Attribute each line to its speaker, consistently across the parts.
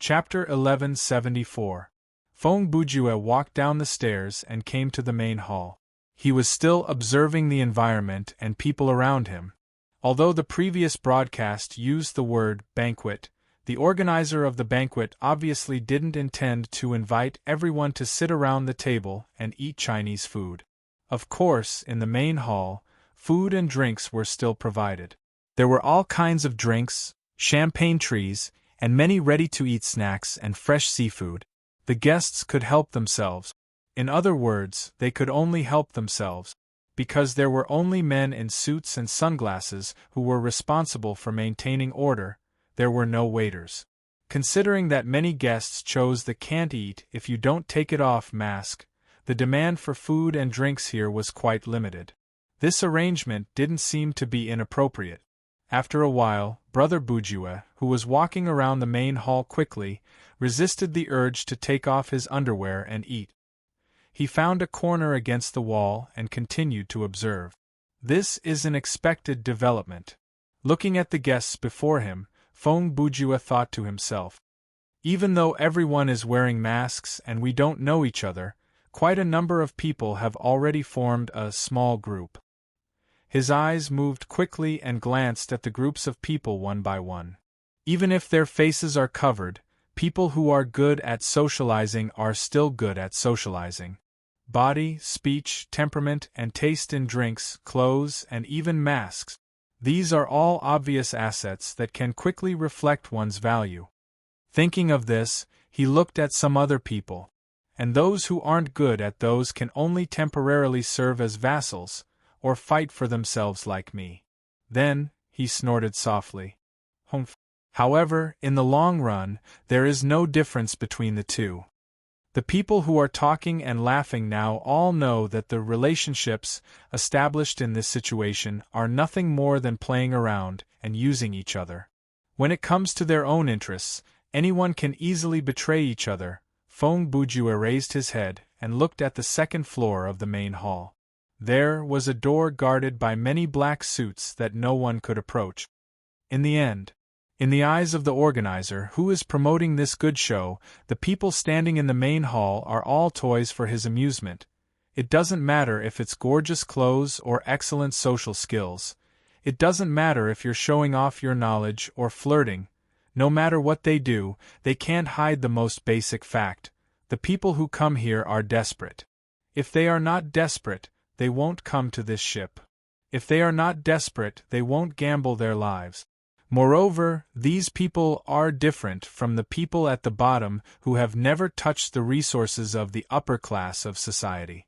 Speaker 1: Chapter 1174. Feng Bujue walked down the stairs and came to the main hall. He was still observing the environment and people around him. Although the previous broadcast used the word banquet, the organizer of the banquet obviously didn't intend to invite everyone to sit around the table and eat Chinese food. Of course, in the main hall, food and drinks were still provided. There were all kinds of drinks, champagne trees, and many ready-to-eat snacks and fresh seafood. The guests could help themselves. In other words, they could only help themselves. Because there were only men in suits and sunglasses who were responsible for maintaining order, there were no waiters. Considering that many guests chose the "can't eat if you don't take it off" mask, the demand for food and drinks here was quite limited. This arrangement didn't seem to be inappropriate. After a while, Brother Bujue, who was walking around the main hall quickly, resisted the urge to take off his underwear and eat. He found a corner against the wall and continued to observe. This is an expected development. Looking at the guests before him, Feng Bujue thought to himself. Even though everyone is wearing masks and we don't know each other, quite a number of people have already formed a small group. His eyes moved quickly and glanced at the groups of people one by one. Even if their faces are covered, people who are good at socializing are still good at socializing. Body, speech, temperament, and taste in drinks, clothes, and even masks. These are all obvious assets that can quickly reflect one's value. Thinking of this, he looked at some other people. And those who aren't good at those can only temporarily serve as vassals, or fight for themselves like me. Then, he snorted softly. Humph. However, in the long run, there is no difference between the two. The people who are talking and laughing now all know that the relationships established in this situation are nothing more than playing around and using each other. When it comes to their own interests, anyone can easily betray each other. Feng Bujue raised his head and looked at the second floor of the main hall. There was a door guarded by many black suits that no one could approach. In the end, in the eyes of the organizer who is promoting this good show, the people standing in the main hall are all toys for his amusement. It doesn't matter if it's gorgeous clothes or excellent social skills. It doesn't matter if you're showing off your knowledge or flirting. No matter what they do, they can't hide the most basic fact. The people who come here are desperate. If they are not desperate, they won't come to this ship. If they are not desperate, they won't gamble their lives. Moreover, these people are different from the people at the bottom who have never touched the resources of the upper class of society.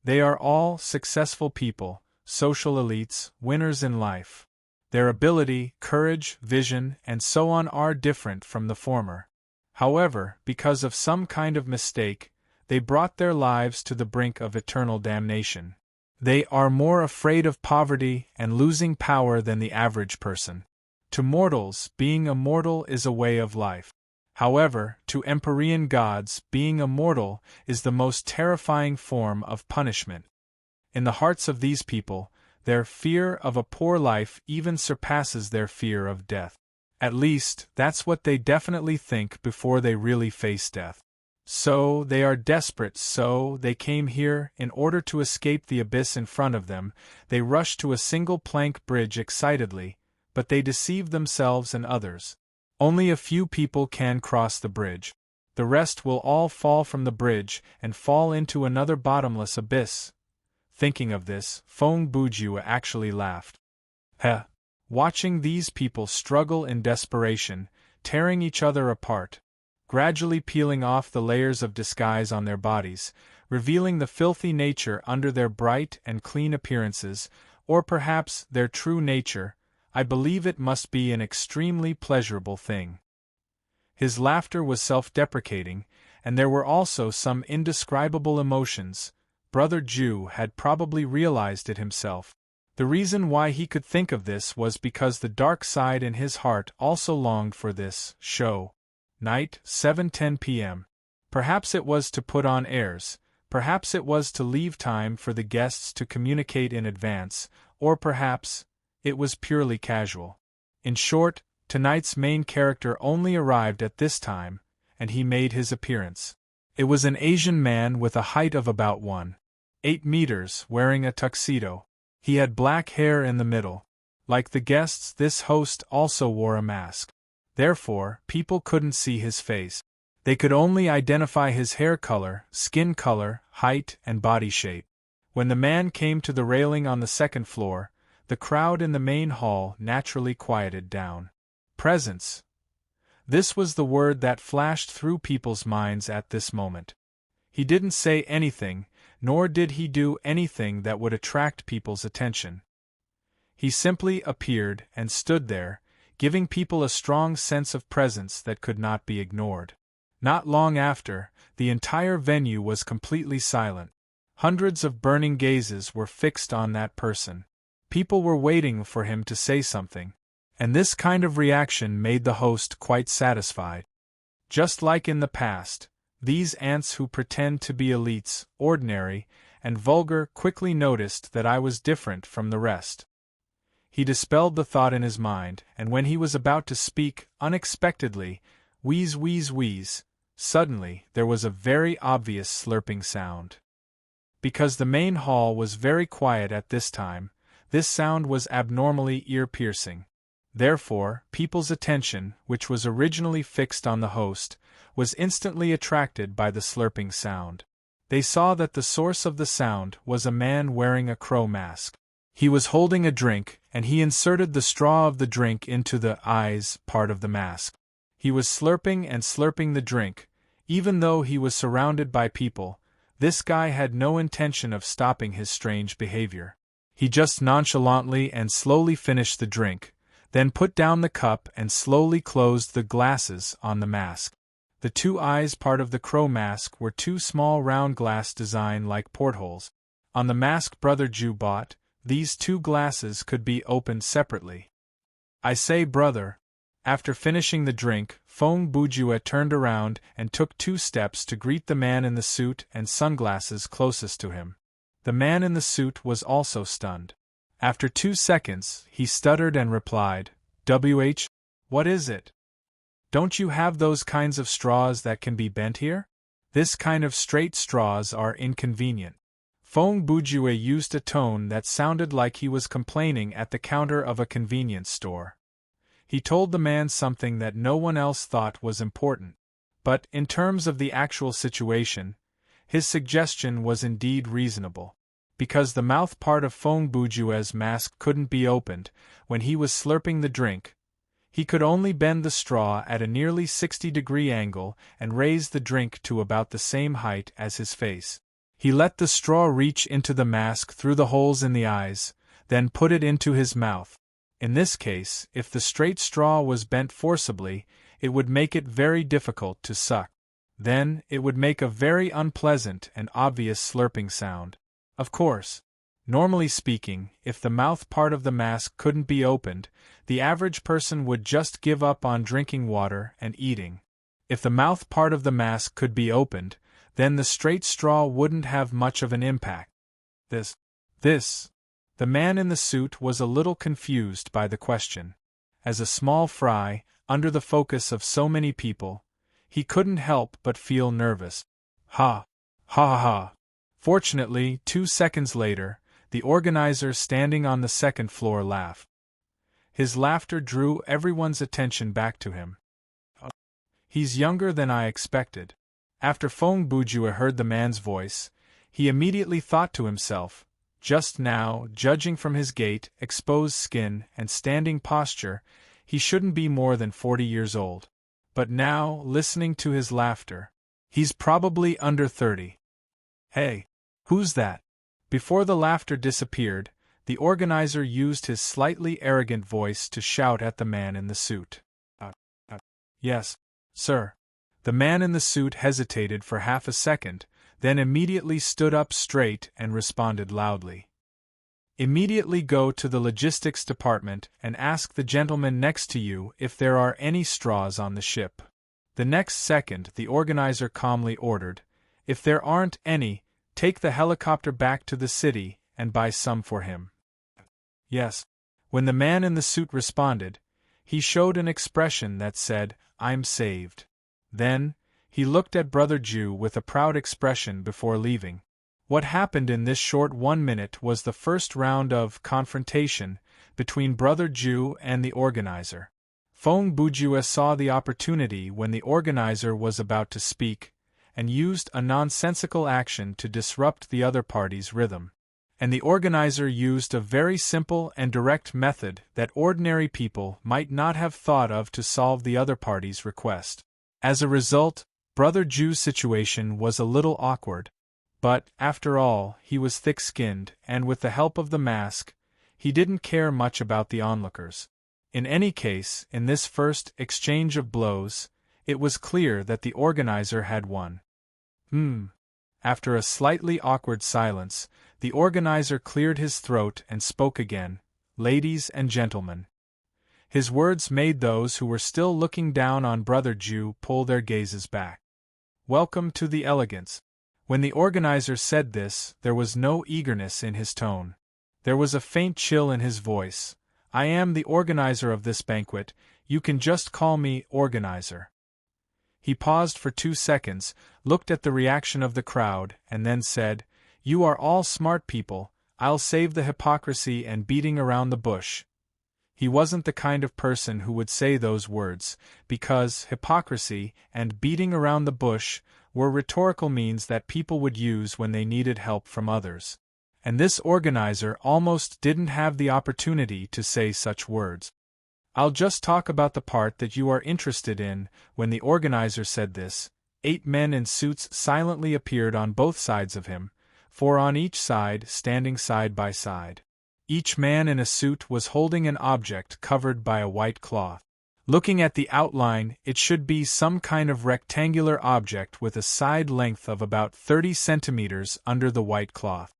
Speaker 1: They are all successful people, social elites, winners in life. Their ability, courage, vision, and so on are different from the former. However, because of some kind of mistake, they brought their lives to the brink of eternal damnation. They are more afraid of poverty and losing power than the average person. To mortals, being immortal is a way of life. However, to Empyrean gods, being immortal is the most terrifying form of punishment. In the hearts of these people, their fear of a poor life even surpasses their fear of death. At least, that's what they definitely think before they really face death. So, they are desperate, so they came here. In order to escape the abyss in front of them, they rush to a single plank bridge excitedly, but they deceive themselves and others. Only a few people can cross the bridge. The rest will all fall from the bridge and fall into another bottomless abyss. Thinking of this, Feng Bujue actually laughed. Heh! Watching these people struggle in desperation, tearing each other apart, gradually peeling off the layers of disguise on their bodies, revealing the filthy nature under their bright and clean appearances, or perhaps their true nature, I believe it must be an extremely pleasurable thing. His laughter was self-deprecating, and there were also some indescribable emotions. Brother Ju had probably realized it himself. The reason why he could think of this was because the dark side in his heart also longed for this show. Night, 7:10 p.m. Perhaps it was to put on airs, perhaps it was to leave time for the guests to communicate in advance, or perhaps it was purely casual. In short, Tonight's main character only arrived at this time, and he made his appearance. It was an Asian man with a height of about 1.8 meters, wearing a tuxedo. He had black hair in the middle. Like the guests, this host also wore a mask. Therefore, people couldn't see his face. They could only identify his hair color, skin color, height, and body shape. When the man came to the railing on the second floor, the crowd in the main hall naturally quieted down. Presence. This was the word that flashed through people's minds at this moment. He didn't say anything, nor did he do anything that would attract people's attention. He simply appeared and stood there, giving people a strong sense of presence that could not be ignored. Not long after, the entire venue was completely silent. Hundreds of burning gazes were fixed on that person. People were waiting for him to say something, and this kind of reaction made the host quite satisfied. Just like in the past, these ants who pretend to be elites, ordinary, and vulgar quickly noticed that I was different from the rest. He dispelled the thought in his mind, and when he was about to speak, unexpectedly, wheeze wheeze wheeze, suddenly there was a very obvious slurping sound. Because the main hall was very quiet at this time, this sound was abnormally ear-piercing. Therefore, people's attention, which was originally fixed on the host, was instantly attracted by the slurping sound. They saw that the source of the sound was a man wearing a crow mask. He was holding a drink, and he inserted the straw of the drink into the eyes part of the mask. He was slurping and slurping the drink. Even though he was surrounded by people, this guy had no intention of stopping his strange behavior. He just nonchalantly and slowly finished the drink, then put down the cup and slowly closed the glasses on the mask. The two eyes part of the crow mask were two small round glass design like portholes. On the mask Brother Jew bought, these two glasses could be opened separately. I say brother. After finishing the drink, Fong Bujue turned around and took 2 steps to greet the man in the suit and sunglasses closest to him. The man in the suit was also stunned. After 2 seconds, he stuttered and replied, "WH, what is it? Don't you have those kinds of straws that can be bent here? This kind of straight straws are inconvenient." Fong Bujue used a tone that sounded like he was complaining at the counter of a convenience store. He told the man something that no one else thought was important. But, in terms of the actual situation, his suggestion was indeed reasonable. Because the mouth part of Fong Bujue's mask couldn't be opened, when he was slurping the drink, he could only bend the straw at a nearly 60-degree angle and raise the drink to about the same height as his face. He let the straw reach into the mask through the holes in the eyes, then put it into his mouth. In this case, if the straight straw was bent forcibly, it would make it very difficult to suck. Then, it would make a very unpleasant and obvious slurping sound. Of course, normally speaking, if the mouth part of the mask couldn't be opened, the average person would just give up on drinking water and eating. If the mouth part of the mask could be opened, then the straight straw wouldn't have much of an impact. The man in the suit was a little confused by the question. As a small fry, under the focus of so many people, he couldn't help but feel nervous. Ha! Ha ha ha! Fortunately, 2 seconds later, the organizer standing on the second floor laughed. His laughter drew everyone's attention back to him. He's younger than I expected. After Fong Bujue heard the man's voice, he immediately thought to himself, just now, judging from his gait, exposed skin, and standing posture, he shouldn't be more than 40 years old. But now, listening to his laughter, he's probably under 30. Hey, who's that? Before the laughter disappeared, the organizer used his slightly arrogant voice to shout at the man in the suit. Yes, sir. The man in the suit hesitated for half a second, then immediately stood up straight and responded loudly. Immediately go to the logistics department and ask the gentleman next to you if there are any straws on the ship. The next second the organizer calmly ordered, if there aren't any, take the helicopter back to the city and buy some for him. Yes. When the man in the suit responded, he showed an expression that said, "I'm saved." Then, he looked at Brother Jew with a proud expression before leaving. What happened in this short 1 minute was the first round of confrontation between Brother Jew and the organizer. Fong Bujue saw the opportunity when the organizer was about to speak, and used a nonsensical action to disrupt the other party's rhythm. And the organizer used a very simple and direct method that ordinary people might not have thought of to solve the other party's request. As a result, Brother Jew's situation was a little awkward. But, after all, he was thick-skinned, and with the help of the mask, he didn't care much about the onlookers. In any case, in this first exchange of blows, it was clear that the organizer had won. After a slightly awkward silence, the organizer cleared his throat and spoke again, "Ladies and gentlemen." His words made those who were still looking down on Brother Jew pull their gazes back. "Welcome to the elegance." When the organizer said this, there was no eagerness in his tone. There was a faint chill in his voice. "I am the organizer of this banquet, you can just call me organizer." He paused for 2 seconds, looked at the reaction of the crowd, and then said, "You are all smart people, I'll save the hypocrisy and beating around the bush." He wasn't the kind of person who would say those words, because hypocrisy and beating around the bush were rhetorical means that people would use when they needed help from others. And this organizer almost didn't have the opportunity to say such words. "I'll just talk about the part that you are interested in." When the organizer said this, 8 men in suits silently appeared on both sides of him, 4 on each side standing side by side. Each man in a suit was holding an object covered by a white cloth. Looking at the outline, it should be some kind of rectangular object with a side length of about 30 centimeters under the white cloth.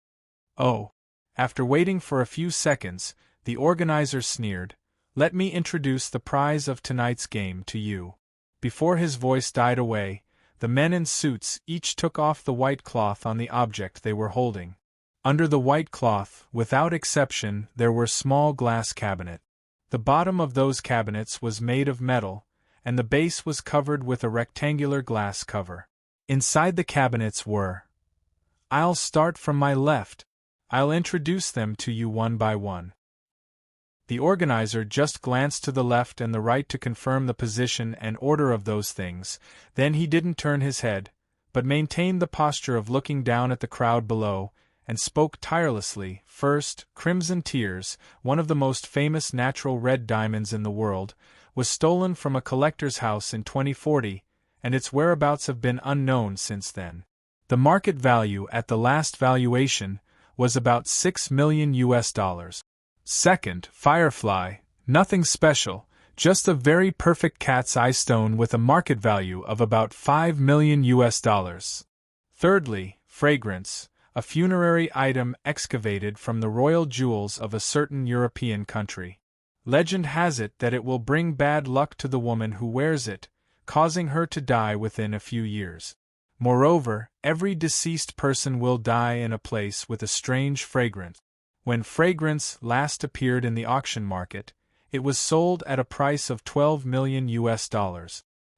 Speaker 1: "Oh." After waiting for a few seconds, the organizer sneered, "Let me introduce the prize of tonight's game to you." Before his voice died away, the men in suits each took off the white cloth on the object they were holding. Under the white cloth, without exception, there were small glass cabinets. The bottom of those cabinets was made of metal, and the base was covered with a rectangular glass cover. Inside the cabinets were— I'll start from my left. I'll introduce them to you one by one. The organizer just glanced to the left and the right to confirm the position and order of those things, then he didn't turn his head, but maintained the posture of looking down at the crowd below, and spoke tirelessly. "First, Crimson Tears, one of the most famous natural red diamonds in the world, was stolen from a collector's house in 2040, and its whereabouts have been unknown since then. The market value at the last valuation was about $6 million. Second, Firefly, nothing special, just a very perfect cat's eye stone with a market value of about $5 million. Thirdly, Fragrance, a funerary item excavated from the royal jewels of a certain European country. Legend has it that it will bring bad luck to the woman who wears it, causing her to die within a few years. Moreover, every deceased person will die in a place with a strange fragrance. When Fragrance last appeared in the auction market, it was sold at a price of $12 million.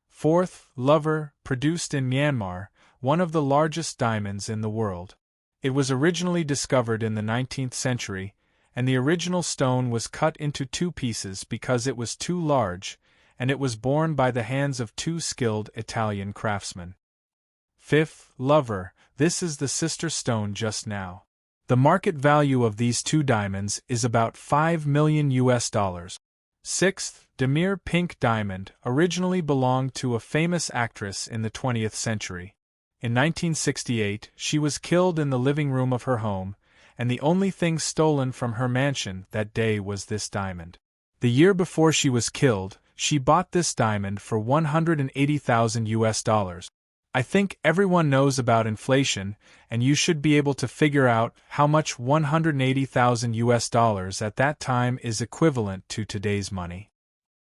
Speaker 1: Fourth, Lover, produced in Myanmar, one of the largest diamonds in the world. It was originally discovered in the 19th century, and the original stone was cut into 2 pieces because it was too large, and it was borne by the hands of 2 skilled Italian craftsmen. Fifth, Lover, this is the sister stone just now. The market value of these 2 diamonds is about $5 million. Sixth, Demir Pink Diamond, originally belonged to a famous actress in the 20th century. In 1968, she was killed in the living room of her home, and the only thing stolen from her mansion that day was this diamond. The year before she was killed, she bought this diamond for $180,000. I think everyone knows about inflation, and you should be able to figure out how much $180,000 at that time is equivalent to today's money.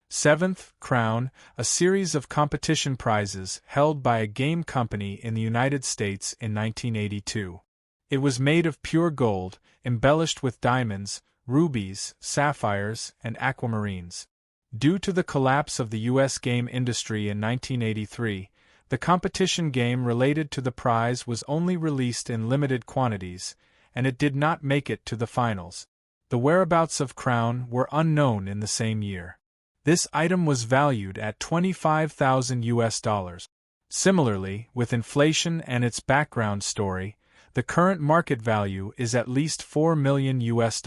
Speaker 1: Seventh, Crown, a series of competition prizes held by a game company in the United States in 1982. It was made of pure gold, embellished with diamonds, rubies, sapphires, and aquamarines. Due to the collapse of the U.S. game industry in 1983, the competition game related to the prize was only released in limited quantities, and it did not make it to the finals. The whereabouts of Crown were unknown in the same year. This item was valued at $25,000 US. Similarly, with inflation and its background story, the current market value is at least $4 million US.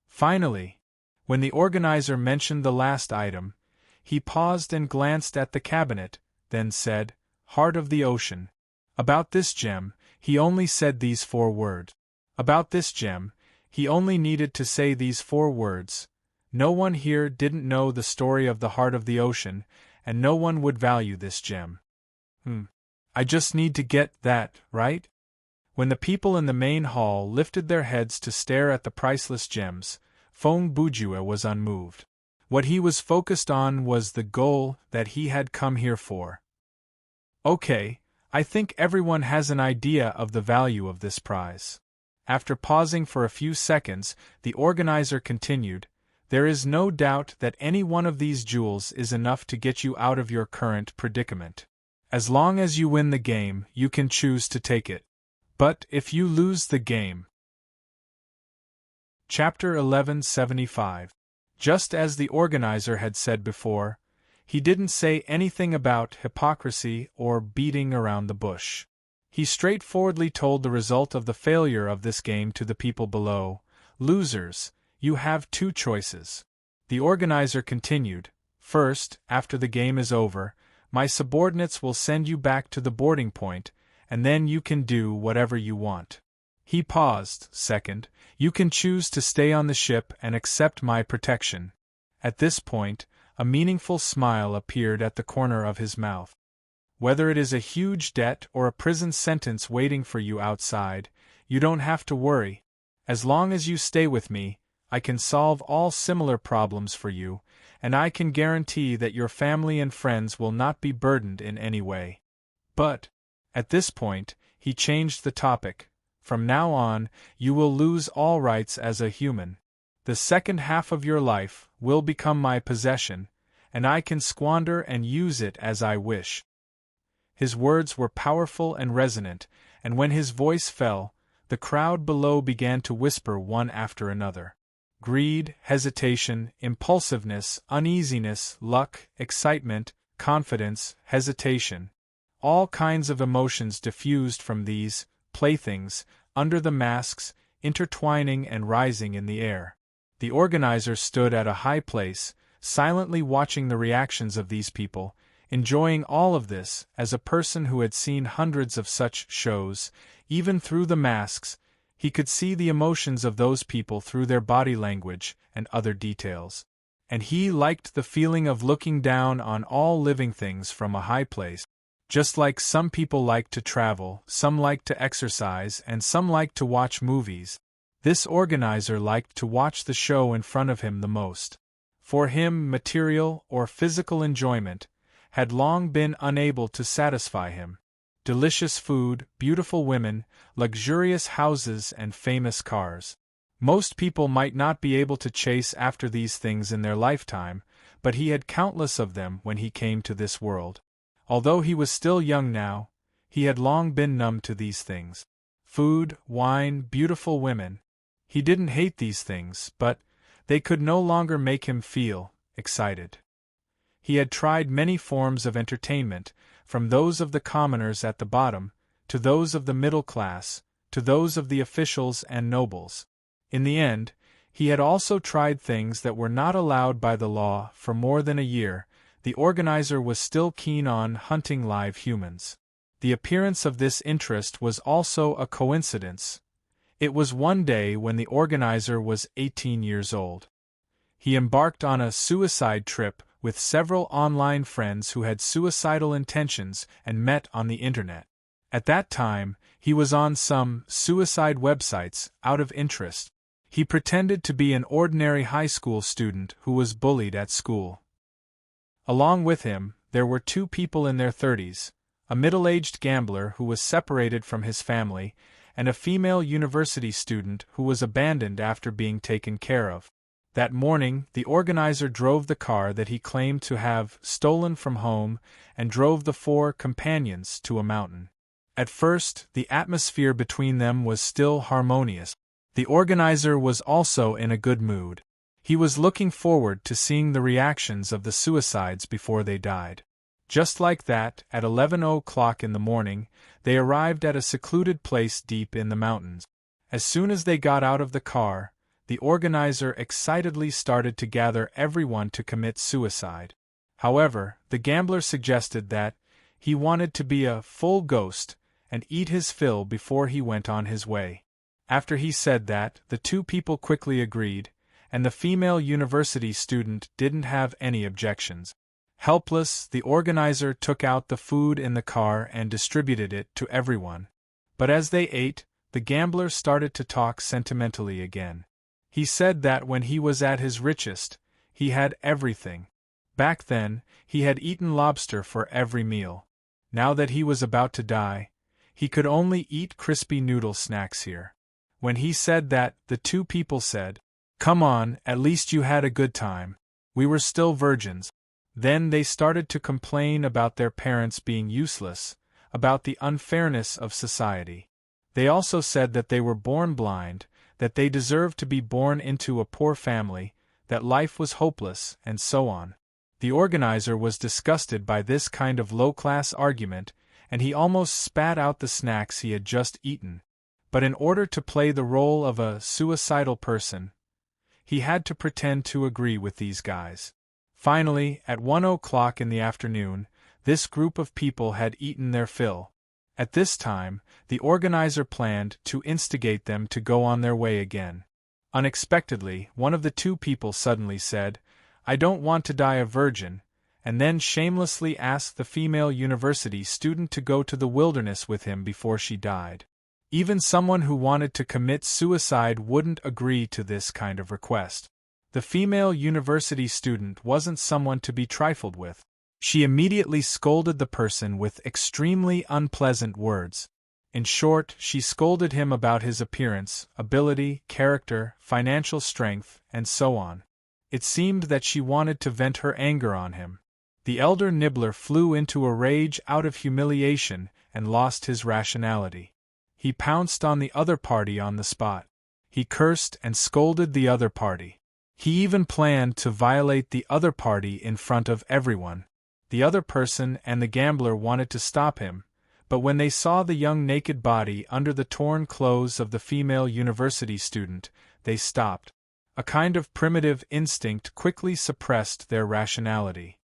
Speaker 1: Finally, when the organizer mentioned the last item, he paused and glanced at the cabinet, then said, "Heart of the Ocean." About this gem, he only said these 4 words. About this gem, he only needed to say these 4 words. No one here didn't know the story of the Heart of the Ocean, and no one would value this gem. I just need to get that, right? When the people in the main hall lifted their heads to stare at the priceless gems, Feng Bujue was unmoved. What he was focused on was the goal that he had come here for. Okay, I think everyone has an idea of the value of this prize. After pausing for a few seconds, the organizer continued, "There is no doubt that any one of these jewels is enough to get you out of your current predicament. As long as you win the game, you can choose to take it. But if you lose the game..." Chapter 1175. Just as the organizer had said before, he didn't say anything about hypocrisy or beating around the bush. He straightforwardly told the result of the failure of this game to the people below. "Losers, you have 2 choices." The organizer continued, "First, after the game is over, my subordinates will send you back to the boarding point, and then you can do whatever you want." He paused. "Second, you can choose to stay on the ship and accept my protection." At this point, a meaningful smile appeared at the corner of his mouth. "Whether it is a huge debt or a prison sentence waiting for you outside, you don't have to worry. As long as you stay with me, I can solve all similar problems for you, and I can guarantee that your family and friends will not be burdened in any way. But," at this point, he changed the topic, "from now on, you will lose all rights as a human. The second half of your life will become my possession, and I can squander and use it as I wish." His words were powerful and resonant, and when his voice fell, the crowd below began to whisper one after another. Greed, hesitation, impulsiveness, uneasiness, luck, excitement, confidence, hesitation. All kinds of emotions diffused from these playthings, under the masks, intertwining and rising in the air. The organizer stood at a high place, silently watching the reactions of these people, enjoying all of this as a person who had seen hundreds of such shows. Even through the masks, he could see the emotions of those people through their body language and other details. And he liked the feeling of looking down on all living things from a high place. Just like some people like to travel, some like to exercise, and some like to watch movies, this organizer liked to watch the show in front of him the most. For him, material or physical enjoyment had long been unable to satisfy him. Delicious food, beautiful women, luxurious houses, and famous cars. Most people might not be able to chase after these things in their lifetime, but he had countless of them when he came to this world. Although he was still young now, he had long been numb to these things. Food, wine, beautiful women. He didn't hate these things, but they could no longer make him feel excited. He had tried many forms of entertainment, from those of the commoners at the bottom, to those of the middle class, to those of the officials and nobles. In the end, he had also tried things that were not allowed by the law. For more than a year, the organizer was still keen on hunting live humans. The appearance of this interest was also a coincidence. It was one day when the organizer was 18 years old. He embarked on a suicide trip with several online friends who had suicidal intentions and met on the internet. At that time, he was on some suicide websites out of interest. He pretended to be an ordinary high school student who was bullied at school. Along with him, there were 2 people in their 30s, a middle-aged gambler who was separated from his family, and a female university student who was abandoned after being taken care of. That morning, the organizer drove the car that he claimed to have stolen from home and drove the four companions to a mountain. At first, the atmosphere between them was still harmonious. The organizer was also in a good mood. He was looking forward to seeing the reactions of the suicides before they died. Just like that, at 11 o'clock in the morning, they arrived at a secluded place deep in the mountains. As soon as they got out of the car, the organizer excitedly started to gather everyone to commit suicide. However, the gambler suggested that he wanted to be a full ghost and eat his fill before he went on his way. After he said that, the two people quickly agreed, and the female university student didn't have any objections. Helpless, the organizer took out the food in the car and distributed it to everyone. But as they ate, the gambler started to talk sentimentally again. He said that when he was at his richest, he had everything. Back then, he had eaten lobster for every meal. Now that he was about to die, he could only eat crispy noodle snacks here. When he said that, the two people said, "Come on, at least you had a good time. We were still virgins." Then they started to complain about their parents being useless, about the unfairness of society. They also said that they were born blind, that they deserved to be born into a poor family, that life was hopeless, and so on. The organizer was disgusted by this kind of low-class argument, and he almost spat out the snacks he had just eaten. But in order to play the role of a suicidal person, he had to pretend to agree with these guys. Finally, at 1 o'clock in the afternoon, this group of people had eaten their fill. At this time, the organizer planned to instigate them to go on their way again. Unexpectedly, one of the two people suddenly said, "I don't want to die a virgin," and then shamelessly asked the female university student to go to the wilderness with him before she died. Even someone who wanted to commit suicide wouldn't agree to this kind of request. The female university student wasn't someone to be trifled with. She immediately scolded the person with extremely unpleasant words. In short, she scolded him about his appearance, ability, character, financial strength, and so on. It seemed that she wanted to vent her anger on him. The elder nibbler flew into a rage out of humiliation and lost his rationality. He pounced on the other party on the spot. He cursed and scolded the other party. He even planned to violate the other party in front of everyone. The other person and the gambler wanted to stop him, but when they saw the young naked body under the torn clothes of the female university student, they stopped. A kind of primitive instinct quickly suppressed their rationality.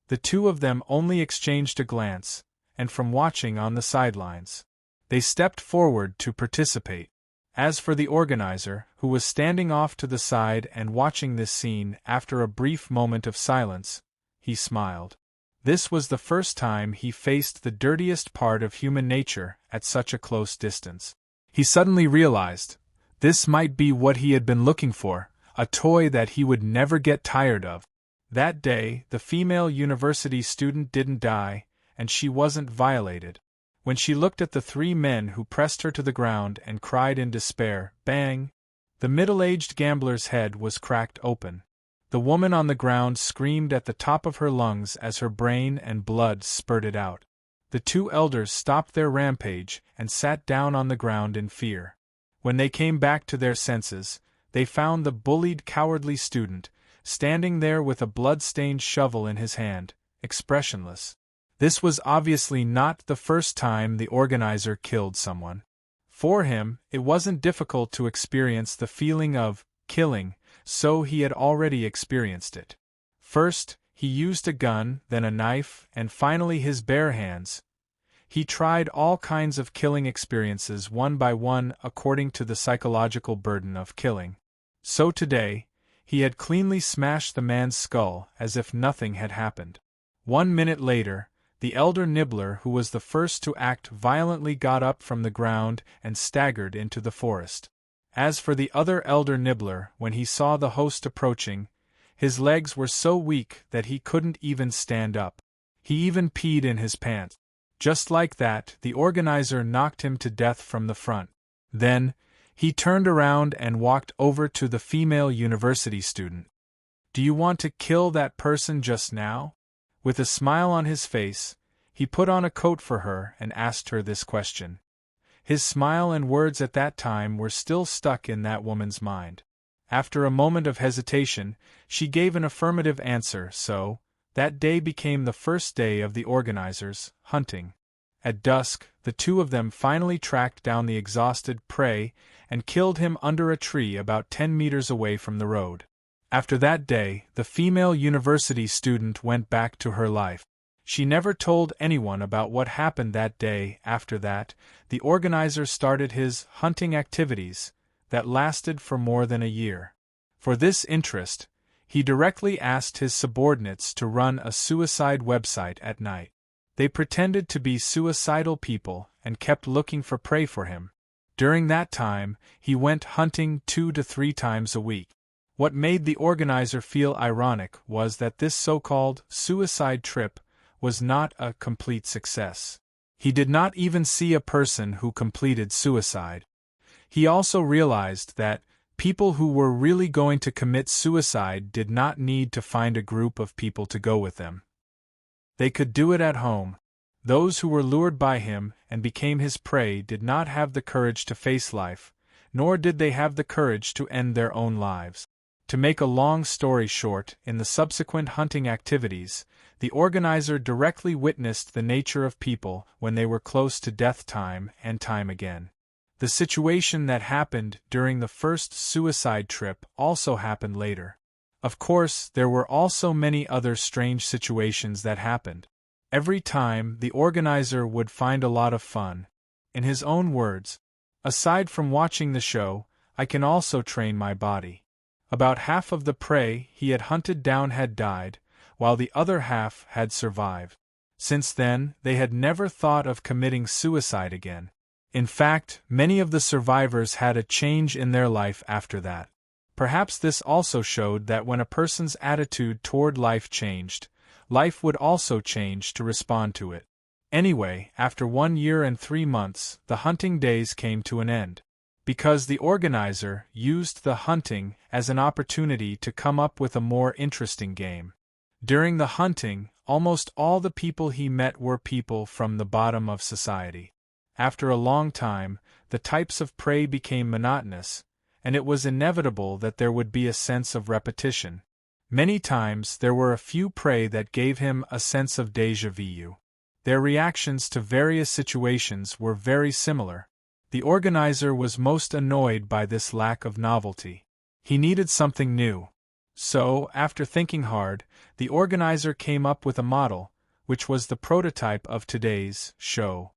Speaker 1: The two of them only exchanged a glance, and from watching on the sidelines, they stepped forward to participate. As for the organizer, who was standing off to the side and watching this scene, after a brief moment of silence, he smiled. This was the first time he faced the dirtiest part of human nature at such a close distance. He suddenly realized, this might be what he had been looking for, a toy that he would never get tired of. That day, the female university student didn't die, and she wasn't violated. When she looked at the three men who pressed her to the ground and cried in despair, bang! The middle-aged gambler's head was cracked open. The woman on the ground screamed at the top of her lungs as her brain and blood spurted out. The two elders stopped their rampage and sat down on the ground in fear. When they came back to their senses, they found the bullied, cowardly student, standing there with a blood-stained shovel in his hand, expressionless. This was obviously not the first time the organizer killed someone. For him, it wasn't difficult to experience the feeling of killing, so he had already experienced it. First, he used a gun, then a knife, and finally his bare hands. He tried all kinds of killing experiences one by one according to the psychological burden of killing. So today, he had cleanly smashed the man's skull as if nothing had happened. 1 minute later, the elder nibbler who was the first to act violently got up from the ground and staggered into the forest. As for the other elder nibbler, when he saw the host approaching, his legs were so weak that he couldn't even stand up. He even peed in his pants. Just like that, the organizer knocked him to death from the front. Then, He turned around and walked over to the female university student. "Do you want to kill that person just now?" With a smile on his face, he put on a coat for her and asked her this question. His smile and words at that time were still stuck in that woman's mind. After a moment of hesitation, she gave an affirmative answer, so that day became the first day of the organizers' hunting. At dusk, the two of them finally tracked down the exhausted prey and killed him under a tree about 10 meters away from the road. After that day, the female university student went back to her life. She never told anyone about what happened that day. After that, the organizer started his hunting activities that lasted for more than a year. For this interest, he directly asked his subordinates to run a suicide website at night. They pretended to be suicidal people and kept looking for prey for him. During that time, he went hunting 2 to 3 times a week. What made the organizer feel ironic was that this so-called suicide trip was not a complete success. He did not even see a person who completed suicide. He also realized that people who were really going to commit suicide did not need to find a group of people to go with them. They could do it at home. Those who were lured by him and became his prey did not have the courage to face life, nor did they have the courage to end their own lives. To make a long story short, in the subsequent hunting activities, the organizer directly witnessed the nature of people when they were close to death time and time again. The situation that happened during the first suicide trip also happened later. Of course, there were also many other strange situations that happened. Every time, the organizer would find a lot of fun. In his own words, "Aside from watching the show, I can also train my body." About half of the prey he had hunted down had died, while the other half had survived. Since then, they had never thought of committing suicide again. In fact, many of the survivors had a change in their life after that. Perhaps this also showed that when a person's attitude toward life changed, life would also change to respond to it. Anyway, after 1 year and 3 months, the hunting days came to an end. Because the organizer used the hunting as an opportunity to come up with a more interesting game. During the hunting, almost all the people he met were people from the bottom of society. After a long time, the types of prey became monotonous, and it was inevitable that there would be a sense of repetition. Many times there were a few prey that gave him a sense of déjà vu. Their reactions to various situations were very similar. The organizer was most annoyed by this lack of novelty. He needed something new. So, after thinking hard, the organizer came up with a model, which was the prototype of today's show.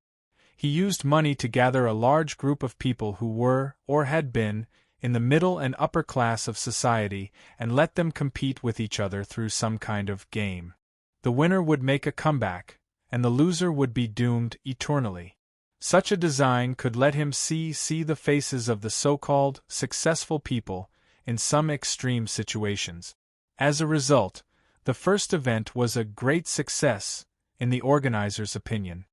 Speaker 1: He used money to gather a large group of people who were, or had been, in the middle and upper class of society and let them compete with each other through some kind of game. The winner would make a comeback, and the loser would be doomed eternally. Such a design could let him see the faces of the so-called successful people in some extreme situations. As a result, the first event was a great success, in the organizer's opinion.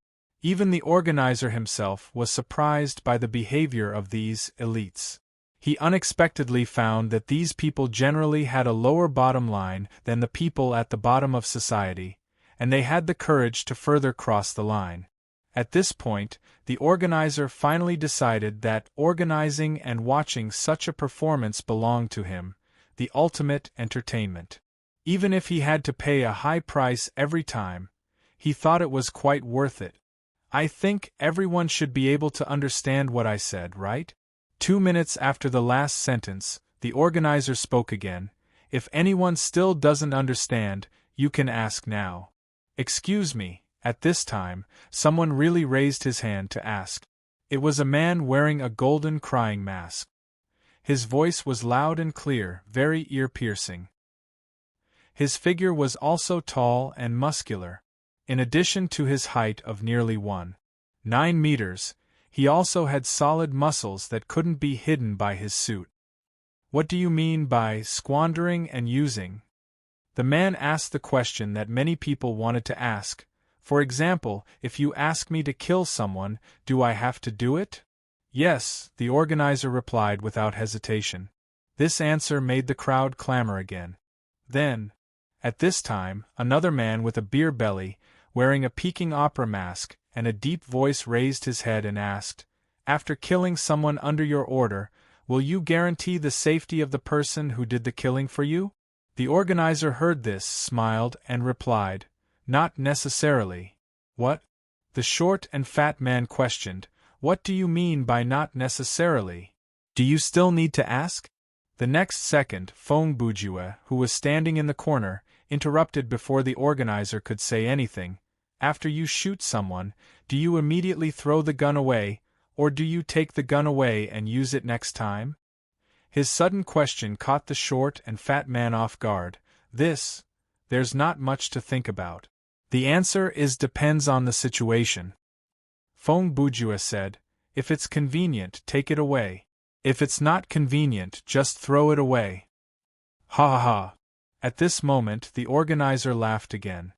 Speaker 1: Even the organizer himself was surprised by the behavior of these elites. He unexpectedly found that these people generally had a lower bottom line than the people at the bottom of society, and they had the courage to further cross the line. At this point, the organizer finally decided that organizing and watching such a performance belonged to him, the ultimate entertainment. Even if he had to pay a high price every time, he thought it was quite worth it. I think everyone should be able to understand what I said, right? 2 minutes after the last sentence, the organizer spoke again. If anyone still doesn't understand, you can ask now. Excuse me. At this time, someone really raised his hand to ask. It was a man wearing a golden crying mask. His voice was loud and clear, very ear-piercing. His figure was also tall and muscular. In addition to his height of nearly 1.9 meters, he also had solid muscles that couldn't be hidden by his suit. What do you mean by squandering and using? The man asked the question that many people wanted to ask. For example, if you ask me to kill someone, do I have to do it? Yes, the organizer replied without hesitation. This answer made the crowd clamor again. Then, at this time, another man with a beer belly, wearing a Peking opera mask, and a deep voice raised his head and asked, "After killing someone under your order, will you guarantee the safety of the person who did the killing for you?" The organizer heard this, smiled, and replied, "Not necessarily." "What?" the short and fat man questioned. "What do you mean by not necessarily? Do you still need to ask?" The next second, Feng Bujue, who was standing in the corner, interrupted before the organizer could say anything. "After you shoot someone, do you immediately throw the gun away, or do you take the gun away and use it next time?" His sudden question caught the short and fat man off guard. There's not much to think about. The answer is depends on the situation. Feng Bujue said, "If it's convenient, take it away. If it's not convenient, just throw it away." Ha ha ha. At this moment the organizer laughed again.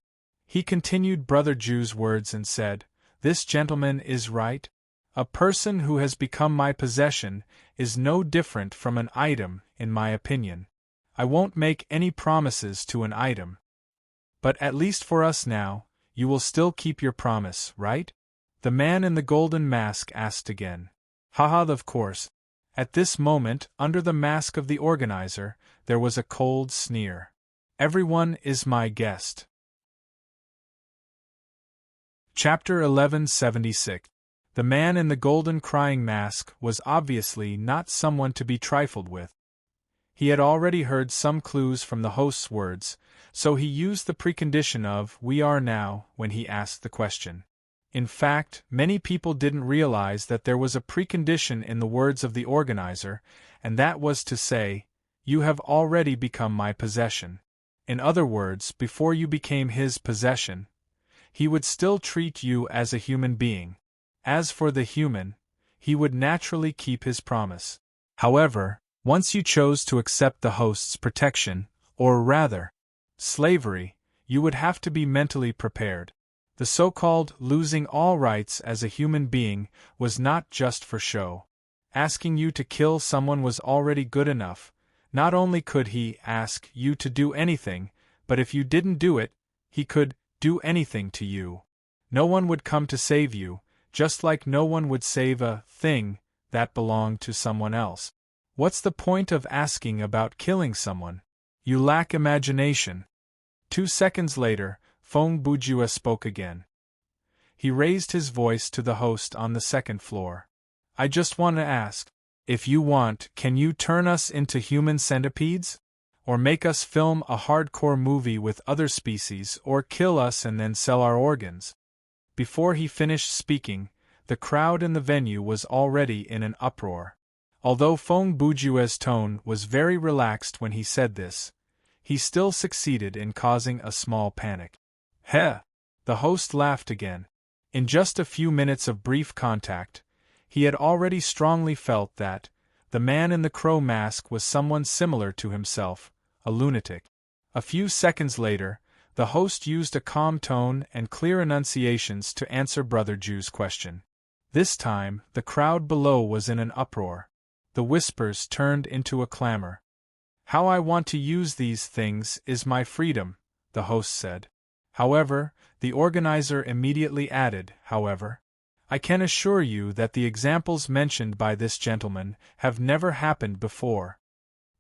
Speaker 1: He continued Brother Jew's words and said, "This gentleman is right. A person who has become my possession is no different from an item, in my opinion. I won't make any promises to an item. But at least for us now, you will still keep your promise, right?" The man in the golden mask asked again. "Haha, of course." At this moment, under the mask of the organizer, there was a cold sneer. "Everyone is my guest." Chapter 1176. The man in the golden crying mask was obviously not someone to be trifled with. He had already heard some clues from the host's words, so he used the precondition of "we are now" when he asked the question. In fact, many people didn't realize that there was a precondition in the words of the organizer, and that was to say, "You have already become my possession." In other words, before you became his possession, he would still treat you as a human being. As for the human, he would naturally keep his promise. However, once you chose to accept the host's protection, or rather, slavery, you would have to be mentally prepared. The so-called losing all rights as a human being was not just for show. Asking you to kill someone was already good enough. Not only could he ask you to do anything, but if you didn't do it, he could do anything to you. No one would come to save you, just like no one would save a thing that belonged to someone else. What's the point of asking about killing someone? You lack imagination. 2 seconds later, Feng Bujue spoke again. He raised his voice to the host on the second floor. "I just want to ask, if you want, can you turn us into human centipedes? Or make us film a hardcore movie with other species, or kill us and then sell our organs?" Before he finished speaking, the crowd in the venue was already in an uproar. Although Feng Bujue's tone was very relaxed when he said this, he still succeeded in causing a small panic. "Heh!" The host laughed again. In just a few minutes of brief contact, he had already strongly felt that the man in the crow mask was someone similar to himself, a lunatic. A few seconds later, the host used a calm tone and clear enunciations to answer Brother Jew's question. This time, the crowd below was in an uproar. The whispers turned into a clamor. "How I want to use these things is my freedom," the host said. However, the organizer immediately added, "However, I can assure you that the examples mentioned by this gentleman have never happened before."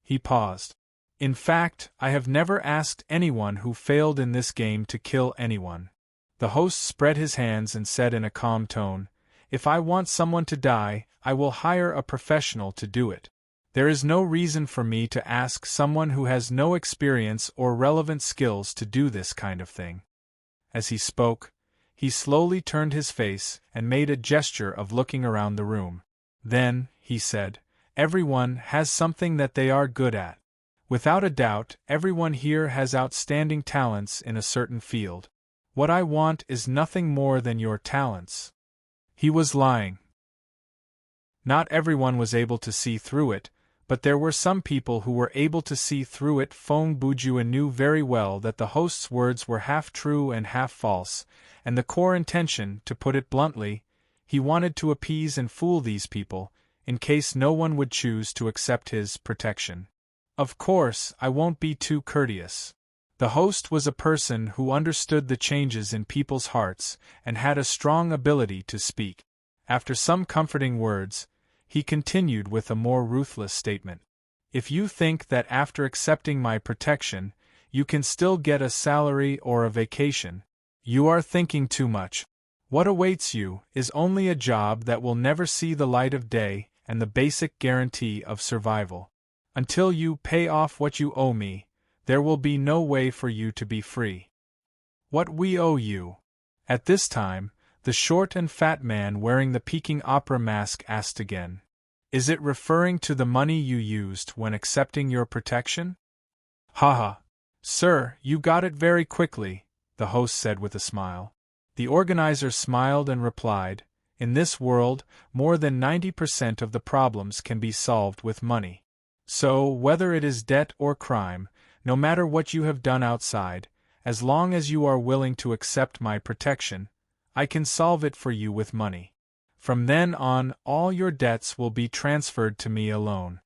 Speaker 1: He paused. "In fact, I have never asked anyone who failed in this game to kill anyone." The host spread his hands and said in a calm tone, "If I want someone to die, I will hire a professional to do it. There is no reason for me to ask someone who has no experience or relevant skills to do this kind of thing." As he spoke, he slowly turned his face and made a gesture of looking around the room. Then, he said, "Everyone has something that they are good at. Without a doubt, everyone here has outstanding talents in a certain field. What I want is nothing more than your talents." He was lying. Not everyone was able to see through it, but there were some people who were able to see through it. Feng Bujue knew very well that the host's words were half true and half false, and the core intention, to put it bluntly, He wanted to appease and fool these people, in case no one would choose to accept his protection. Of course, I won't be too courteous. The host was a person who understood the changes in people's hearts and had a strong ability to speak. After some comforting words, he continued with a more ruthless statement. If you think that after accepting my protection, you can still get a salary or a vacation, you are thinking too much. What awaits you is only a job that will never see the light of day and the basic guarantee of survival. Until you pay off what you owe me, there will be no way for you to be free. What we owe you? At this time, the short and fat man wearing the Peking opera mask asked again. Is it referring to the money you used when accepting your protection? Haha. Sir, you got it very quickly, the host said with a smile. The organizer smiled and replied, in this world, more than 90% of the problems can be solved with money. So, whether it is debt or crime, no matter what you have done outside, as long as you are willing to accept my protection, I can solve it for you with money. From then on, all your debts will be transferred to me alone.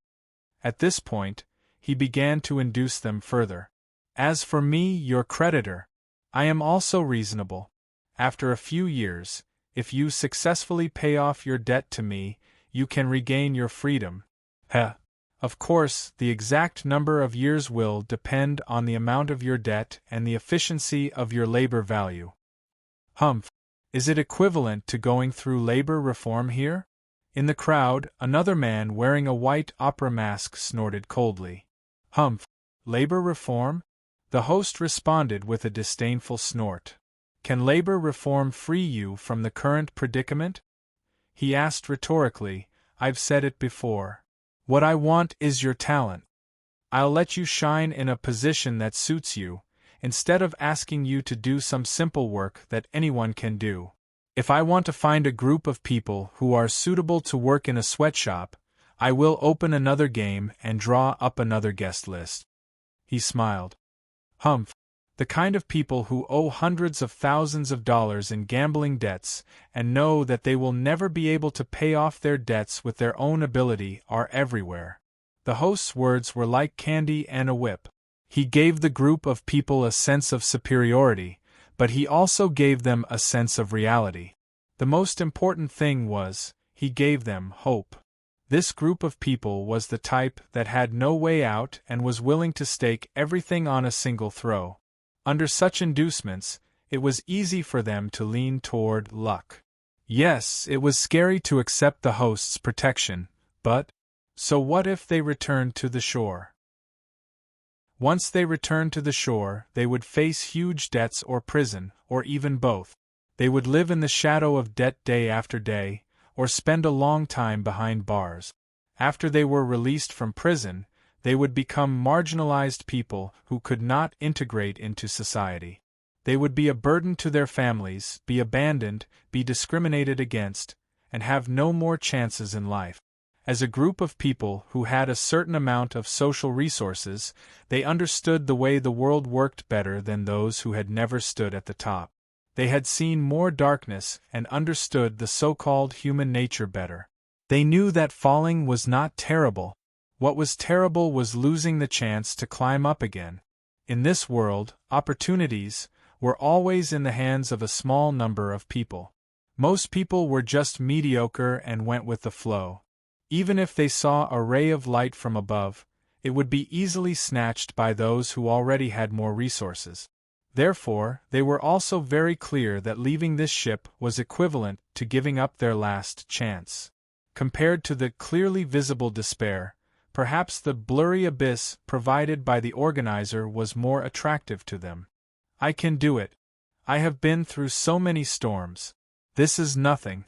Speaker 1: At this point, he began to induce them further. As for me, your creditor, I am also reasonable. After a few years, if you successfully pay off your debt to me, you can regain your freedom. Heh. Of course, the exact number of years will depend on the amount of your debt and the efficiency of your labor value. Humph. Is it equivalent to going through labor reform here? In the crowd, another man wearing a white opera mask snorted coldly. Humph. Labor reform? The host responded with a disdainful snort. Can labor reform free you from the current predicament? He asked rhetorically. I've said it before. What I want is your talent. I'll let you shine in a position that suits you, instead of asking you to do some simple work that anyone can do. If I want to find a group of people who are suitable to work in a sweatshop, I will open another game and draw up another guest list. He smiled. Humph. The kind of people who owe hundreds of thousands of dollars in gambling debts and know that they will never be able to pay off their debts with their own ability are everywhere. The host's words were like candy and a whip. He gave the group of people a sense of superiority, but he also gave them a sense of reality. The most important thing was, he gave them hope. This group of people was the type that had no way out and was willing to stake everything on a single throw. Under such inducements, it was easy for them to lean toward luck. Yes, it was scary to accept the host's protection, but so what if they returned to the shore? Once they returned to the shore, they would face huge debts or prison, or even both. They would live in the shadow of debt day after day, or spend a long time behind bars. After they were released from prison, they would become marginalized people who could not integrate into society. They would be a burden to their families, be abandoned, be discriminated against, and have no more chances in life. As a group of people who had a certain amount of social resources, they understood the way the world worked better than those who had never stood at the top. They had seen more darkness and understood the so-called human nature better. They knew that falling was not terrible. What was terrible was losing the chance to climb up again. In this world, opportunities were always in the hands of a small number of people. Most people were just mediocre and went with the flow. Even if they saw a ray of light from above, it would be easily snatched by those who already had more resources. Therefore, they were also very clear that leaving this ship was equivalent to giving up their last chance. Compared to the clearly visible despair, perhaps the blurry abyss provided by the organizer was more attractive to them. I can do it. I have been through so many storms. This is nothing.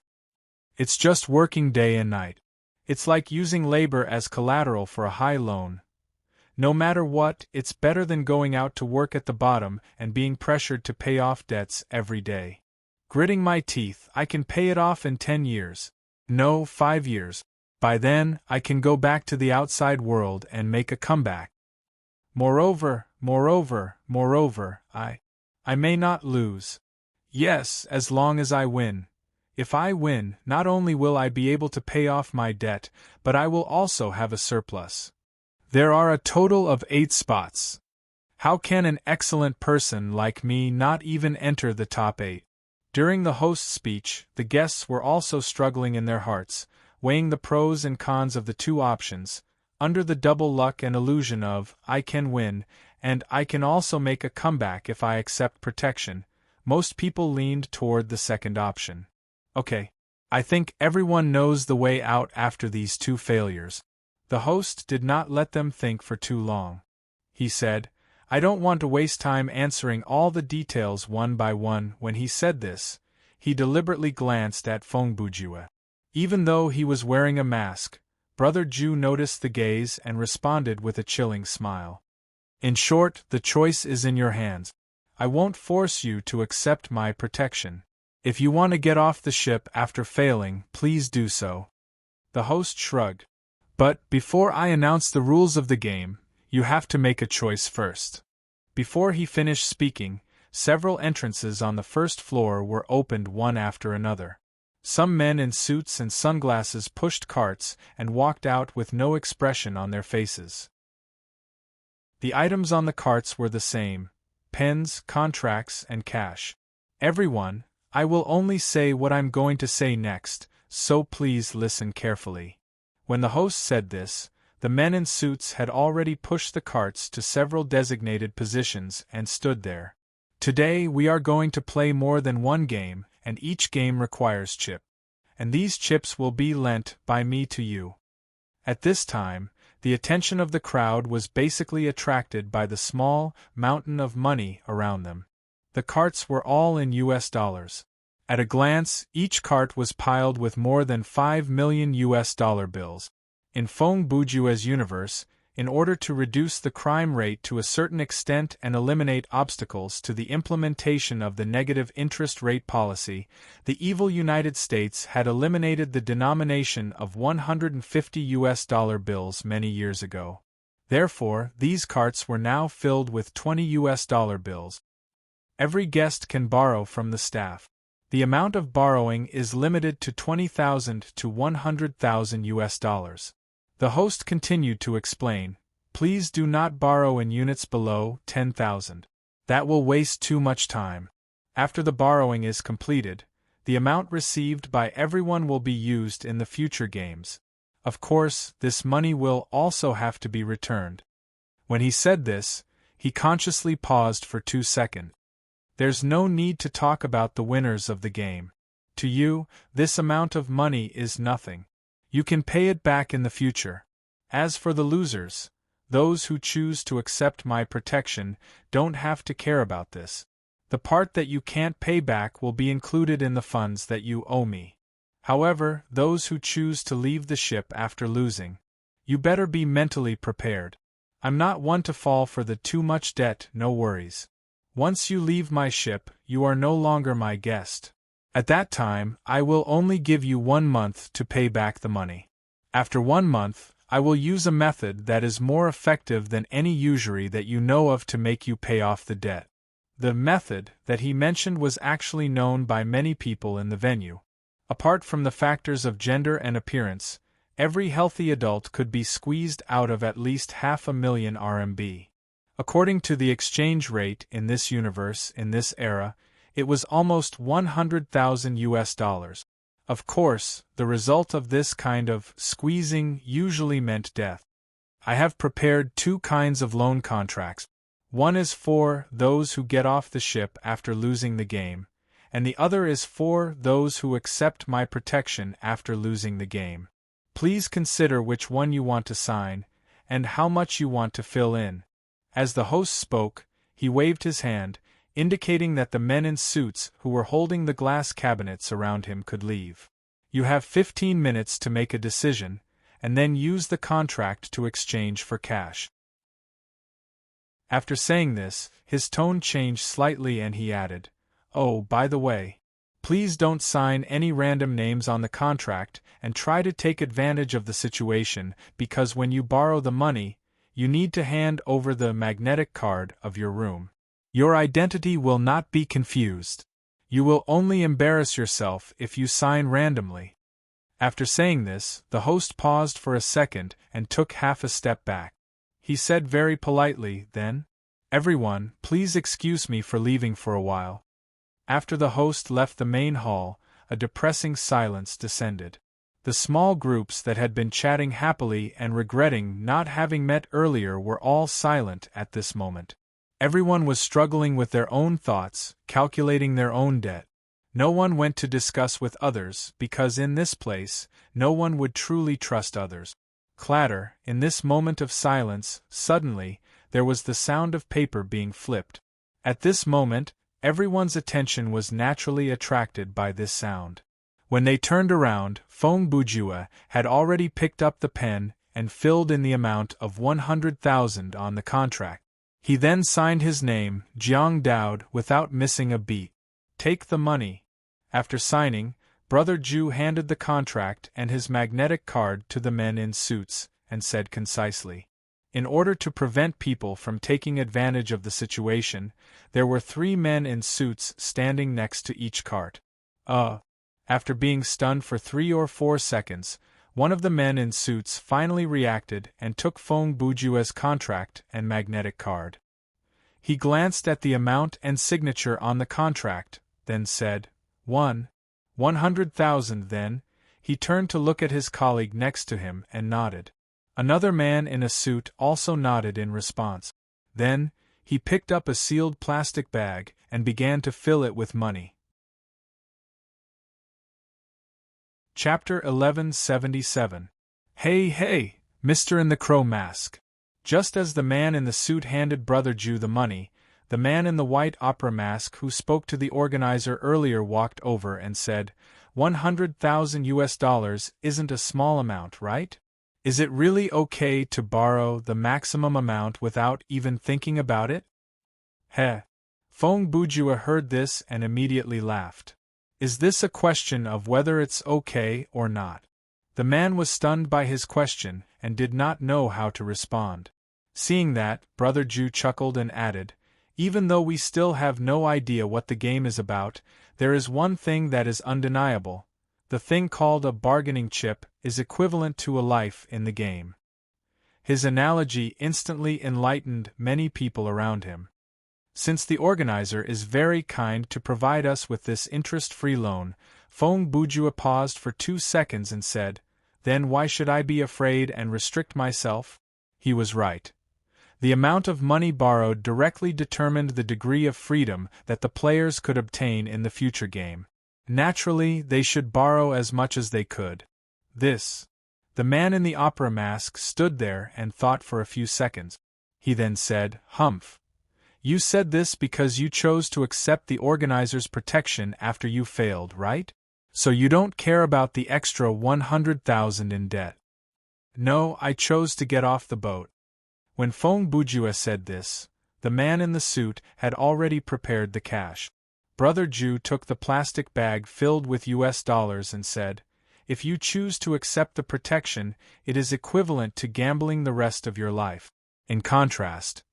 Speaker 1: It's just working day and night. It's like using labor as collateral for a high loan. No matter what, it's better than going out to work at the bottom and being pressured to pay off debts every day. Gritting my teeth, I can pay it off in 10 years. No, 5 years. By then, I can go back to the outside world and make a comeback. Moreover, I may not lose. Yes, as long as I win. If I win, not only will I be able to pay off my debt, but I will also have a surplus. There are a total of 8 spots. How can an excellent person like me not even enter the top 8? During the host's speech, the guests were also struggling in their hearts, weighing the pros and cons of the two options, under the double luck and illusion of, I can win, and I can also make a comeback if I accept protection. Most people leaned toward the second option. Okay. I think everyone knows the way out after these 2 failures. The host did not let them think for too long. He said, I don't want to waste time answering all the details one by one. When he said this, he deliberately glanced at Feng Bujue. Even though he was wearing a mask, Brother Ju noticed the gaze and responded with a chilling smile. In short, the choice is in your hands. I won't force you to accept my protection. If you want to get off the ship after failing, please do so. The host shrugged. But, before I announce the rules of the game, you have to make a choice first. Before he finished speaking, several entrances on the first floor were opened one after another. Some men in suits and sunglasses pushed carts and walked out with no expression on their faces. The items on the carts were the same: pens, contracts, and cash. Everyone, I will only say what I'm going to say next, so please listen carefully. When the host said this, the men in suits had already pushed the carts to several designated positions and stood there. Today we are going to play more than one game, and each game requires chip. And these chips will be lent by me to you. At this time, the attention of the crowd was basically attracted by the small mountain of money around them. The carts were all in US dollars. At a glance, each cart was piled with more than 5 million US dollar bills. In Feng Bujue's universe, in order to reduce the crime rate to a certain extent and eliminate obstacles to the implementation of the negative interest rate policy, the evil United States had eliminated the denomination of 150 US dollar bills many years ago. Therefore, these carts were now filled with 20 US dollar bills. Every guest can borrow from the staff. The amount of borrowing is limited to 20,000 to 100,000 US dollars. The host continued to explain, please do not borrow in units below 10,000. That will waste too much time. After the borrowing is completed, the amount received by everyone will be used in the future games. Of course, this money will also have to be returned. When he said this, he consciously paused for 2 seconds. There's no need to talk about the winners of the game. To you, this amount of money is nothing. You can pay it back in the future. As for the losers, those who choose to accept my protection don't have to care about this. The part that you can't pay back will be included in the funds that you owe me. However, those who choose to leave the ship after losing, you better be mentally prepared. I'm not one to fall for the too much debt, no worries. Once you leave my ship, you are no longer my guest. At that time, I will only give you 1 month to pay back the money. After 1 month, I will use a method that is more effective than any usury that you know of to make you pay off the debt. The method that he mentioned was actually known by many people in the venue. Apart from the factors of gender and appearance, every healthy adult could be squeezed out of at least 500,000 RMB. According to the exchange rate in this universe in this era, it was almost 100,000 US dollars. Of course, the result of this kind of squeezing usually meant death. I have prepared 2 kinds of loan contracts. One is for those who get off the ship after losing the game, and the other is for those who accept my protection after losing the game. Please consider which one you want to sign, and how much you want to fill in. As the host spoke, he waved his hand, indicating that the men in suits who were holding the glass cabinets around him could leave. You have 15 minutes to make a decision, and then use the contract to exchange for cash. After saying this, his tone changed slightly and he added, "Oh, by the way, please don't sign any random names on the contract and try to take advantage of the situation, because when you borrow the money, you need to hand over the magnetic card of your room. Your identity will not be confused. You will only embarrass yourself if you sign randomly. After saying this, the host paused for a second and took half a step back. He said very politely, then, "Everyone, please excuse me for leaving for a while." After the host left the main hall, a depressing silence descended. The small groups that had been chatting happily and regretting not having met earlier were all silent at this moment. Everyone was struggling with their own thoughts, calculating their own debt. No one went to discuss with others because in this place, no one would truly trust others. Clatter, in this moment of silence, suddenly, there was the sound of paper being flipped. At this moment, everyone's attention was naturally attracted by this sound. When they turned around, Feng Bujue had already picked up the pen and filled in the amount of 100,000 on the contract. He then signed his name, Jiang Daod, without missing a beat. "Take the money." After signing, Brother Ju handed the contract and his magnetic card to the men in suits, and said concisely. In order to prevent people from taking advantage of the situation, there were 3 men in suits standing next to each cart. After being stunned for 3 or 4 seconds, one of the men in suits finally reacted and took Feng Bujue's contract and magnetic card. He glanced at the amount and signature on the contract, then said, 100,000. Then, he turned to look at his colleague next to him and nodded. Another man in a suit also nodded in response. Then, he picked up a sealed plastic bag and began to fill it with money. Chapter 1177. Hey, Mr. in the Crow Mask. Just as the man in the suit handed Brother Ju the money, the man in the white opera mask who spoke to the organizer earlier walked over and said, $100,000 isn't a small amount, right? Is it really okay to borrow the maximum amount without even thinking about it? Feng Bujue heard this and immediately laughed. Is this a question of whether it's okay or not? The man was stunned by his question and did not know how to respond. Seeing that, Brother Ju chuckled and added, even though we still have no idea what the game is about, there is one thing that is undeniable. The thing called a bargaining chip is equivalent to a life in the game. His analogy instantly enlightened many people around him. Since the organizer is very kind to provide us with this interest-free loan, Feng Bujue paused for 2 seconds and said, then why should I be afraid and restrict myself? He was right. The amount of money borrowed directly determined the degree of freedom that the players could obtain in the future game. Naturally, they should borrow as much as they could. The man in the opera mask stood there and thought for a few seconds. He then said, Humph. You said this because you chose to accept the organizer's protection after you failed, right? So you don't care about the extra 100,000 in debt. No, I chose to get off the boat. When Feng Bujue said this, the man in the suit had already prepared the cash. Brother Ju took the plastic bag filled with US dollars and said, if you choose to accept the protection, it is equivalent to gambling the rest of your life. In contrast,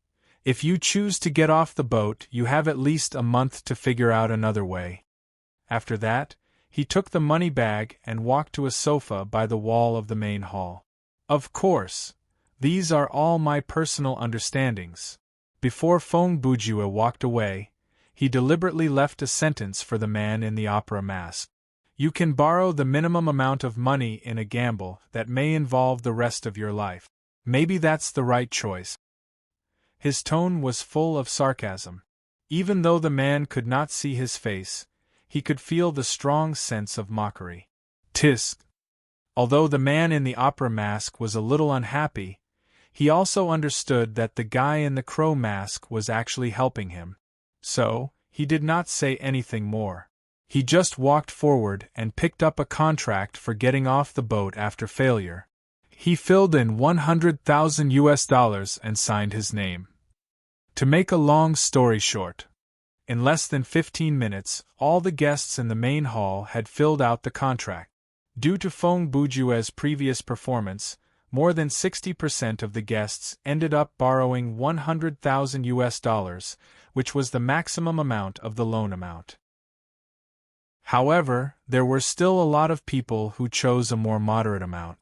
Speaker 1: if you choose to get off the boat, you have at least a month to figure out another way. After that, he took the money bag and walked to a sofa by the wall of the main hall. Of course, these are all my personal understandings. Before Feng Bujue walked away, he deliberately left a sentence for the man in the opera mask. You can borrow the minimum amount of money in a gamble that may involve the rest of your life. Maybe that's the right choice. His tone was full of sarcasm. Even though the man could not see his face, he could feel the strong sense of mockery. Tisk. Although the man in the opera mask was a little unhappy, he also understood that the guy in the crow mask was actually helping him. So, he did not say anything more. He just walked forward and picked up a contract for getting off the boat after failure. He filled in $100,000 and signed his name. To make a long story short, in less than 15 minutes, all the guests in the main hall had filled out the contract. Due to Feng Bujue's previous performance, more than 60% of the guests ended up borrowing $100,000, which was the maximum amount of the loan amount. However, there were still a lot of people who chose a more moderate amount.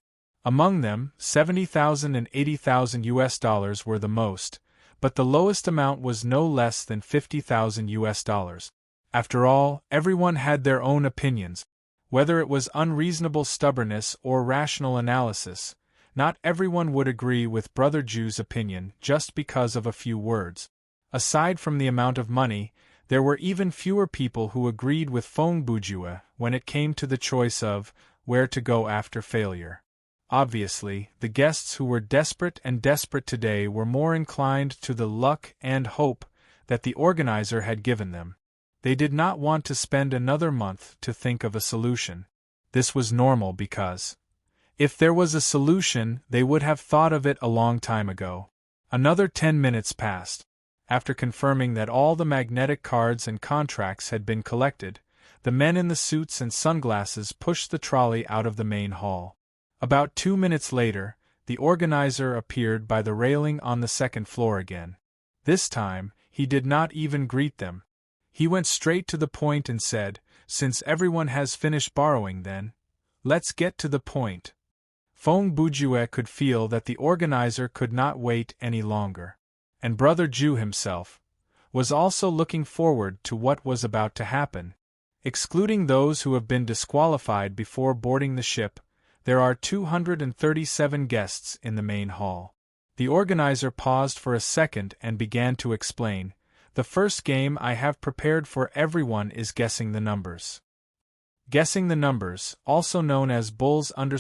Speaker 1: Among them, 70,000 and 80,000 US dollars were the most, but the lowest amount was no less than 50,000 US dollars. After all, everyone had their own opinions. Whether it was unreasonable stubbornness or rational analysis, not everyone would agree with Brother Ju's opinion just because of a few words. Aside from the amount of money, there were even fewer people who agreed with Feng Bujue when it came to the choice of where to go after failure. Obviously, the guests who were desperate today were more inclined to the luck and hope that the organizer had given them. They did not want to spend another month to think of a solution. This was normal because, if there was a solution, they would have thought of it a long time ago. Another 10 minutes passed. After confirming that all the magnetic cards and contracts had been collected, the men in the suits and sunglasses pushed the trolley out of the main hall. About 2 minutes later, the organizer appeared by the railing on the second floor again. This time, he did not even greet them. He went straight to the point and said, "Since everyone has finished borrowing then, let's get to the point." Feng Bujue could feel that the organizer could not wait any longer. And Brother Ju himself was also looking forward to what was about to happen. Excluding those who have been disqualified before boarding the ship, there are 237 guests in the main hall. The organizer paused for a second and began to explain, "The first game I have prepared for everyone is guessing the numbers." Guessing the numbers, also known as bulls and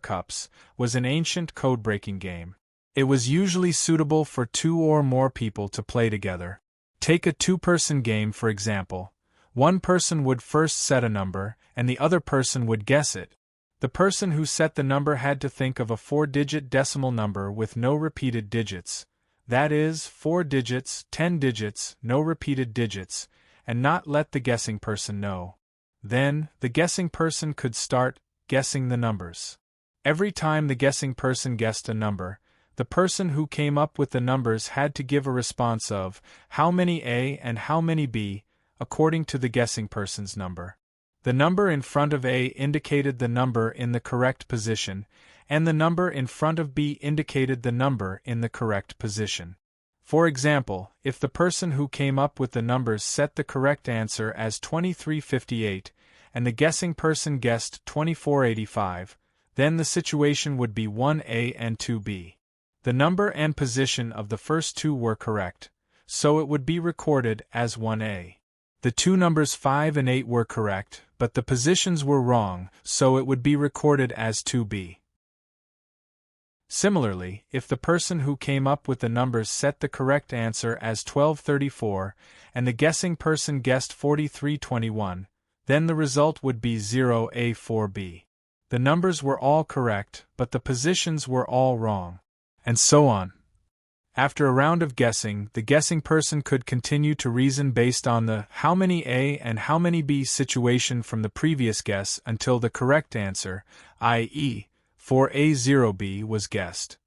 Speaker 1: cups, was an ancient code-breaking game. It was usually suitable for 2 or more people to play together. Take a 2-person game for example. One person would first set a number, and the other person would guess it. The person who set the number had to think of a 4-digit decimal number with no repeated digits. That is, 4 digits, 10 digits, no repeated digits, and not let the guessing person know. Then, the guessing person could start guessing the numbers. Every time the guessing person guessed a number, the person who came up with the numbers had to give a response of how many A and how many B, according to the guessing person's number. The number in front of A indicated the number in the correct position, and the number in front of B indicated the number in the correct position. For example, if the person who came up with the numbers set the correct answer as 2358, and the guessing person guessed 2485, then the situation would be 1A and 2B. The number and position of the first two were correct, so it would be recorded as 1A. The two numbers 5 and 8 were correct, but the positions were wrong, so it would be recorded as 2B. Similarly, if the person who came up with the numbers set the correct answer as 1234, and the guessing person guessed 4321, then the result would be 0A4B. The numbers were all correct, but the positions were all wrong. And so on. After a round of guessing, the guessing person could continue to reason based on the how many A and how many B situation from the previous guess until the correct answer, i.e., 4A0B, was guessed.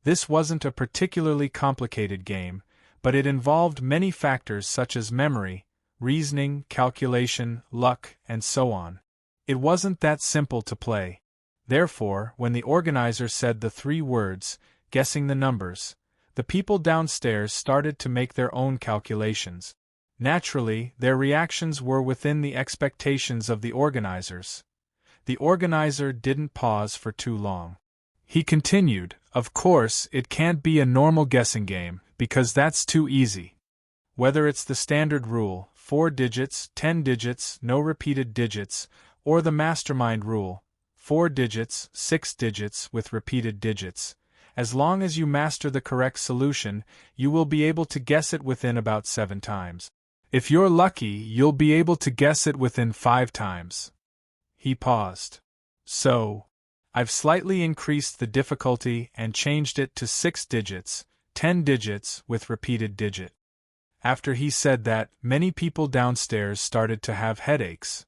Speaker 1: This wasn't a particularly complicated game, but it involved many factors such as memory, reasoning, calculation, luck, and so on. It wasn't that simple to play. Therefore, when the organizer said the 3 words, guessing the numbers, the people downstairs started to make their own calculations. Naturally, their reactions were within the expectations of the organizers. The organizer didn't pause for too long. He continued, "Of course, it can't be a normal guessing game, because that's too easy. Whether it's the standard rule, 4 digits, 10 digits, no repeated digits, or the mastermind rule, 4 digits, 6 digits with repeated digits, as long as you master the correct solution, you will be able to guess it within about 7 times. If you're lucky, you'll be able to guess it within 5 times. He paused. "So, I've slightly increased the difficulty and changed it to 6 digits, 10 digits with repeated digit." After he said that, many people downstairs started to have headaches.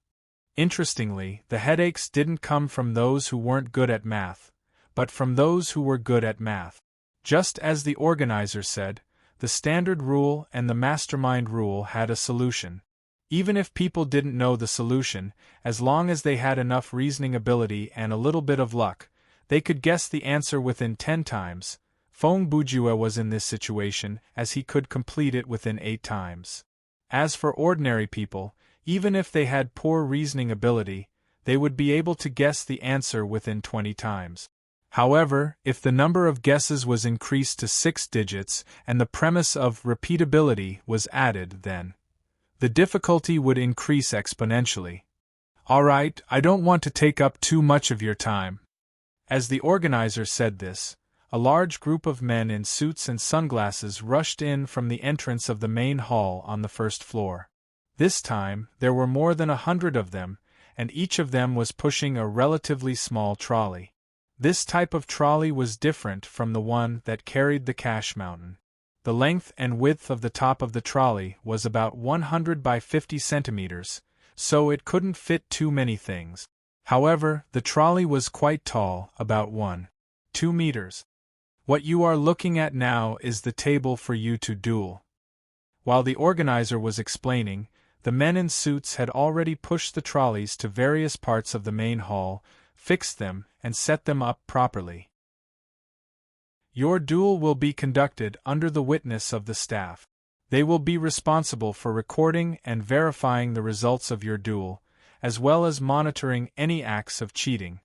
Speaker 1: Interestingly, the headaches didn't come from those who weren't good at math, but from those who were good at math. Just as the organizer said, the standard rule and the mastermind rule had a solution. Even if people didn't know the solution, as long as they had enough reasoning ability and a little bit of luck, they could guess the answer within 10 times. Feng Bujue was in this situation, as he could complete it within 8 times. As for ordinary people, even if they had poor reasoning ability, they would be able to guess the answer within 20 times. However, if the number of guesses was increased to 6 digits and the premise of repeatability was added, then the difficulty would increase exponentially. Alright, I don't want to take up too much of your time. As the organizer said this, a large group of men in suits and sunglasses rushed in from the entrance of the main hall on the first floor. This time, there were more than 100 of them, and each of them was pushing a relatively small trolley. This type of trolley was different from the one that carried the cash mountain. The length and width of the top of the trolley was about 100 by 50 centimeters, so it couldn't fit too many things. However, the trolley was quite tall, about 1.2 meters. What you are looking at now is the table for you to duel. While the organizer was explaining, the men in suits had already pushed the trolleys to various parts of the main hall, fixed them, and set them up properly. Your duel will be conducted under the witness of the staff. They will be responsible for recording and verifying the results of your duel, as well as monitoring any acts of cheating.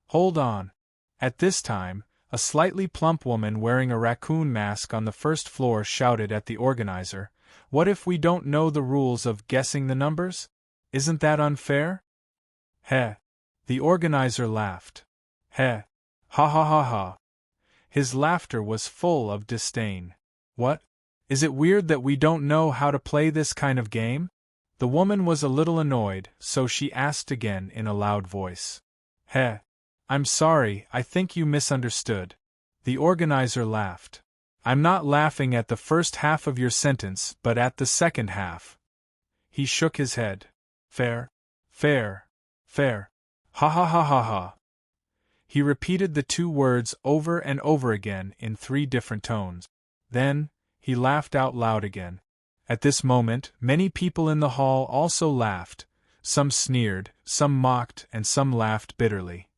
Speaker 1: Hold on. At this time, a slightly plump woman wearing a raccoon mask on the first floor shouted at the organizer, "What if we don't know the rules of guessing the numbers? Isn't that unfair?" Heh. The organizer laughed. Heh. Ha ha ha ha. His laughter was full of disdain. What? Is it weird that we don't know how to play this kind of game? The woman was a little annoyed, so she asked again in a loud voice. Heh. I'm sorry, I think you misunderstood. The organizer laughed. I'm not laughing at the first half of your sentence, but at the second half. He shook his head. Fair. Fair. Fair. Ha ha ha ha ha. He repeated the 2 words over and over again in 3 different tones. Then, he laughed out loud again. At this moment, many people in the hall also laughed. Some sneered, some mocked, and some laughed bitterly.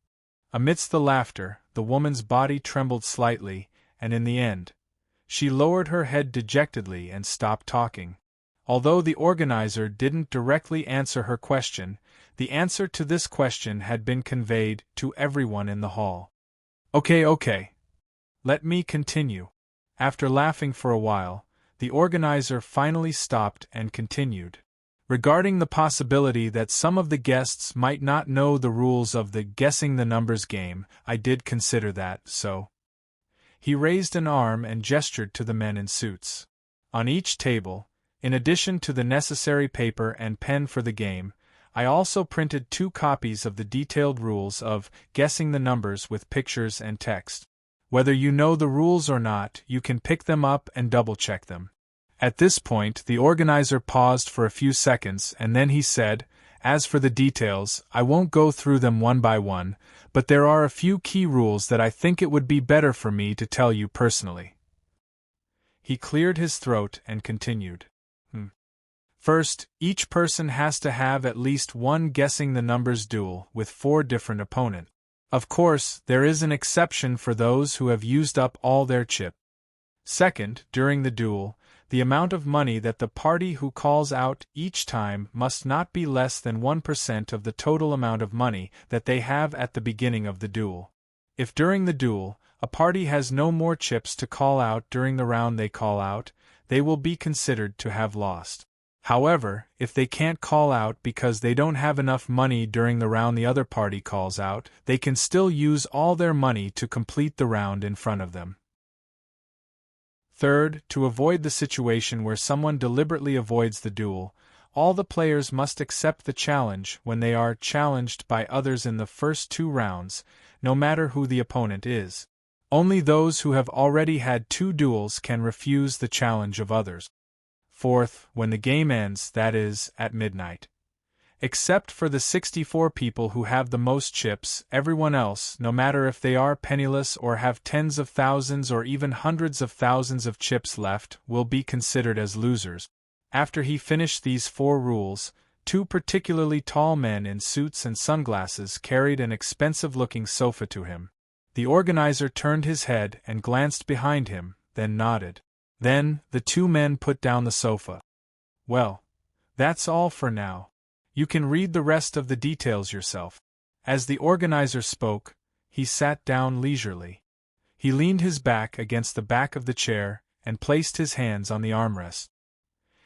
Speaker 1: Amidst the laughter, the woman's body trembled slightly, and in the end, she lowered her head dejectedly and stopped talking. Although the organizer didn't directly answer her question, the answer to this question had been conveyed to everyone in the hall. Okay. Let me continue. After laughing for a while, the organizer finally stopped and continued. Regarding the possibility that some of the guests might not know the rules of the guessing the numbers game, I did consider that, so. He raised an arm and gestured to the men in suits. On each table, in addition to the necessary paper and pen for the game, I also printed 2 copies of the detailed rules of guessing the numbers with pictures and text. Whether you know the rules or not, you can pick them up and double-check them. At this point, the organizer paused for a few seconds and then he said, As for the details, I won't go through them one by one, but there are a few key rules that I think it would be better for me to tell you personally. He cleared his throat and continued. First, each person has to have at least one guessing the numbers duel with 4 different opponents. Of course, there is an exception for those who have used up all their chips. Second, during the duel, the amount of money that the party who calls out each time must not be less than 1% of the total amount of money that they have at the beginning of the duel. If during the duel, a party has no more chips to call out during the round they call out, they will be considered to have lost. However, if they can't call out because they don't have enough money during the round the other party calls out, they can still use all their money to complete the round in front of them. Third, to avoid the situation where someone deliberately avoids the duel, all the players must accept the challenge when they are challenged by others in the first 2 rounds, no matter who the opponent is. Only those who have already had 2 duels can refuse the challenge of others. Fourth, when the game ends, that is, at midnight. Except for the 64 people who have the most chips, everyone else, no matter if they are penniless or have tens of thousands or even hundreds of thousands of chips left, will be considered as losers. After he finished these 4 rules, 2 particularly tall men in suits and sunglasses carried an expensive-looking sofa to him. The organizer turned his head and glanced behind him, then nodded. Then, the 2 men put down the sofa. Well, that's all for now. You can read the rest of the details yourself. As the organizer spoke, he sat down leisurely. He leaned his back against the back of the chair and placed his hands on the armrest.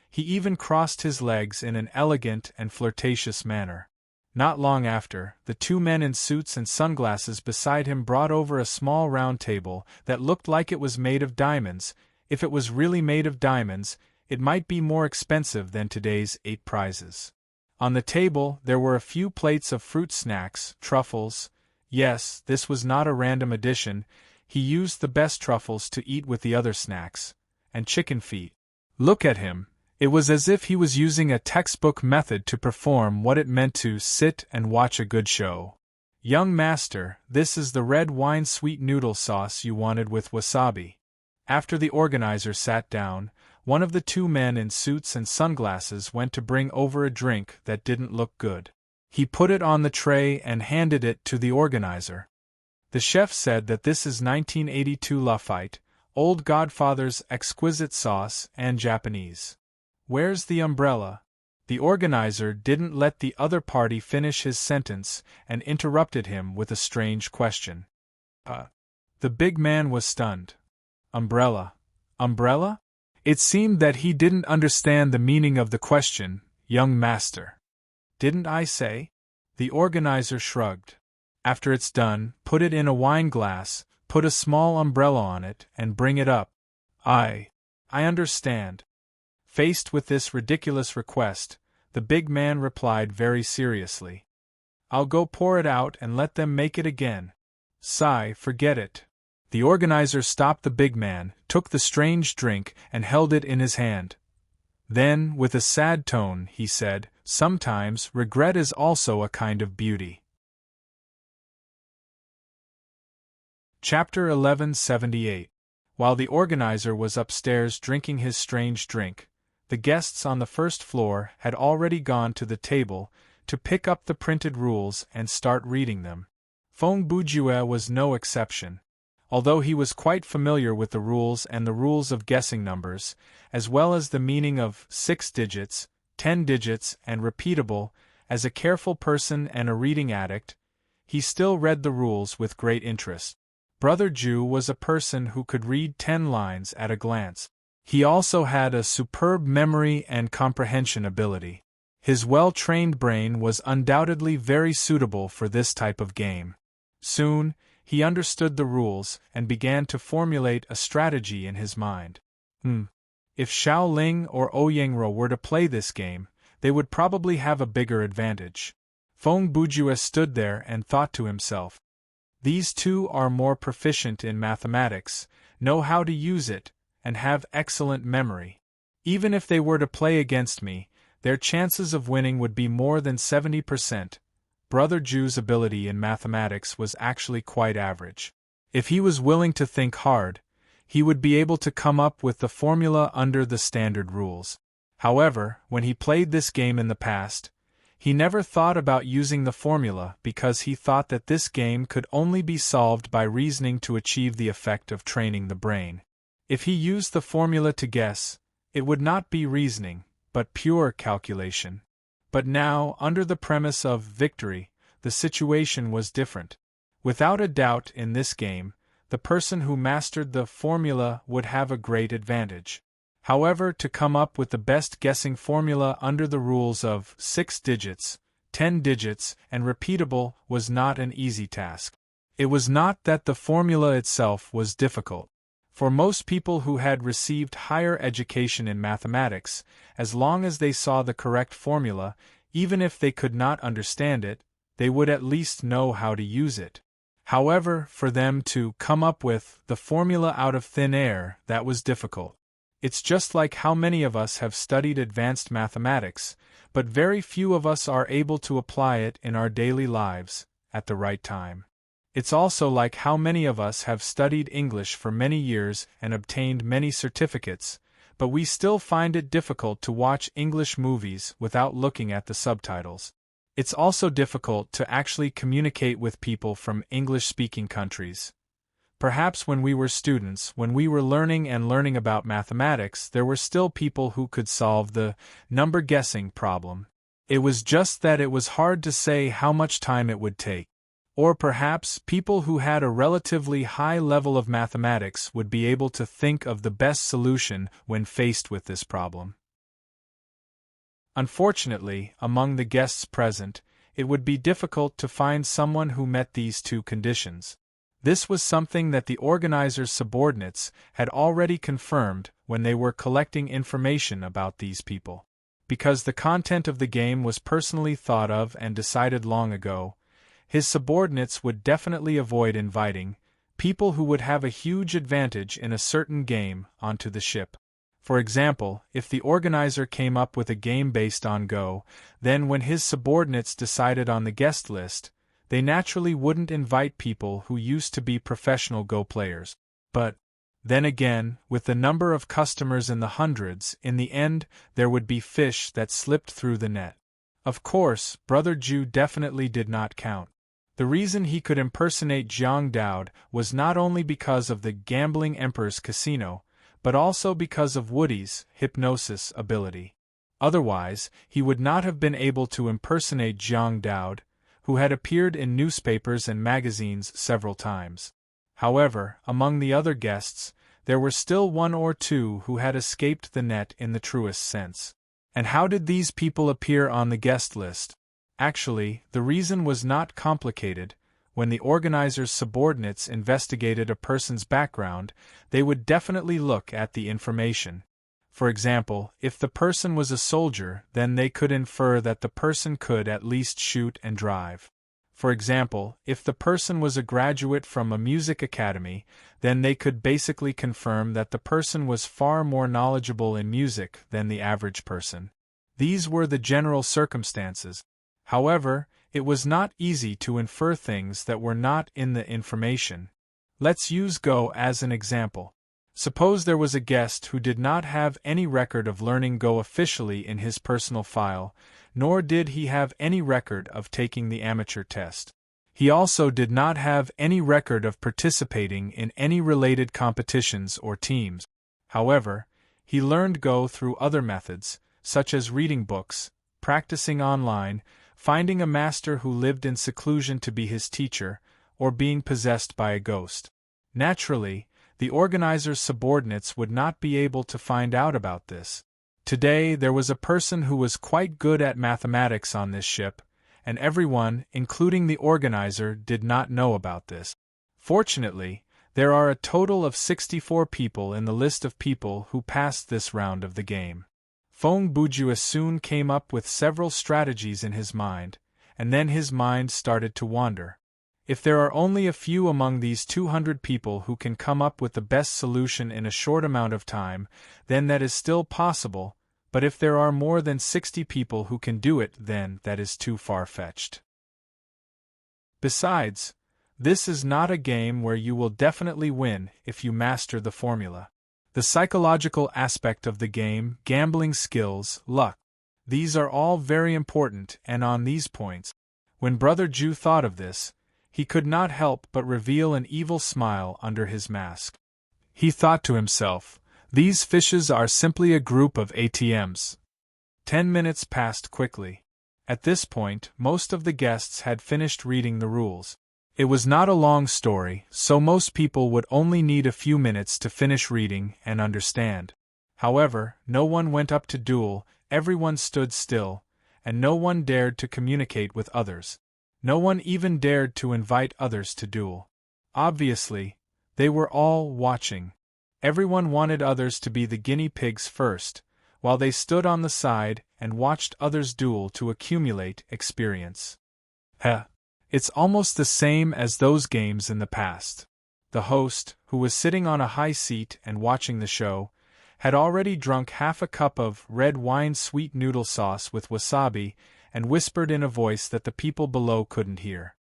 Speaker 1: He even crossed his legs in an elegant and flirtatious manner. Not long after, the 2 men in suits and sunglasses beside him brought over a small round table that looked like it was made of diamonds. If it was really made of diamonds, it might be more expensive than today's 8 prizes. On the table there were a few plates of fruit snacks, truffles. Yes, this was not a random addition. He used the best truffles to eat with the other snacks, and chicken feet. Look at him. It was as if he was using a textbook method to perform what it meant to sit and watch a good show. Young master, this is the red wine sweet noodle sauce you wanted with wasabi. After the organizer sat down, one of the 2 men in suits and sunglasses went to bring over a drink that didn't look good. He put it on the tray and handed it to the organizer. The chef said that this is 1982 Lafite, Old Godfather's exquisite sauce, and Japanese. Where's the umbrella? The organizer didn't let the other party finish his sentence and interrupted him with a strange question. The big man was stunned. Umbrella? Umbrella? It seemed that he didn't understand the meaning of the question, young master. Didn't I say? The organizer shrugged. After it's done, put it in a wine glass, put a small umbrella on it, and bring it up. I understand. Faced with this ridiculous request, the big man replied very seriously. I'll go pour it out and let them make it again. Sigh, forget it. The organizer stopped the big man, took the strange drink, and held it in his hand. Then, with a sad tone, he said, sometimes regret is also a kind of beauty. Chapter 1178. While the organizer was upstairs drinking his strange drink, the guests on the first floor had already gone to the table to pick up the printed rules and start reading them. Feng Bujue was no exception. Although he was quite familiar with the rules and the rules of guessing numbers, as well as the meaning of 6 digits, 10 digits, and repeatable, as a careful person and a reading addict, he still read the rules with great interest. Brother Ju was a person who could read 10 lines at a glance. He also had a superb memory and comprehension ability. His well-trained brain was undoubtedly very suitable for this type of game. Soon, he understood the rules and began to formulate a strategy in his mind. If Xiao Ling or Oyenro were to play this game, they would probably have a bigger advantage. Feng Bujue stood there and thought to himself. These 2 are more proficient in mathematics, know how to use it, and have excellent memory. Even if they were to play against me, their chances of winning would be more than 70%. Brother Ju's ability in mathematics was actually quite average. If he was willing to think hard, he would be able to come up with the formula under the standard rules. However, when he played this game in the past, he never thought about using the formula because he thought that this game could only be solved by reasoning to achieve the effect of training the brain. If he used the formula to guess, it would not be reasoning, but pure calculation. But now, under the premise of victory, the situation was different. Without a doubt in this game, the person who mastered the formula would have a great advantage. However, to come up with the best guessing formula under the rules of 6 digits, 10 digits, and repeatable was not an easy task. It was not that the formula itself was difficult. For most people who had received higher education in mathematics, as long as they saw the correct formula, even if they could not understand it, they would at least know how to use it. However, for them to come up with the formula out of thin air, that was difficult. It's just like how many of us have studied advanced mathematics, but very few of us are able to apply it in our daily lives, at the right time. It's also like how many of us have studied English for many years and obtained many certificates, but we still find it difficult to watch English movies without looking at the subtitles. It's also difficult to actually communicate with people from English-speaking countries. Perhaps when we were students, when we were learning about mathematics, there were still people who could solve the number guessing problem. It was just that it was hard to say how much time it would take. Or perhaps people who had a relatively high level of mathematics would be able to think of the best solution when faced with this problem. Unfortunately, among the guests present, it would be difficult to find someone who met these two conditions. This was something that the organizer's subordinates had already confirmed when they were collecting information about these people. Because the content of the game was personally thought of and decided long ago, his subordinates would definitely avoid inviting people who would have a huge advantage in a certain game onto the ship. For example, if the organizer came up with a game based on Go, then when his subordinates decided on the guest list, they naturally wouldn't invite people who used to be professional Go players. But then again, with the number of customers in the hundreds, in the end, there would be fish that slipped through the net. Of course, Brother Jew definitely did not count. The reason he could impersonate Jiang Dowd was not only because of the Gambling Emperor's Casino, but also because of Woody's hypnosis ability. Otherwise, he would not have been able to impersonate Jiang Dowd, who had appeared in newspapers and magazines several times. However, among the other guests, there were still one or two who had escaped the net in the truest sense. And how did these people appear on the guest list? Actually, the reason was not complicated. When the organizer's subordinates investigated a person's background, they would definitely look at the information. For example, if the person was a soldier, then they could infer that the person could at least shoot and drive. For example, if the person was a graduate from a music academy, then they could basically confirm that the person was far more knowledgeable in music than the average person. These were the general circumstances. However, it was not easy to infer things that were not in the information. Let's use Go as an example. Suppose there was a guest who did not have any record of learning Go officially in his personal file, nor did he have any record of taking the amateur test. He also did not have any record of participating in any related competitions or teams. However, he learned Go through other methods, such as reading books, practicing online, finding a master who lived in seclusion to be his teacher, or being possessed by a ghost. Naturally, the organizer's subordinates would not be able to find out about this. Today there was a person who was quite good at mathematics on this ship, and everyone, including the organizer, did not know about this. Fortunately, there are a total of 64 people in the list of people who passed this round of the game. Feng Bujue soon came up with several strategies in his mind, and then his mind started to wander. If there are only a few among these 200 people who can come up with the best solution in a short amount of time, then that is still possible, but if there are more than 60 people who can do it, then that is too far-fetched. Besides, this is not a game where you will definitely win if you master the formula. The psychological aspect of the game, gambling skills, luck. These are all very important, and on these points, when Brother Jew thought of this, he could not help but reveal an evil smile under his mask. He thought to himself, these fishes are simply a group of ATMs. 10 minutes passed quickly. At this point, most of the guests had finished reading the rules. It was not a long story, so most people would only need a few minutes to finish reading and understand. However, no one went up to duel, everyone stood still, and no one dared to communicate with others. No one even dared to invite others to duel. Obviously, they were all watching. Everyone wanted others to be the guinea pigs first, while they stood on the side and watched others duel to accumulate experience. It's almost the same as those games in the past. The host, who was sitting on a high seat and watching the show, had already drunk half a cup of red wine sweet noodle sauce with wasabi and whispered in a voice that the people below couldn't hear.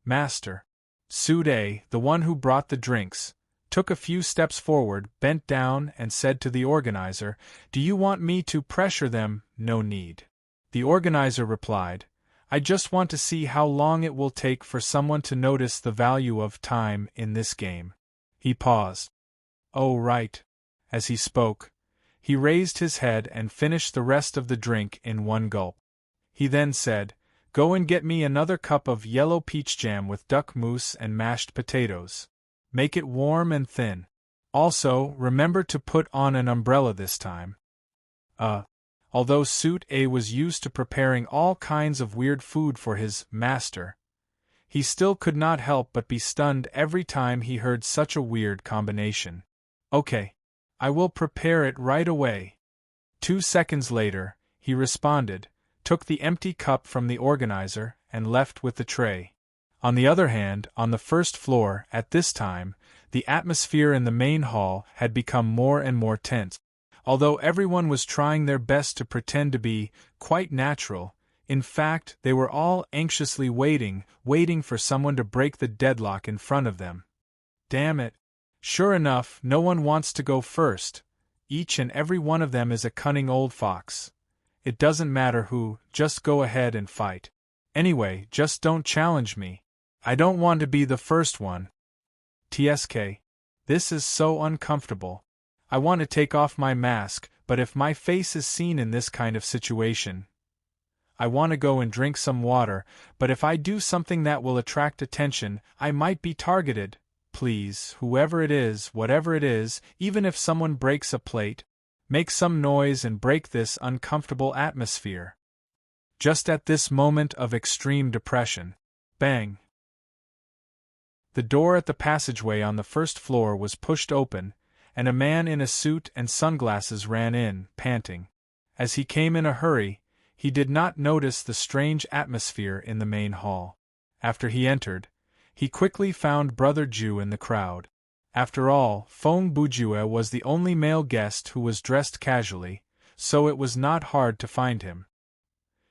Speaker 1: Master Sude, the one who brought the drinks, took a few steps forward, bent down, and said to the organizer, "Do you want me to pressure them?" "No need." The organizer replied, "I just want to see how long it will take for someone to notice the value of time in this game." He paused. "Oh, right." As he spoke, he raised his head and finished the rest of the drink in one gulp. He then said, "Go and get me another cup of yellow peach jam with duck mousse and mashed potatoes. Make it warm and thin. Also, remember to put on an umbrella this time." Although Suit A was used to preparing all kinds of weird food for his master, he still could not help but be stunned every time he heard such a weird combination. "Okay. I will prepare it right away." 2 seconds later, he responded, took the empty cup from the organizer, and left with the tray. On the other hand, on the first floor, at this time, the atmosphere in the main hall had become more and more tense. Although everyone was trying their best to pretend to be quite natural, in fact, they were all anxiously waiting for someone to break the deadlock in front of them. Damn it. Sure enough, no one wants to go first. Each and every one of them is a cunning old fox. It doesn't matter who, just go ahead and fight. Anyway, just don't challenge me. I don't want to be the first one. TSK. This is so uncomfortable. I want to take off my mask, but if my face is seen in this kind of situation, I want to go and drink some water, but if I do something that will attract attention, I might be targeted. Please, whoever it is, whatever it is, even if someone breaks a plate, make some noise and break this uncomfortable atmosphere. Just at this moment of extreme depression. Bang! The door at the passageway on the first floor was pushed open, and a man in a suit and sunglasses ran in, panting. As he came in a hurry, he did not notice the strange atmosphere in the main hall. After he entered, he quickly found Brother Ju in the crowd. After all, Feng Bujue was the only male guest who was dressed casually, so it was not hard to find him.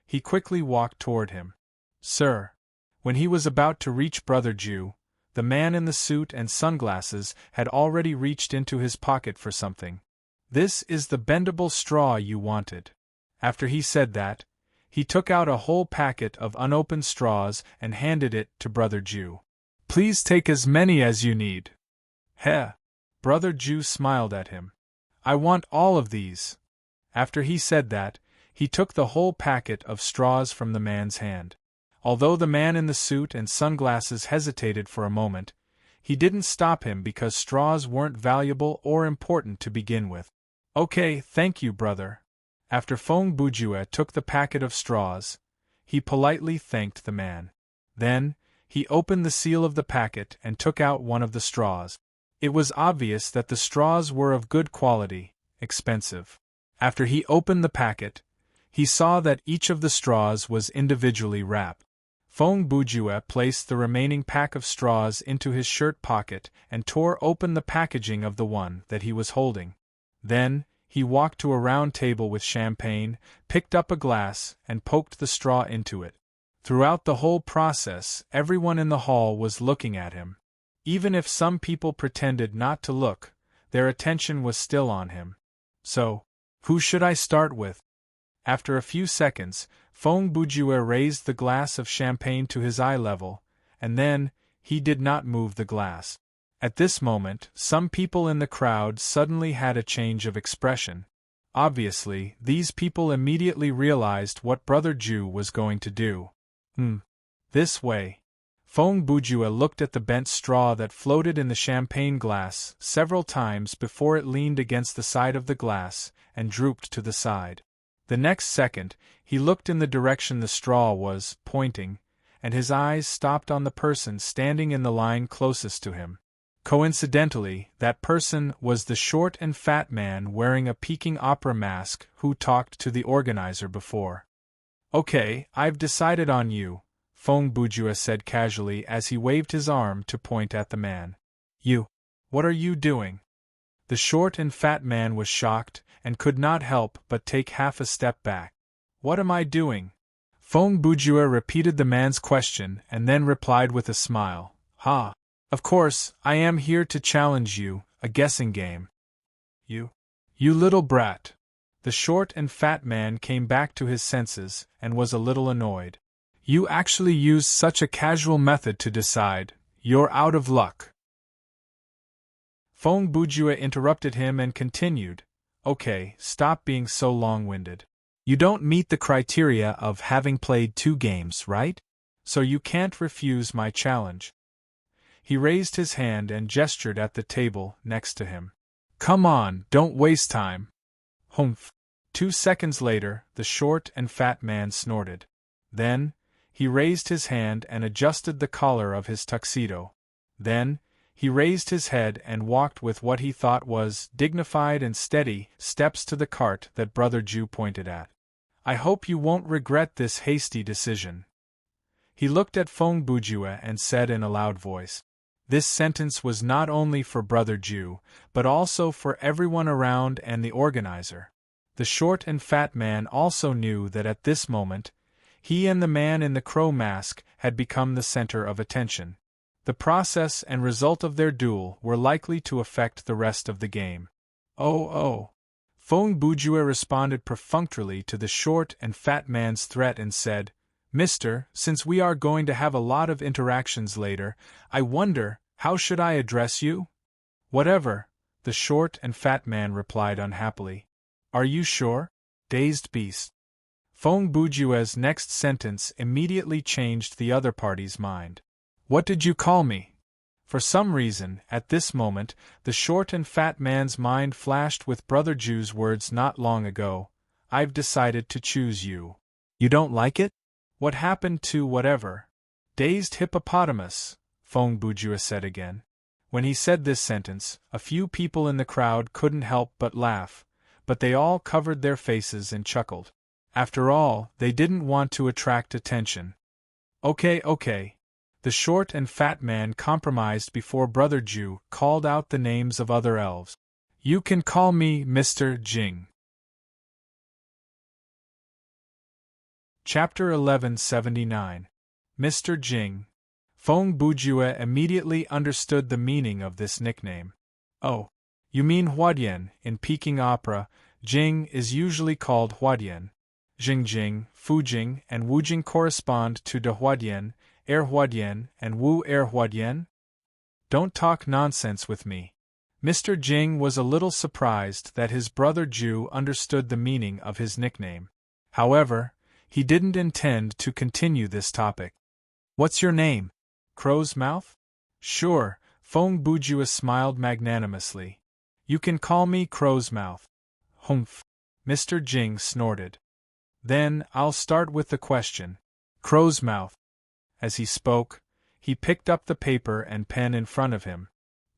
Speaker 1: He quickly walked toward him. "Sir." When he was about to reach Brother Ju, the man in the suit and sunglasses had already reached into his pocket for something. "This is the bendable straw you wanted." After he said that, he took out a whole packet of unopened straws and handed it to Brother Ju. "Please take as many as you need." "Heh." Brother Ju smiled at him. "I want all of these." After he said that, he took the whole packet of straws from the man's hand. Although the man in the suit and sunglasses hesitated for a moment, he didn't stop him because straws weren't valuable or important to begin with. "Okay, thank you, brother." After Feng Bujue took the packet of straws, he politely thanked the man. Then, he opened the seal of the packet and took out one of the straws. It was obvious that the straws were of good quality, expensive. After he opened the packet, he saw that each of the straws was individually wrapped. Feng Bujue placed the remaining pack of straws into his shirt pocket and tore open the packaging of the one that he was holding. Then, he walked to a round table with champagne, picked up a glass, and poked the straw into it. Throughout the whole process, everyone in the hall was looking at him. Even if some people pretended not to look, their attention was still on him. So, who should I start with? After a few seconds, Feng Bujue raised the glass of champagne to his eye level, and then, he did not move the glass. At this moment, some people in the crowd suddenly had a change of expression. Obviously, these people immediately realized what Brother Ju was going to do. This way. Feng Bujue looked at the bent straw that floated in the champagne glass several times before it leaned against the side of the glass and drooped to the side. The next second, he looked in the direction the straw was pointing, and his eyes stopped on the person standing in the line closest to him. Coincidentally, that person was the short and fat man wearing a Peking opera mask who talked to the organizer before. "Okay, I've decided on you," Feng Bujue said casually as he waved his arm to point at the man. "You? What are you doing?" The short and fat man was shocked and could not help but take half a step back. "What am I doing?" Feng Bujue repeated the man's question and then replied with a smile. "Ha! Of course, I am here to challenge you, a guessing game. You little brat. The short and fat man came back to his senses and was a little annoyed. You actually used such a casual method to decide. You're out of luck. Fong Bujue interrupted him and continued, Okay, stop being so long-winded. You don't meet the criteria of having played 2 games, right? So you can't refuse my challenge. He raised his hand and gestured at the table next to him. Come on, don't waste time. Humph. 2 seconds later, the short and fat man snorted. Then, he raised his hand and adjusted the collar of his tuxedo. Then, he raised his head and walked with what he thought was dignified and steady steps to the cart that Brother Jew pointed at. I hope you won't regret this hasty decision. He looked at Fong Bujue and said in a loud voice. This sentence was not only for Brother Jew, but also for everyone around and the organizer. The short and fat man also knew that at this moment, he and the man in the crow mask had become the center of attention. The process and result of their duel were likely to affect the rest of the game. Oh. Fong Bujue responded perfunctorily to the short and fat man's threat and said, Mister, since we are going to have a lot of interactions later, I wonder, how should I address you? Whatever, the short and fat man replied unhappily. Are you sure? Dazed beast. Fong Bujue's next sentence immediately changed the other party's mind. What did you call me? For some reason, at this moment, the short and fat man's mind flashed with Brother Jew's words not long ago. I've decided to choose you. You don't like it? What happened to whatever? Dazed hippopotamus, Fong Bujue said again. When he said this sentence, a few people in the crowd couldn't help but laugh, but they all covered their faces and chuckled. After all, they didn't want to attract attention. Okay. The short and fat man compromised before Brother Jew called out the names of other elves. You can call me Mr. Jing. Chapter 1179. Mr. Jing. Fong Bujue immediately understood the meaning of this nickname. Oh, you mean Huadian. In Peking opera, Jing is usually called Huadian. Jingjing, Fujing, and Wujing correspond to De Huadian, Huadian, and Wu Huadian? Don't talk nonsense with me. Mr. Jing was a little surprised that his brother Jew understood the meaning of his nickname. However, he didn't intend to continue this topic. What's your name? Crow's Mouth? Sure, Fong Bujue smiled magnanimously. You can call me Crow's Mouth. Humph. Mr. Jing snorted. Then, I'll start with the question. Crow's Mouth. As he spoke, he picked up the paper and pen in front of him.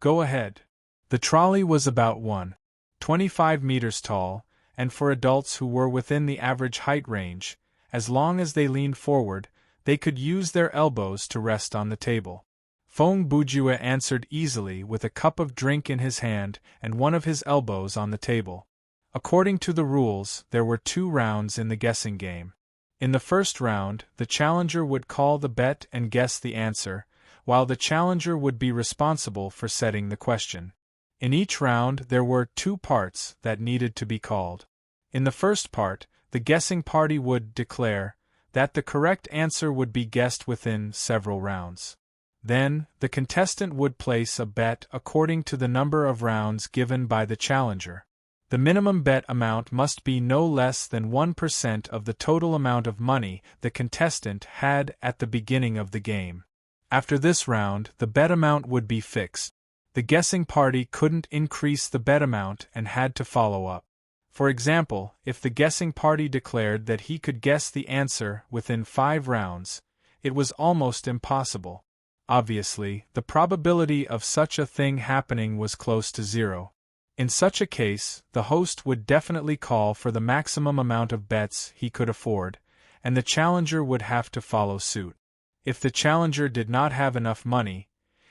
Speaker 1: Go ahead. The trolley was about 1.25 meters tall, and for adults who were within the average height range, as long as they leaned forward, they could use their elbows to rest on the table. Fong Bujue answered easily with a cup of drink in his hand and one of his elbows on the table. According to the rules, there were 2 rounds in the guessing game. In the first round, the challenger would call the bet and guess the answer, while the challenger would be responsible for setting the question. In each round, there were 2 parts that needed to be called. In the first part, the guessing party would declare that the correct answer would be guessed within several rounds. Then, the contestant would place a bet according to the number of rounds given by the challenger. The minimum bet amount must be no less than 1% of the total amount of money the contestant had at the beginning of the game. After this round, the bet amount would be fixed. The guessing party couldn't increase the bet amount and had to follow up. For example, if the guessing party declared that he could guess the answer within 5 rounds, it was almost impossible. Obviously, the probability of such a thing happening was close to 0. In such a case, the host would definitely call for the maximum amount of bets he could afford, and the challenger would have to follow suit. If the challenger did not have enough money,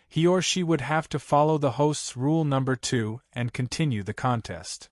Speaker 1: he or she would have to follow the host's rule number 2 and continue the contest.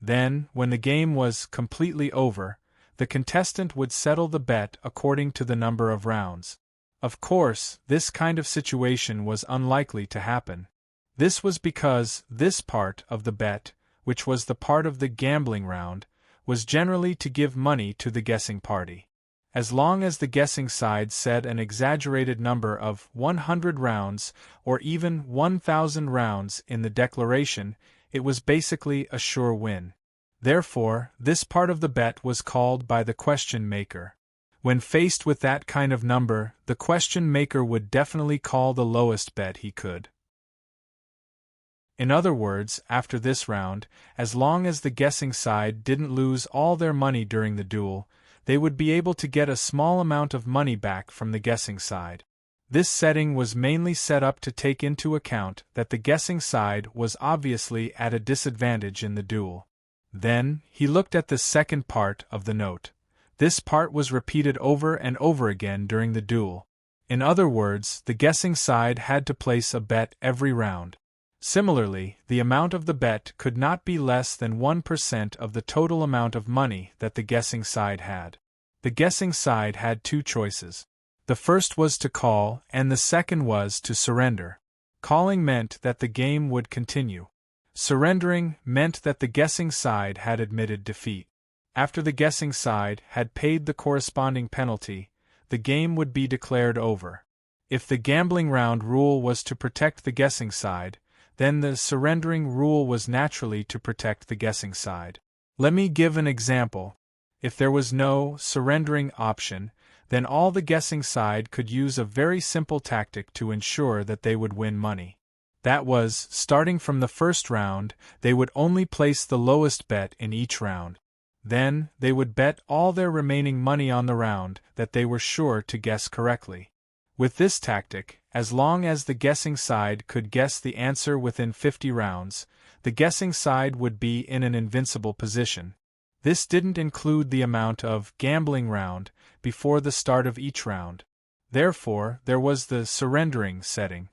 Speaker 1: Then, when the game was completely over, the contestant would settle the bet according to the number of rounds. Of course, this kind of situation was unlikely to happen. This was because this part of the bet, which was the part of the gambling round, was generally to give money to the guessing party. As long as the guessing side said an exaggerated number of 100 rounds or even 1,000 rounds in the declaration, it was basically a sure win. Therefore, this part of the bet was called by the question maker. When faced with that kind of number, the question maker would definitely call the lowest bet he could. In other words, after this round, as long as the guessing side didn't lose all their money during the duel, they would be able to get a small amount of money back from the guessing side. This setting was mainly set up to take into account that the guessing side was obviously at a disadvantage in the duel. Then, he looked at the second part of the note. This part was repeated over and over again during the duel. In other words, the guessing side had to place a bet every round. Similarly, the amount of the bet could not be less than 1% of the total amount of money that the guessing side had. The guessing side had two choices. The first was to call, and the second was to surrender. Calling meant that the game would continue. Surrendering meant that the guessing side had admitted defeat. After the guessing side had paid the corresponding penalty, the game would be declared over. If the gambling round rule was to protect the guessing side, then the surrendering rule was naturally to protect the guessing side. Let me give an example. If there was no surrendering option, then all the guessing side could use a very simple tactic to ensure that they would win money. That was, starting from the first round, they would only place the lowest bet in each round. Then, they would bet all their remaining money on the round that they were sure to guess correctly. With this tactic, as long as the guessing side could guess the answer within 50 rounds, the guessing side would be in an invincible position. This didn't include the amount of gambling round before the start of each round. Therefore, there was the surrendering setting.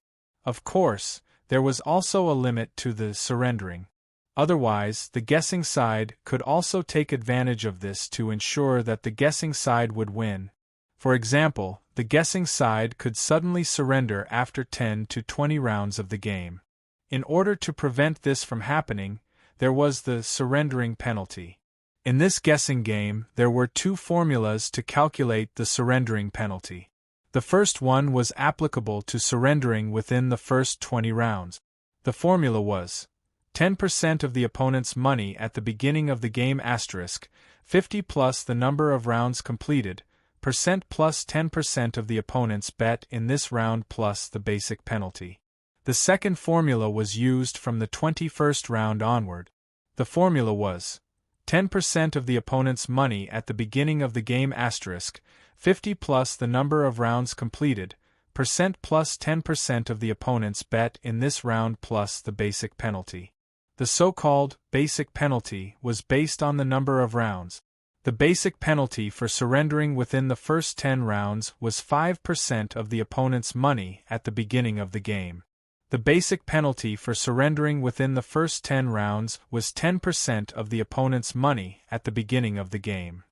Speaker 1: Of course, there was also a limit to the surrendering. Otherwise, the guessing side could also take advantage of this to ensure that the guessing side would win. For example, the guessing side could suddenly surrender after 10 to 20 rounds of the game. In order to prevent this from happening, there was the surrendering penalty. In this guessing game, there were two formulas to calculate the surrendering penalty. The first one was applicable to surrendering within the first 20 rounds. The formula was 10% of the opponent's money at the beginning of the game * 50 plus the number of rounds completed, % plus 10% of the opponent's bet in this round plus the basic penalty. The second formula was used from the 21st round onward. The formula was 10% of the opponent's money at the beginning of the game * 50 plus the number of rounds completed, % plus 10% of the opponent's bet in this round plus the basic penalty. The so-called basic penalty was based on the number of rounds. The basic penalty for surrendering within the first 10 rounds was 5% of the opponent's money at the beginning of the game. The basic penalty for surrendering within the first 10 rounds was 10% of the opponent's money at the beginning of the game.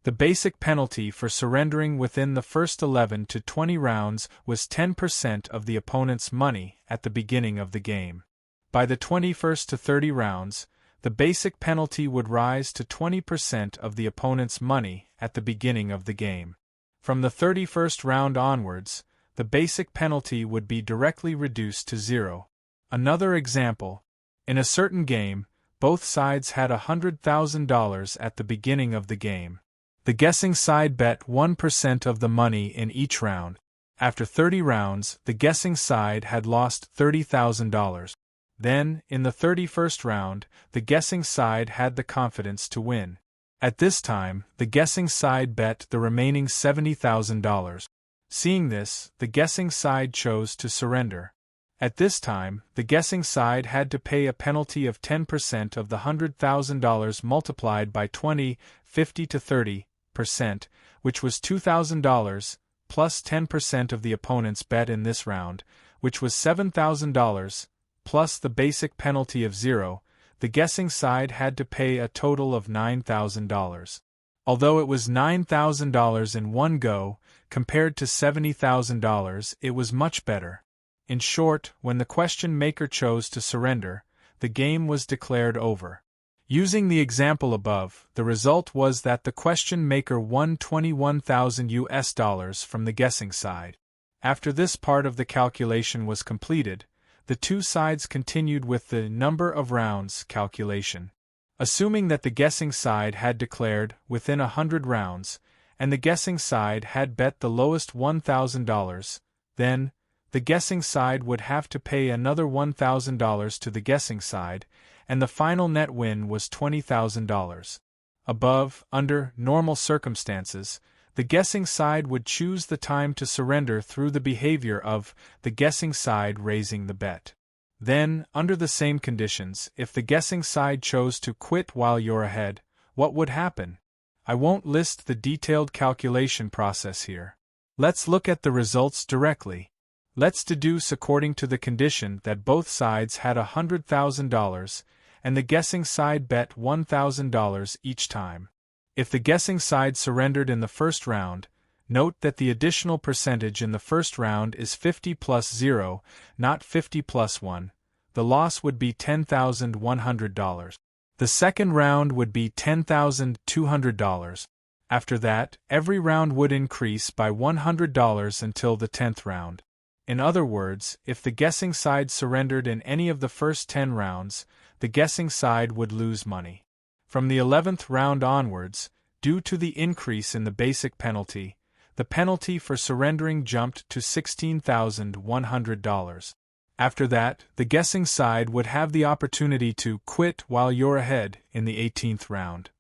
Speaker 1: The basic penalty for surrendering within the first 11 to 20 rounds was 10% of the opponent's money at the beginning of the game. By the 21st to 30 rounds, the basic penalty would rise to 20% of the opponent's money at the beginning of the game. From the 31st round onwards, the basic penalty would be directly reduced to 0. Another example: in a certain game, both sides had $100,000 at the beginning of the game. The guessing side bet 1% of the money in each round. After 30 rounds, the guessing side had lost $30,000. Then, in the 31st round, the guessing side had the confidence to win. At this time, the guessing side bet the remaining $70,000. Seeing this, the guessing side chose to surrender. At this time, the guessing side had to pay a penalty of 10% of the $100,000 multiplied by 20, 50 to 30%, which was $2,000, plus 10% of the opponent's bet in this round, which was $7,000, plus the basic penalty of 0. The guessing side had to pay a total of $9,000. Although it was $9,000 in one go, compared to $70,000, it was much better. In short, when the question maker chose to surrender, the game was declared over. Using the example above, the result was that the question maker won $21,000 from the guessing side. After this part of the calculation was completed, the two sides continued with the number of rounds calculation. Assuming that the guessing side had declared within 100 rounds, and the guessing side had bet the lowest $1,000, then, the guessing side would have to pay another $1,000 to the guessing side, and the final net win was $20,000. Above, under normal circumstances, the guessing side would choose the time to surrender through the behavior of the guessing side raising the bet. Then, under the same conditions, if the guessing side chose to quit while you're ahead, what would happen? I won't list the detailed calculation process here. Let's look at the results directly. Let's deduce according to the condition that both sides had $100,000, and the guessing side bet $1,000 each time. If the guessing side surrendered in the first round, note that the additional percentage in the first round is 50 plus 0, not 50 plus 1. The loss would be $10,100. The second round would be $10,200. After that, every round would increase by $100 until the 10th round. In other words, if the guessing side surrendered in any of the first 10 rounds, the guessing side would lose money. From the 11th round onwards, due to the increase in the basic penalty, the penalty for surrendering jumped to $16,100. After that, the guessing side would have the opportunity to quit while you're ahead in the 18th round.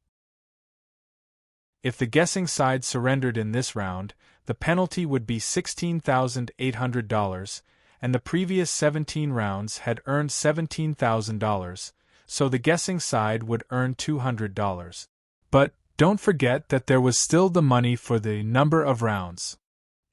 Speaker 1: If the guessing side surrendered in this round, the penalty would be $16,800, and the previous 17 rounds had earned $17,000, so the guessing side would earn $200. But don't forget that there was still the money for the number of rounds.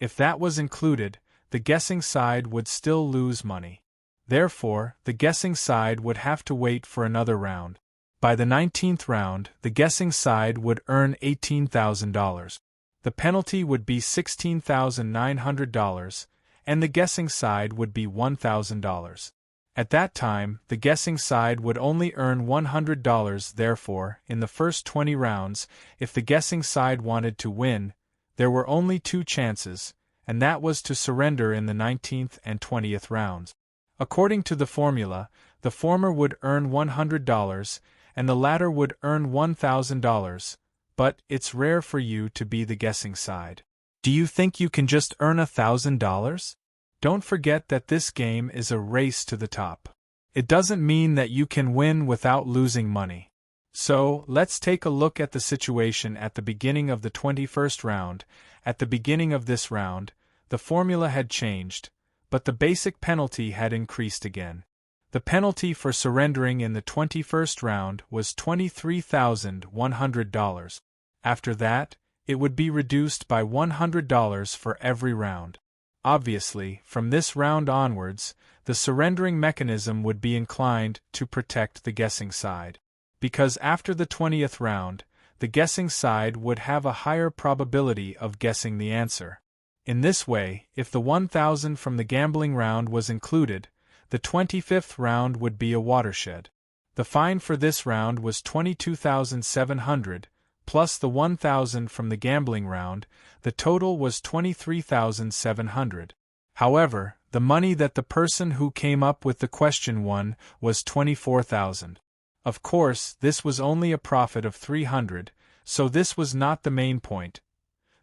Speaker 1: If that was included, the guessing side would still lose money. Therefore, the guessing side would have to wait for another round. By the 19th round, the guessing side would earn $18,000. The penalty would be $16,900, and the guessing side would be $1,000. At that time, the guessing side would only earn $100. Therefore, in the first 20 rounds, if the guessing side wanted to win, there were only two chances, and that was to surrender in the 19th and 20th rounds. According to the formula, the former would earn $100, and the latter would earn $1,000, but it's rare for you to be the guessing side. Do you think you can just earn $1,000? Don't forget that this game is a race to the top. It doesn't mean that you can win without losing money. So, let's take a look at the situation at the beginning of the 21st round. At the beginning of this round, the formula had changed, but the basic penalty had increased again. The penalty for surrendering in the 21st round was $23,100. After that, it would be reduced by $100 for every round. Obviously, from this round onwards, the surrendering mechanism would be inclined to protect the guessing side. Because after the 20th round, the guessing side would have a higher probability of guessing the answer. In this way, if the $1,000 from the gambling round was included, the 25th round would be a watershed. The fine for this round was $22,700, plus the $1,000 from the gambling round. The total was $23,700. However, the money that the person who came up with the question won was $24,000. Of course, this was only a profit of $300, so this was not the main point.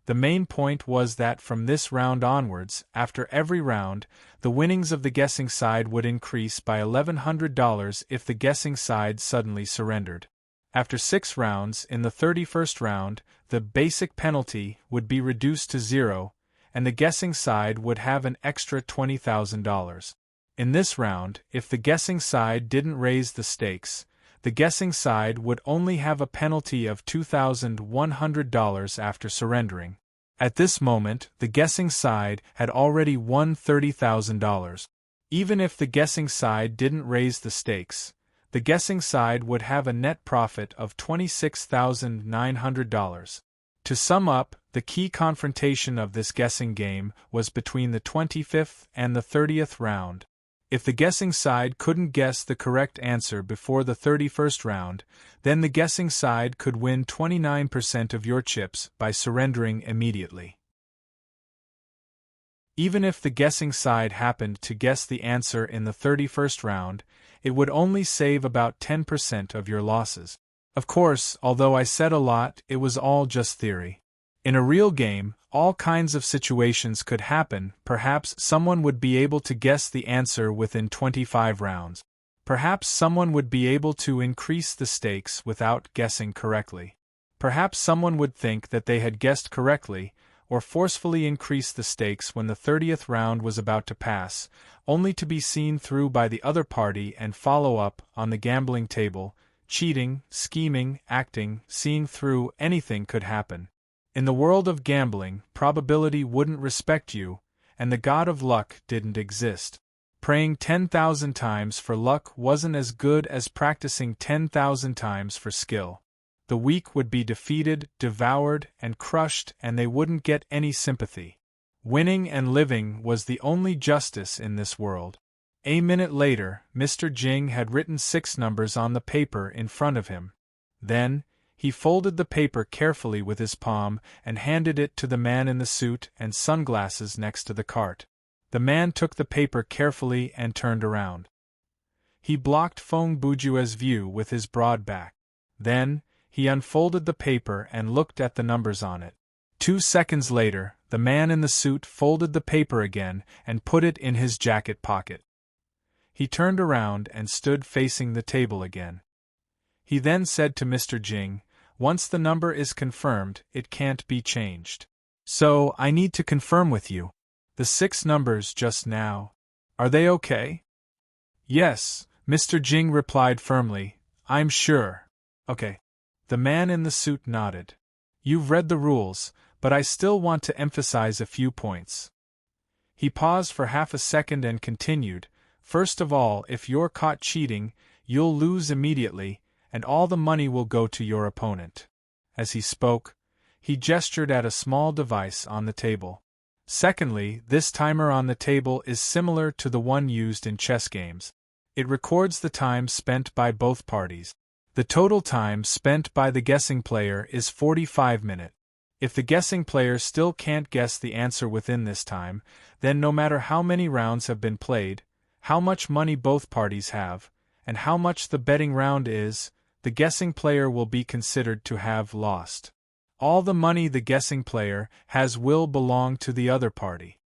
Speaker 1: The main point was that from this round onwards, after every round, the winnings of the guessing side would increase by $1,100 if the guessing side suddenly surrendered. After 6 rounds, in the 31st round, the basic penalty would be reduced to 0, and the guessing side would have an extra $20,000. In this round, if the guessing side didn't raise the stakes, the guessing side would only have a penalty of $2,100 after surrendering. At this moment, the guessing side had already won $30,000. Even if the guessing side didn't raise the stakes, The guessing side would have a net profit of $26,900. To sum up, the key confrontation of this guessing game was between the 25th and the 30th round. If the guessing side couldn't guess the correct answer before the 31st round, then the guessing side could win 29% of your chips by surrendering immediately. Even if the guessing side happened to guess the answer in the 31st round, it would only save about 10% of your losses. Of course, although I said a lot, it was all just theory. In a real game, all kinds of situations could happen. Perhaps someone would be able to guess the answer within 25 rounds. Perhaps someone would be able to increase the stakes without guessing correctly. Perhaps someone would think that they had guessed correctly, or forcefully increase the stakes when the 30th round was about to pass, only to be seen through by the other party and follow up on the gambling table. Cheating, scheming, acting, seeing through, anything could happen. In the world of gambling, probability wouldn't respect you, and the god of luck didn't exist. Praying 10,000 times for luck wasn't as good as practicing 10,000 times for skill. The weak would be defeated, devoured, and crushed, and they wouldn't get any sympathy. Winning and living was the only justice in this world. A minute later, Mr. Jing had written 6 numbers on the paper in front of him. Then, he folded the paper carefully with his palm and handed it to the man in the suit and sunglasses next to the cart. The man took the paper carefully and turned around. He blocked Feng Bujue's view with his broad back. Then, he unfolded the paper and looked at the numbers on it. 2 seconds later, the man in the suit folded the paper again and put it in his jacket pocket. He turned around and stood facing the table again. He then said to Mr. Jing, "Once the number is confirmed, it can't be changed. So, I need to confirm with you. The 6 numbers just now. Are they okay?" "Yes," Mr. Jing replied firmly. "I'm sure." "Okay." The man in the suit nodded. "You've read the rules, but I still want to emphasize a few points." He paused for half a second and continued, "First of all, if you're caught cheating, you'll lose immediately, and all the money will go to your opponent." As he spoke, he gestured at a small device on the table. Secondly, this timer on the table is similar to the one used in chess games. It records the time spent by both parties. The total time spent by the guessing player is 45 minutes. If the guessing player still can't guess the answer within this time, then no matter how many rounds have been played, how much money both parties have, and how much the betting round is, the guessing player will be considered to have lost. All the money the guessing player has will belong to the other party.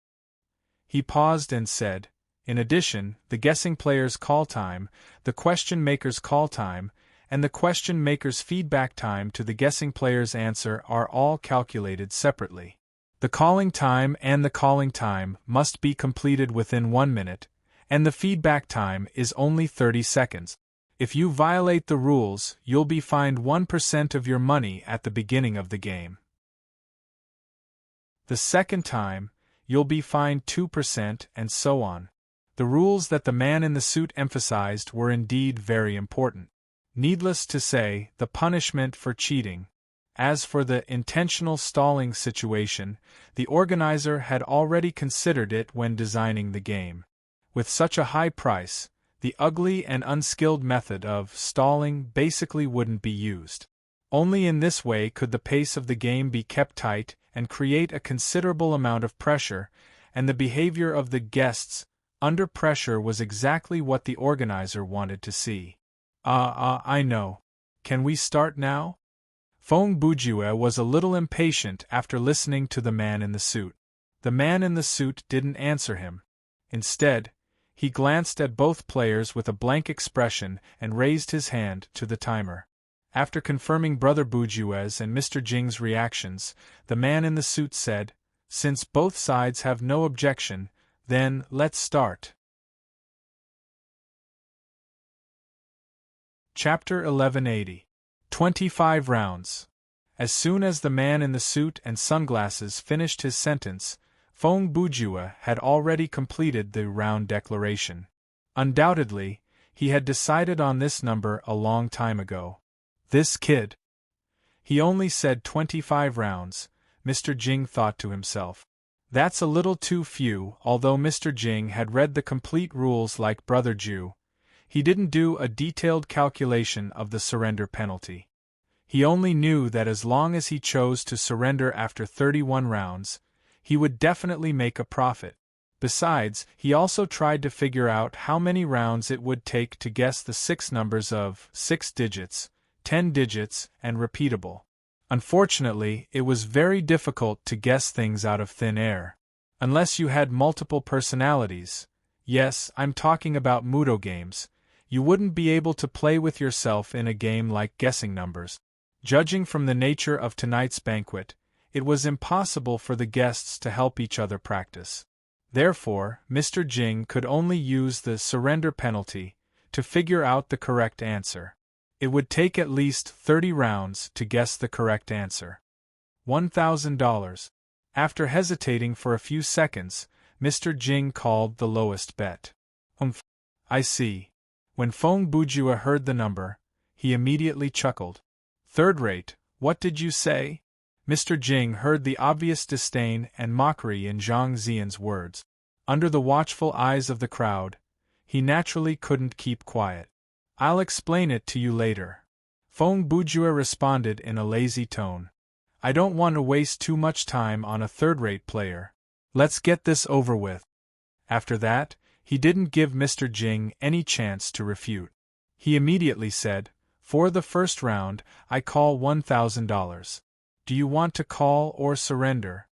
Speaker 1: He paused and said, "In addition, the guessing player's call time, the question maker's call time, and the question maker's feedback time to the guessing player's answer are all calculated separately. The calling time and the calling time must be completed within 1 minute, and the feedback time is only 30 seconds. If you violate the rules, you'll be fined 1% of your money at the beginning of the game. The second time, you'll be fined 2%, and so on." The rules that the man in the suit emphasized were indeed very important. Needless to say, the punishment for cheating. As for the intentional stalling situation, the organizer had already considered it when designing the game. With such a high price, the ugly and unskilled method of stalling basically wouldn't be used. Only in this way could the pace of the game be kept tight and create a considerable amount of pressure, and the behavior of the guests under pressure was exactly what the organizer wanted to see. I know. Can we start now?" Feng Bujue was a little impatient after listening to the man in the suit. The man in the suit didn't answer him. Instead, he glanced at both players with a blank expression and raised his hand to the timer. After confirming Brother Bujue's and Mr. Jing's reactions, the man in the suit said, "Since both sides have no objection, then let's start." Chapter 1180. 25 rounds. As soon as the man in the suit and sunglasses finished his sentence, Feng Bujue had already completed the round declaration. Undoubtedly, He had decided on this number a long time ago. This kid. He only said 25 rounds, Mr. Jing thought to himself. That's a little too few. Although Mr. Jing had read the complete rules like Brother Ju, he didn't do a detailed calculation of the surrender penalty. He only knew that as long as he chose to surrender after 31 rounds, he would definitely make a profit. Besides, he also tried to figure out how many rounds it would take to guess the 6 numbers of 6 digits, 10 digits, and repeatable. Unfortunately, it was very difficult to guess things out of thin air. Unless you had multiple personalities, yes, I'm talking about Mudo games, you wouldn't be able to play with yourself in a game like guessing numbers. Judging from the nature of tonight's banquet, it was impossible for the guests to help each other practice. Therefore, Mr. Jing could only use the surrender penalty to figure out the correct answer. It would take at least 30 rounds to guess the correct answer. $1,000. After hesitating for a few seconds, Mr. Jing called the lowest bet. I see. When Feng Bujue heard the number, he immediately chuckled. Third rate, what did you say? Mr. Jing heard the obvious disdain and mockery in Zhang Xian's words. Under the watchful eyes of the crowd, he naturally couldn't keep quiet. I'll explain it to you later. Feng Bujue responded in a lazy tone. I don't want to waste too much time on a third-rate player. Let's get this over with. After that, he didn't give Mr. Jing any chance to refute. He immediately said, for the first round, I call $1,000. Do you want to call or surrender?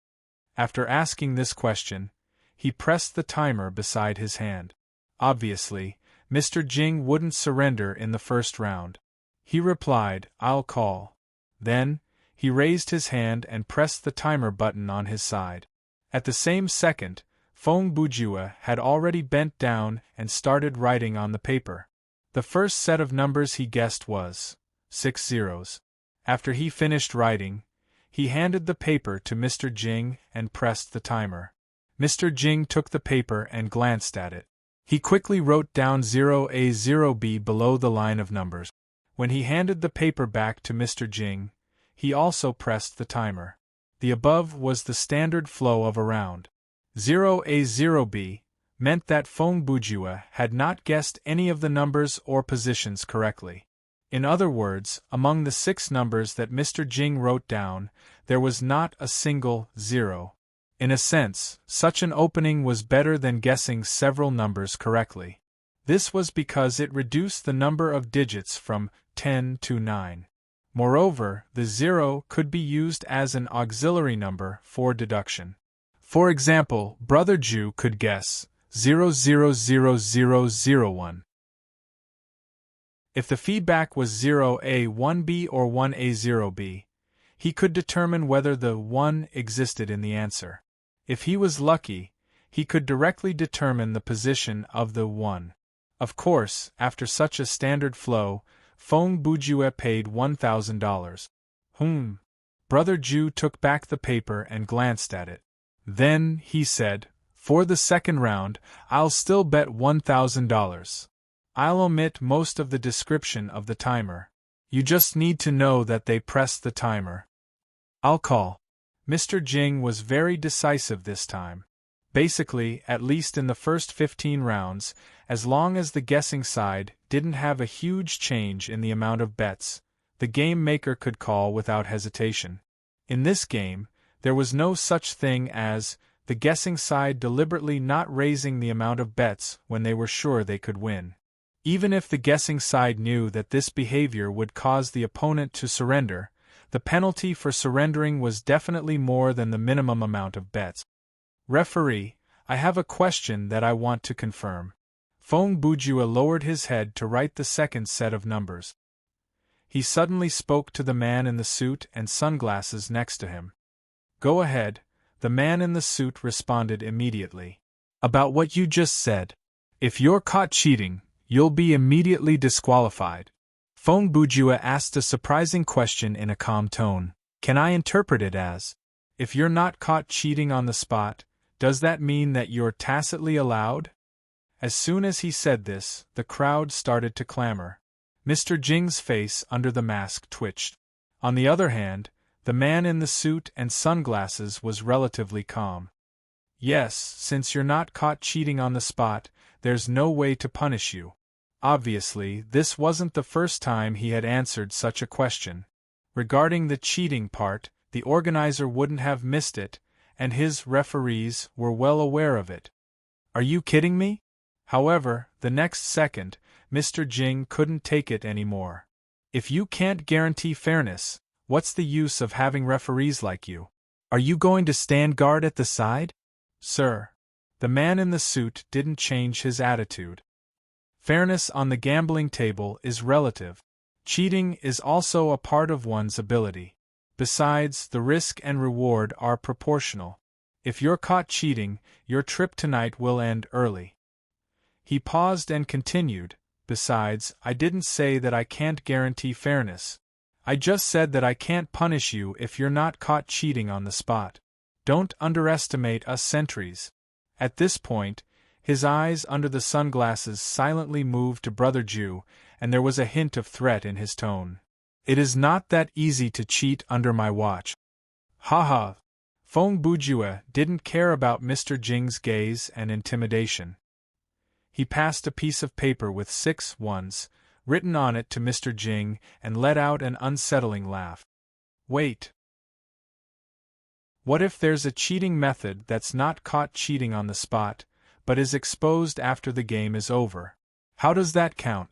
Speaker 1: After asking this question, he pressed the timer beside his hand. Obviously, Mr. Jing wouldn't surrender in the first round. He replied, I'll call. Then, he raised his hand and pressed the timer button on his side. At the same second, Feng Bujue had already bent down and started writing on the paper. The first set of numbers he guessed was 6 zeros. After he finished writing, he handed the paper to Mr. Jing and pressed the timer. Mr. Jing took the paper and glanced at it. He quickly wrote down 0A0B below the line of numbers. When he handed the paper back to Mr. Jing, he also pressed the timer. The above was the standard flow of a round. 0A0B meant that Feng Bujue had not guessed any of the numbers or positions correctly. In other words, among the 6 numbers that Mr. Jing wrote down, there was not a single 0. In a sense, such an opening was better than guessing several numbers correctly. This was because it reduced the number of digits from 10 to 9. Moreover, the 0 could be used as an auxiliary number for deduction. For example, Brother Ju could guess 000001. If the feedback was 0A1B or 1A0B, he could determine whether the 1 existed in the answer. If he was lucky, he could directly determine the position of the 1. Of course, after such a standard flow, Feng Bujue paid $1,000. Brother Ju took back the paper and glanced at it. Then, he said, for the second round, I'll still bet $1,000. I'll omit most of the description of the timer. You just need to know that they pressed the timer. I'll call. Mr. Jing was very decisive this time. Basically, at least in the first 15 rounds, as long as the guessing side didn't have a huge change in the amount of bets, the game maker could call without hesitation. In this game, there was no such thing as the guessing side deliberately not raising the amount of bets when they were sure they could win. Even if the guessing side knew that this behavior would cause the opponent to surrender, the penalty for surrendering was definitely more than the minimum amount of bets. Referee, I have a question that I want to confirm. Feng Bujue lowered his head to write the second set of numbers. He suddenly spoke to the man in the suit and sunglasses next to him. Go ahead, the man in the suit responded immediately. About what you just said. If you're caught cheating, you'll be immediately disqualified. Feng Bujue asked a surprising question in a calm tone. Can I interpret it as, if you're not caught cheating on the spot, does that mean that you're tacitly allowed? As soon as he said this, the crowd started to clamor. Mr. Jing's face under the mask twitched. On the other hand, the man in the suit and sunglasses was relatively calm. Yes, since you're not caught cheating on the spot, there's no way to punish you. Obviously, this wasn't the first time he had answered such a question. Regarding the cheating part, the organizer wouldn't have missed it, and his referees were well aware of it. Are you kidding me? However, the next second, Mr. Jing couldn't take it anymore. If you can't guarantee fairness, what's the use of having referees like you? Are you going to stand guard at the side? Sir. The man in the suit didn't change his attitude. Fairness on the gambling table is relative. Cheating is also a part of one's ability. Besides, the risk and reward are proportional. If you're caught cheating, your trip tonight will end early. He paused and continued, besides, I didn't say that I can't guarantee fairness. I just said that I can't punish you if you're not caught cheating on the spot. Don't underestimate us sentries. At this point, his eyes under the sunglasses silently moved to Brother Ju, and there was a hint of threat in his tone. It is not that easy to cheat under my watch. Ha. Feng Bujue didn't care about Mr. Jing's gaze and intimidation. He passed a piece of paper with 6 ones written on it to Mr. Jing and let out an unsettling laugh. Wait. What if there's a cheating method that's not caught cheating on the spot, but is exposed after the game is over? How does that count?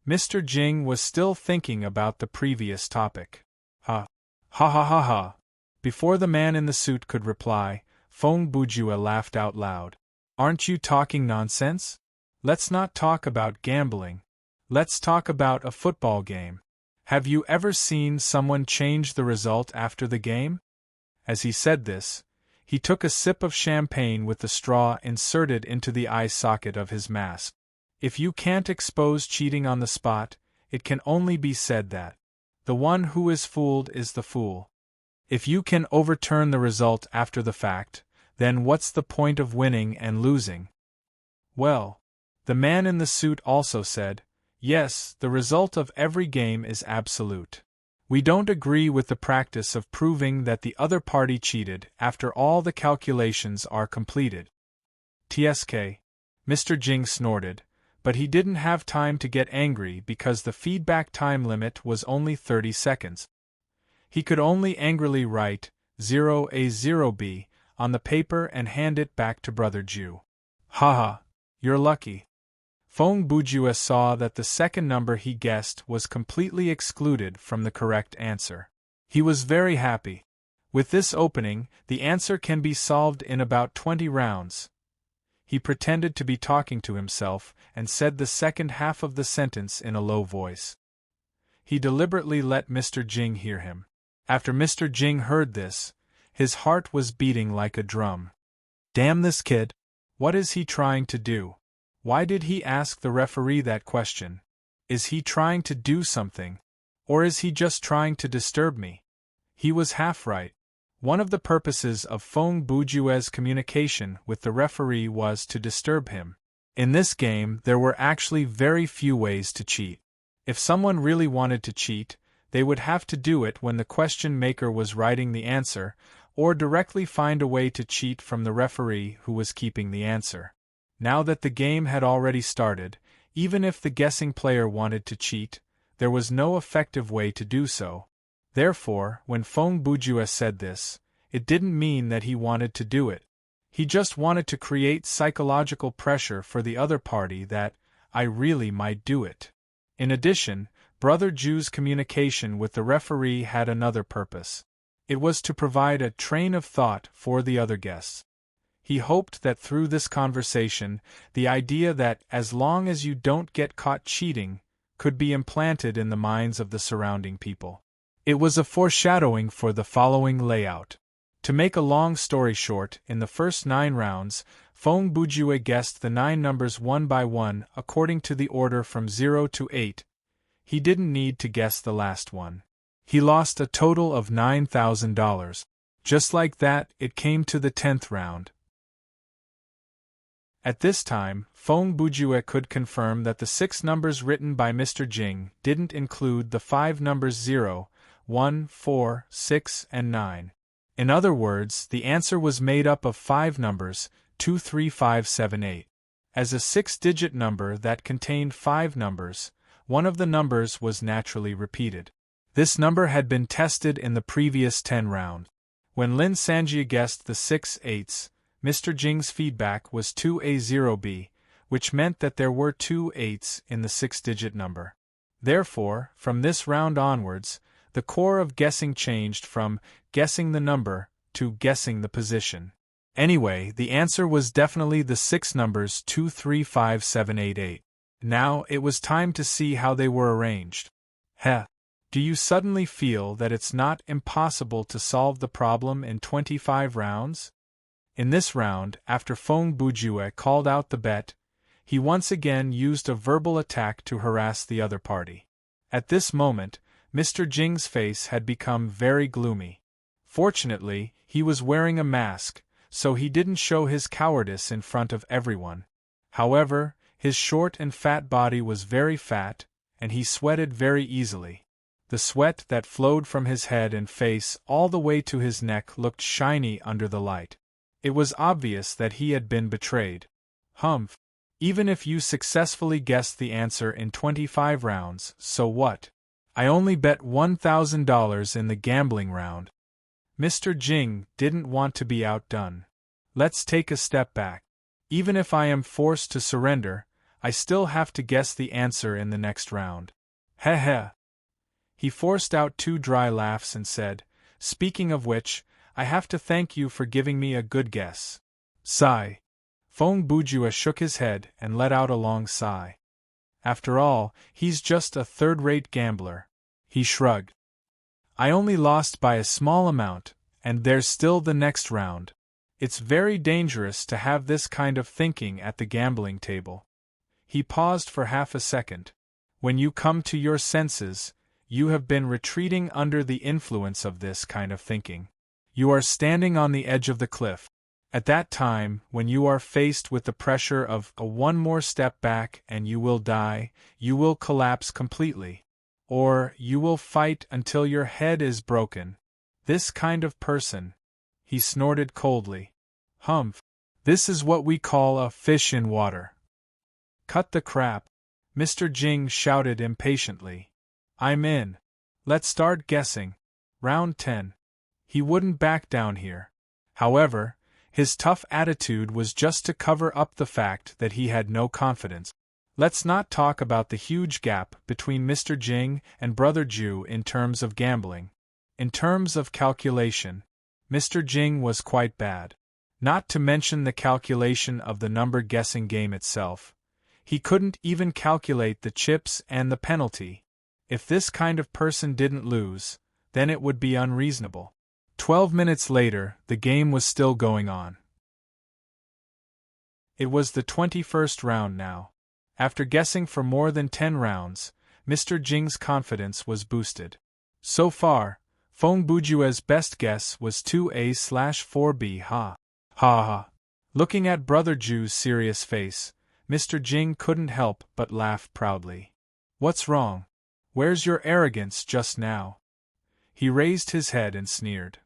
Speaker 1: Mr. Jing was still thinking about the previous topic. Ha. Before the man in the suit could reply, Feng Bujue laughed out loud. Aren't you talking nonsense? Let's not talk about gambling. Let's talk about a football game. Have you ever seen someone change the result after the game? As he said this, he took a sip of champagne with the straw inserted into the eye socket of his mask. If you can't expose cheating on the spot, it can only be said that the one who is fooled is the fool. If you can overturn the result after the fact, then what's the point of winning and losing? Well, the man in the suit also said, yes, the result of every game is absolute. We don't agree with the practice of proving that the other party cheated after all the calculations are completed. TSK. Mr. Jing snorted, but he didn't have time to get angry because the feedback time limit was only 30 seconds. He could only angrily write 0A0B on the paper and hand it back to Brother Ju. Haha, you're lucky. Feng Bujue saw that the second number he guessed was completely excluded from the correct answer. He was very happy. With this opening, the answer can be solved in about 20 rounds. He pretended to be talking to himself and said the second half of the sentence in a low voice. He deliberately let Mr. Jing hear him. After Mr. Jing heard this, his heart was beating like a drum. Damn this kid! What is he trying to do? Why did he ask the referee that question? Is he trying to do something? Or is he just trying to disturb me? He was half right. One of the purposes of Feng Bujue's communication with the referee was to disturb him. In this game, there were actually very few ways to cheat. If someone really wanted to cheat, they would have to do it when the question maker was writing the answer, or directly find a way to cheat from the referee who was keeping the answer. Now that the game had already started, even if the guessing player wanted to cheat, there was no effective way to do so. Therefore, when Feng Bujue said this, it didn't mean that he wanted to do it. He just wanted to create psychological pressure for the other party that, I really might do it. In addition, Brother Ju's communication with the referee had another purpose. It was to provide a train of thought for the other guests. He hoped that through this conversation, the idea that as long as you don't get caught cheating could be implanted in the minds of the surrounding people. It was a foreshadowing for the following layout. To make a long story short, in the first 9 rounds, Feng Bujue guessed the 9 numbers one by one according to the order from 0 to 8. He didn't need to guess the last one. He lost a total of $9,000. Just like that, it came to the 10th round. At this time, Feng Bujue could confirm that the 6 numbers written by Mr. Jing didn't include the 5 numbers 0, 1, 4, 6, and 9. In other words, the answer was made up of 5 numbers, 2, 3, 5, 7, 8. As a 6-digit number that contained 5 numbers, one of the numbers was naturally repeated. This number had been tested in the previous 10 rounds. When Lin Sanjia guessed the 6 8s, Mr. Jing's feedback was 2A0B, which meant that there were 2 8s in the 6-digit number. Therefore, from this round onwards, the core of guessing changed from guessing the number to guessing the position. Anyway, the answer was definitely the 6 numbers 2, 3, 5, 7, 8, 8. Now it was time to see how they were arranged. Heh. Do you suddenly feel that it's not impossible to solve the problem in 25 rounds? In this round, after Feng Bujue called out the bet, he once again used a verbal attack to harass the other party. At this moment, Mr. Jing's face had become very gloomy. Fortunately, he was wearing a mask, so he didn't show his cowardice in front of everyone. However, his short and fat body was very fat, and he sweated very easily. The sweat that flowed from his head and face all the way to his neck looked shiny under the light. It was obvious that he had been betrayed. Humph. Even if you successfully guessed the answer in 25 rounds, so what? I only bet $1,000 in the gambling round. Mr. Jing didn't want to be outdone. Let's take a step back. Even if I am forced to surrender, I still have to guess the answer in the next round. Heh heh. He forced out 2 dry laughs and said, "Speaking of which, I have to thank you for giving me a good guess." Sigh. Feng Bujue shook his head and let out a long sigh. After all, he's just a third-rate gambler. He shrugged. I only lost by a small amount, and there's still the next round. It's very dangerous to have this kind of thinking at the gambling table. He paused for half a second. When you come to your senses, you have been retreating under the influence of this kind of thinking. You are standing on the edge of the cliff. At that time, when you are faced with the pressure of one more step back and you will die, you will collapse completely. Or you will fight until your head is broken. This kind of person. He snorted coldly. Humph. This is what we call a fish in water. Cut the crap. Mr. Jing shouted impatiently. I'm in. Let's start guessing. Round 10. He wouldn't back down here. However, his tough attitude was just to cover up the fact that he had no confidence. Let's not talk about the huge gap between Mr. Jing and Brother Ju in terms of gambling. In terms of calculation, Mr. Jing was quite bad. Not to mention the calculation of the number guessing game itself. He couldn't even calculate the chips and the penalty. If this kind of person didn't lose, then it would be unreasonable. 12 minutes later, the game was still going on. It was the 21st round now. After guessing for more than 10 rounds, Mr. Jing's confidence was boosted. So far, Feng Bujue's best guess was 2A/4B. Ha ha. Looking at Brother Ju's serious face, Mr. Jing couldn't help but laugh proudly. What's wrong? Where's your arrogance just now? He raised his head and sneered.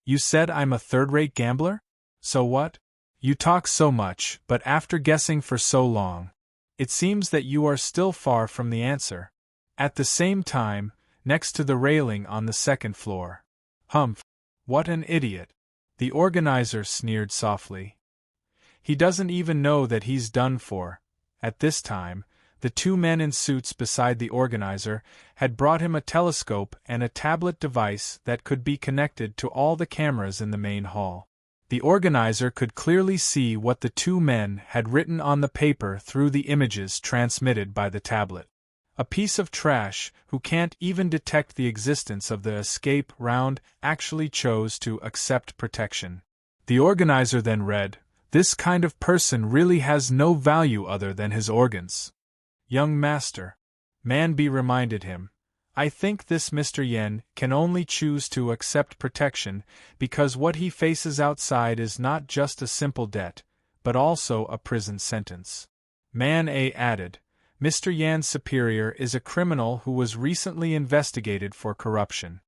Speaker 1: You said I'm a third-rate gambler? So what? You talk so much, but after guessing for so long, it seems that you are still far from the answer. At the same time, next to the railing on the second floor. Humph! What an idiot! The organizer sneered softly. He doesn't even know that he's done for. At this time, the 2 men in suits beside the organizer had brought him a telescope and a tablet device that could be connected to all the cameras in the main hall. The organizer could clearly see what the 2 men had written on the paper through the images transmitted by the tablet. A piece of trash who can't even detect the existence of the escape round actually chose to accept protection. The organizer then read, "This kind of person really has no value other than his organs." Young master, Manby reminded him, I think this Mr. Yen can only choose to accept protection because what he faces outside is not just a simple debt, but also a prison sentence. Man A added, Mr. Yan's superior is a criminal who was recently investigated for corruption.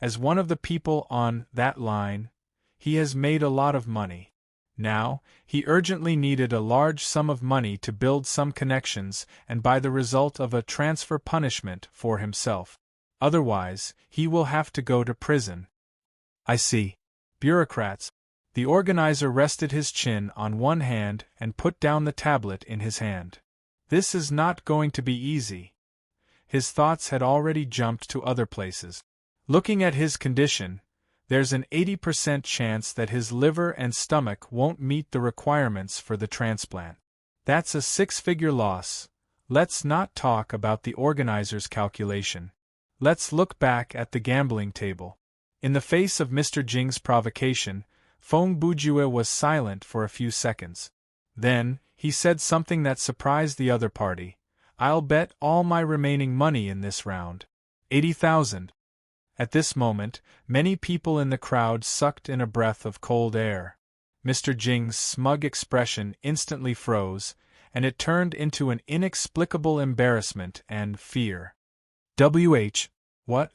Speaker 1: As one of the people on that line, he has made a lot of money. Now, he urgently needed a large sum of money to build some connections and by the result of a transfer punishment for himself. Otherwise, he will have to go to prison. I see. Bureaucrats. The organizer rested his chin on one hand and put down the tablet in his hand. This is not going to be easy. His thoughts had already jumped to other places. Looking at his condition, there's an 80% chance that his liver and stomach won't meet the requirements for the transplant. That's a six-figure loss. Let's not talk about the organizer's calculation. Let's look back at the gambling table. In the face of Mr. Jing's provocation, Feng Bujue was silent for a few seconds. Then, he said something that surprised the other party. I'll bet all my remaining money in this round. 80,000. At this moment, many people in the crowd sucked in a breath of cold air. Mr. Jing's smug expression instantly froze, and it turned into an inexplicable embarrassment and fear. What?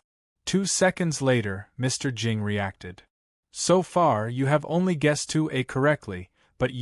Speaker 1: 2 seconds later, Mr. Jing reacted. So far, you have only guessed 2A correctly, but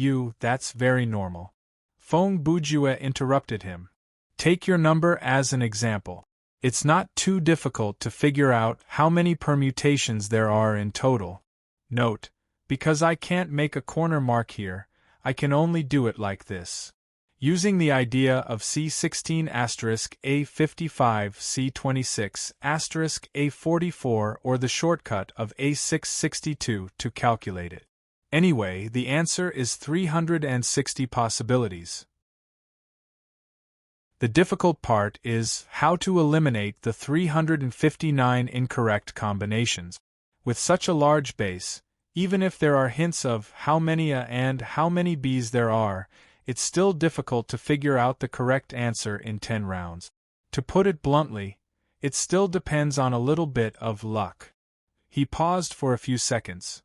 Speaker 1: that's very normal. Feng Bujue interrupted him. Take your number as an example. It's not too difficult to figure out how many permutations there are in total. Note, because I can't make a corner mark here, I can only do it like this. Using the idea of C16 A55 C26 A44 or the shortcut of A662 to calculate it. Anyway, the answer is 360 possibilities. The difficult part is how to eliminate the 359 incorrect combinations. With such a large base, even if there are hints of how many A and how many Bs there are, it's still difficult to figure out the correct answer in 10 rounds. To put it bluntly, it still depends on a little bit of luck. He paused for a few seconds.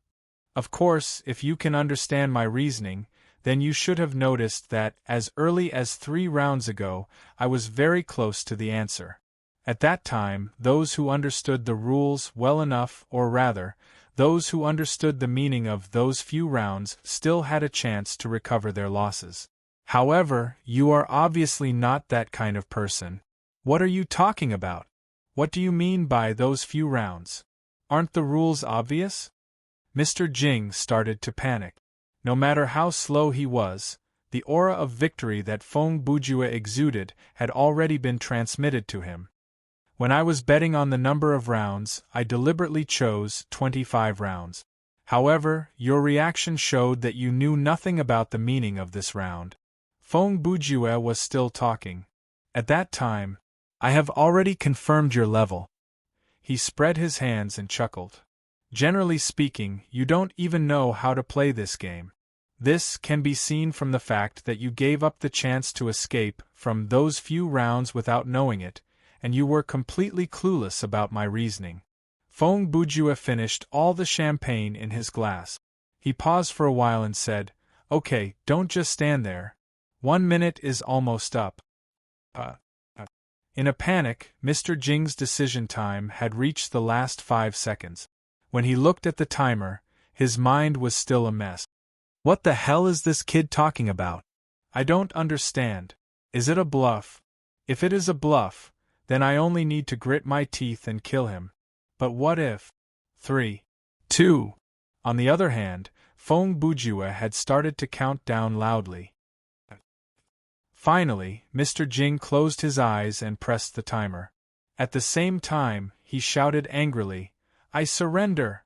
Speaker 1: Of course, if you can understand my reasoning, then you should have noticed that, as early as 3 rounds ago, I was very close to the answer. At that time, those who understood the rules well enough, or rather, those who understood the meaning of those few rounds still had a chance to recover their losses. However, you are obviously not that kind of person. What are you talking about? What do you mean by those few rounds? Aren't the rules obvious? Mr. Jing started to panic. No matter how slow he was, the aura of victory that Feng Bujue exuded had already been transmitted to him. When I was betting on the number of rounds, I deliberately chose 25 rounds. However, your reaction showed that you knew nothing about the meaning of this round. Feng Bujue was still talking. At that time, I have already confirmed your level. He spread his hands and chuckled. Generally speaking, you don't even know how to play this game. This can be seen from the fact that you gave up the chance to escape from those few rounds without knowing it, and you were completely clueless about my reasoning. Feng Bujue finished all the champagne in his glass. He paused for a while and said, Okay, don't just stand there. 1 minute is almost up. In a panic, Mr. Jing's decision time had reached the last 5 seconds. When he looked at the timer, his mind was still a mess. What the hell is this kid talking about? I don't understand. Is it a bluff? If it is a bluff, then I only need to grit my teeth and kill him. But what if? 3, 2. On the other hand, Feng Bujue had started to count down loudly. Finally, Mr. Jing closed his eyes and pressed the timer. At the same time, he shouted angrily, I surrender!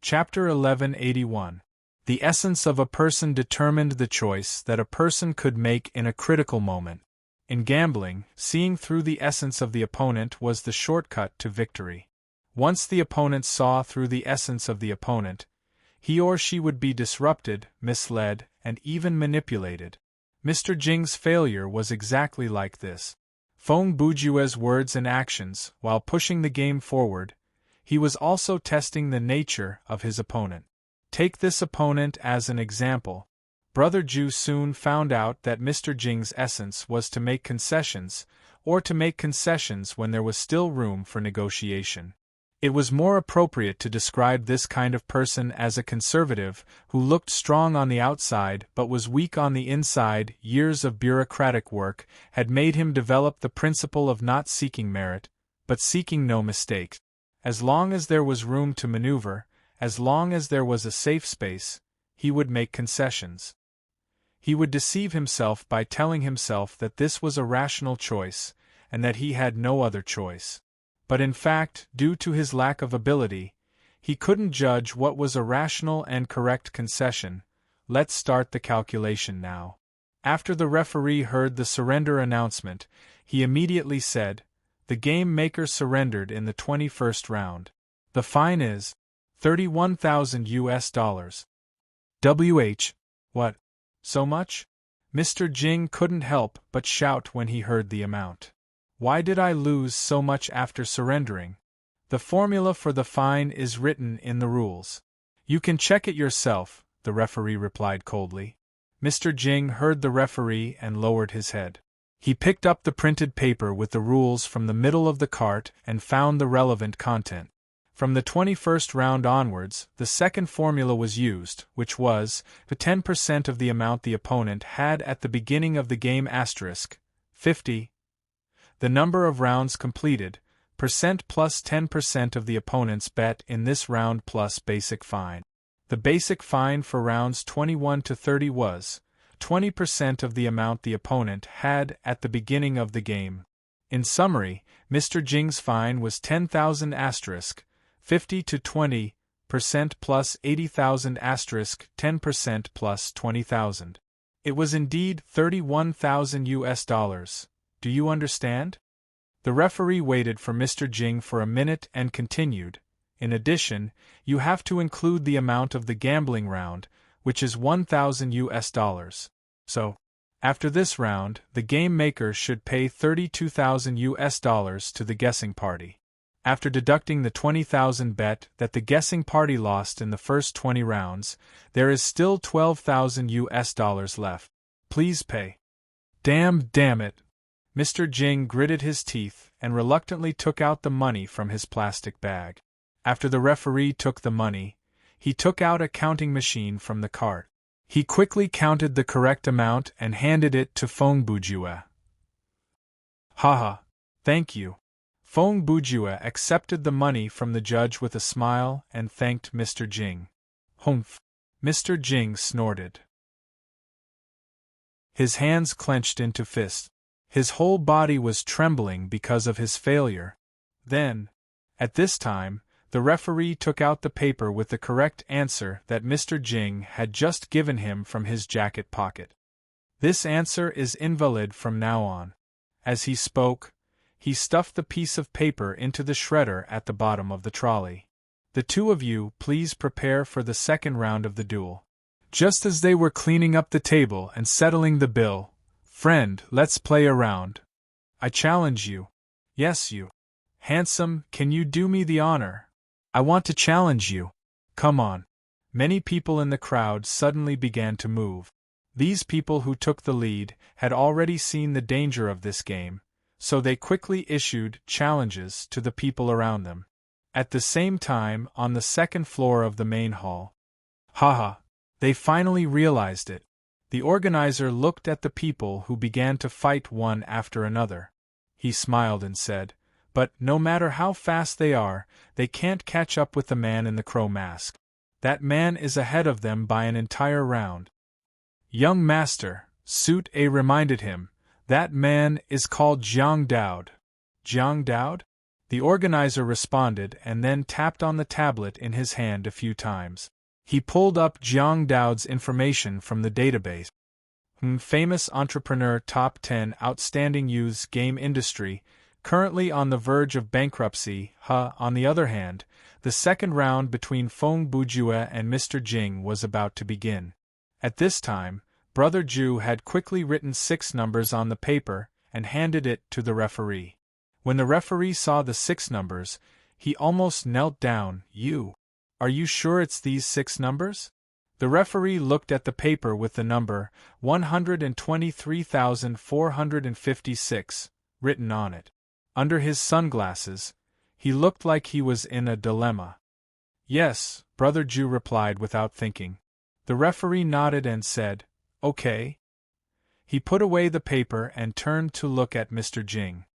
Speaker 1: Chapter 1181. The essence of a person determined the choice that a person could make in a critical moment. In gambling, seeing through the essence of the opponent was the shortcut to victory. Once the opponent saw through the essence of the opponent, he or she would be disrupted, misled, and even manipulated. Mr. Jing's failure was exactly like this. Feng Bujue's words and actions, while pushing the game forward, he was also testing the nature of his opponent. Take this opponent as an example. Brother Ju soon found out that Mr. Jing's essence was to make concessions, or to make concessions when there was still room for negotiation. It was more appropriate to describe this kind of person as a conservative who looked strong on the outside but was weak on the inside. Years of bureaucratic work had made him develop the principle of not seeking merit, but seeking no mistakes. As long as there was room to maneuver, as long as there was a safe space, he would make concessions. He would deceive himself by telling himself that this was a rational choice, and that he had no other choice. But in fact, due to his lack of ability, he couldn't judge what was a rational and correct concession. Let's start the calculation now. After the referee heard the surrender announcement, he immediately said, "The game maker surrendered in the 21st round. The fine is $31,000 USD. What? So much?" Mr. Jing couldn't help but shout when he heard the amount. "Why did I lose so much after surrendering? The formula for the fine is written in the rules. You can check it yourself," the referee replied coldly. Mr. Jing heard the referee and lowered his head. He picked up the printed paper with the rules from the middle of the cart and found the relevant content. From the 21st round onwards, the second formula was used, which was the 10% of the amount the opponent had at the beginning of the game * 50. The number of rounds completed, % plus 10% of the opponent's bet in this round plus basic fine. The basic fine for rounds 21 to 30 was 20% of the amount the opponent had at the beginning of the game. In summary, Mr. Jing's fine was 10,000 * 50 to 20% plus 80,000 * 10% plus 20,000. It was indeed $31,000. Do you understand? The referee waited for Mr. Jing for a minute and continued, "In addition, you have to include the amount of the gambling round, which is $1,000. So, after this round, the game maker should pay $32,000 to the guessing party. After deducting the 20,000 bet that the guessing party lost in the first 20 rounds, there is still $12,000 left. Please pay." Damn it! Mr. Jing gritted his teeth and reluctantly took out the money from his plastic bag. After the referee took the money, he took out a counting machine from the cart. He quickly counted the correct amount and handed it to Feng Bujue. "Haha, thank you." Feng Bujue accepted the money from the judge with a smile and thanked Mr. Jing. "Humph!" Mr. Jing snorted. His hands clenched into fists. His whole body was trembling because of his failure. Then, at this time, the referee took out the paper with the correct answer that Mr. Jing had just given him from his jacket pocket. "This answer is invalid from now on." As he spoke, he stuffed the piece of paper into the shredder at the bottom of the trolley. "The two of you please prepare for the second round of the duel." Just as they were cleaning up the table and settling the bill, "Friend, let's play a round. I challenge you." "Yes, you. Handsome, can you do me the honor?" "I want to challenge you." "Come on." Many people in the crowd suddenly began to move. These people who took the lead had already seen the danger of this game, so they quickly issued challenges to the people around them. At the same time, on the second floor of the main hall. Haha! They finally realized it. The organizer looked at the people who began to fight one after another. He smiled and said, "But no matter how fast they are, they can't catch up with the man in the crow mask. That man is ahead of them by an entire round." "Young master," Suit A reminded him, "that man is called Jiang Daod." "Jiang Daod?" The organizer responded and then tapped on the tablet in his hand a few times. He pulled up Jiang Daod's information from the database. Famous entrepreneur, top 10 outstanding youths game industry, currently on the verge of bankruptcy. On the other hand, the second round between Feng Bujue and Mr. Jing was about to begin. At this time, Brother Ju had quickly written 6 numbers on the paper and handed it to the referee. When the referee saw the 6 numbers, He almost knelt down. Are you sure it's these 6 numbers? The referee looked at the paper with the number 123,456 written on it. Under his sunglasses, he looked like he was in a dilemma. Yes, Brother Jew replied without thinking. The referee nodded and said, "Okay." He put away the paper and turned to look at Mr. Jing.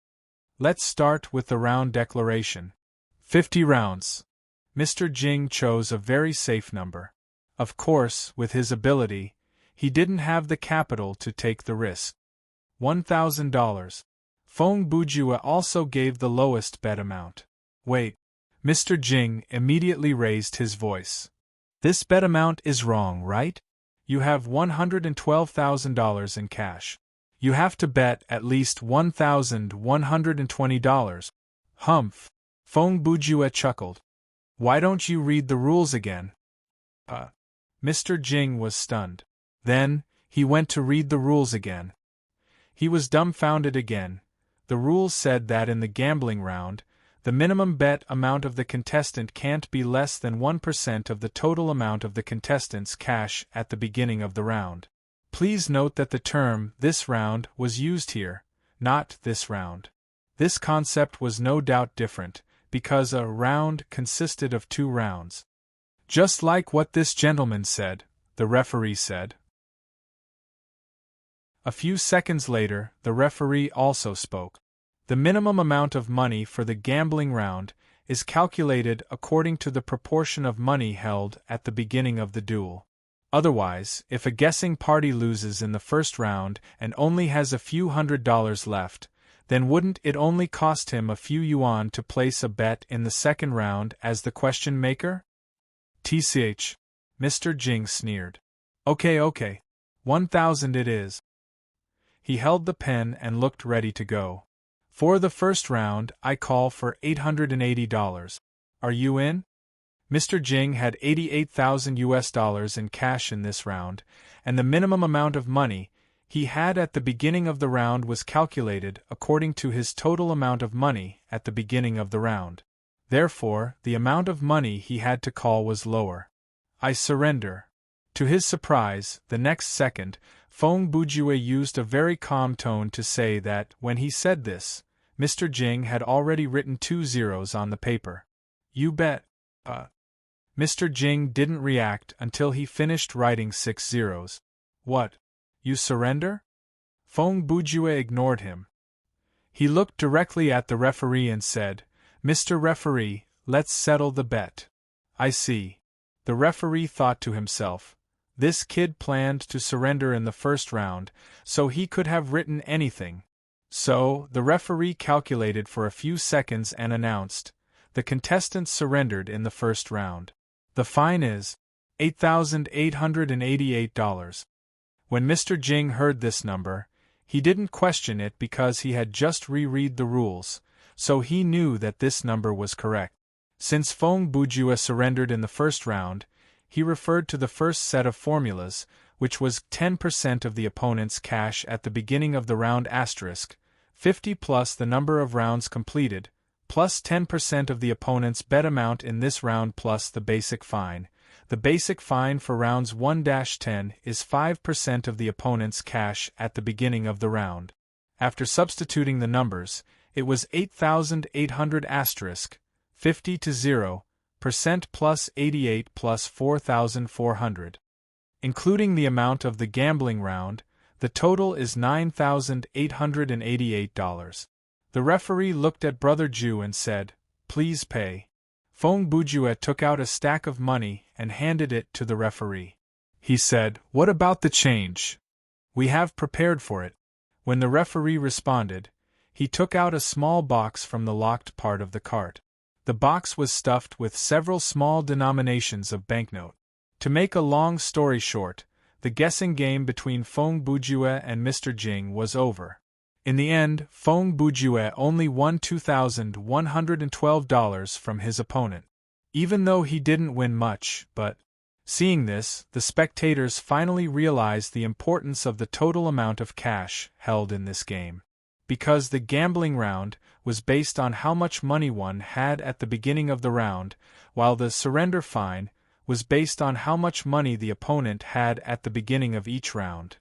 Speaker 1: "Let's start with the round declaration. 50 rounds." Mr. Jing chose a very safe number. Of course, with his ability, he didn't have the capital to take the risk. $1,000. Feng Bujue also gave the lowest bet amount. Wait. Mr. Jing immediately raised his voice. This bet amount is wrong, right? You have $112,000 in cash. You have to bet at least $1,120. Humph. Feng Bujue chuckled. Why don't you read the rules again? Mr. Jing was stunned. Then, he went to read the rules again. He was dumbfounded again. The rules said that in the gambling round, the minimum bet amount of the contestant can't be less than 1% of the total amount of the contestant's cash at the beginning of the round. Please note that the term "this round" was used here, not "this round." This concept was no doubt different, because a round consisted of 2 rounds. Just like what this gentleman said, the referee said. A few seconds later, the referee also spoke. The minimum amount of money for the gambling round is calculated according to the proportion of money held at the beginning of the duel. Otherwise, if a guessing party loses in the first round and only has a few $100s left, then wouldn't it only cost him a few yuan to place a bet in the second round as the question maker? TCH. Mr. Jing sneered. Okay. 1,000 it is. He held the pen and looked ready to go. For the first round, I call for $880. Are you in? Mr. Jing had $88,000 in cash in this round, and the minimum amount of money he had at the beginning of the round was calculated according to his total amount of money at the beginning of the round. Therefore, the amount of money he had to call was lower. I surrender. To his surprise, the next second, Feng Bujue used a very calm tone to say that, when he said this, Mr. Jing had already written 2 zeros on the paper. You bet. Mr. Jing didn't react until he finished writing 6 zeros. What? You surrender? Feng Bujue ignored him. He looked directly at the referee and said, Mr. Referee, let's settle the bet. I see. The referee thought to himself, this kid planned to surrender in the first round, so he could have written anything. So, the referee calculated for a few seconds and announced, the contestants surrendered in the first round. The fine is $8,888. When Mr. Jing heard this number, he didn't question it because he had just reread the rules, so he knew that this number was correct. Since Feng Bujue surrendered in the first round, he referred to the first set of formulas, which was 10% of the opponent's cash at the beginning of the round * 50 plus the number of rounds completed, plus 10% of the opponent's bet amount in this round plus the basic fine. The basic fine for rounds 1-10 is 5% of the opponent's cash at the beginning of the round. After substituting the numbers, it was 8,800 * 50 to 0% plus 88 plus 4,400. Including the amount of the gambling round, the total is $9,888. The referee looked at Brother Jew and said, Please pay. Feng Bujue took out a stack of money and handed it to the referee. He said, What about the change? We have prepared for it. When the referee responded, he took out a small box from the locked part of the cart. The box was stuffed with several small denominations of banknote. To make a long story short, the guessing game between Feng Bujue and Mr. Jing was over. In the end, Feng Bujue only won $2,112 from his opponent. Even though he didn't win much, but seeing this, the spectators finally realized the importance of the total amount of cash held in this game. because the gambling round was based on how much money one had at the beginning of the round, while the surrender fine was based on how much money the opponent had at the beginning of each round.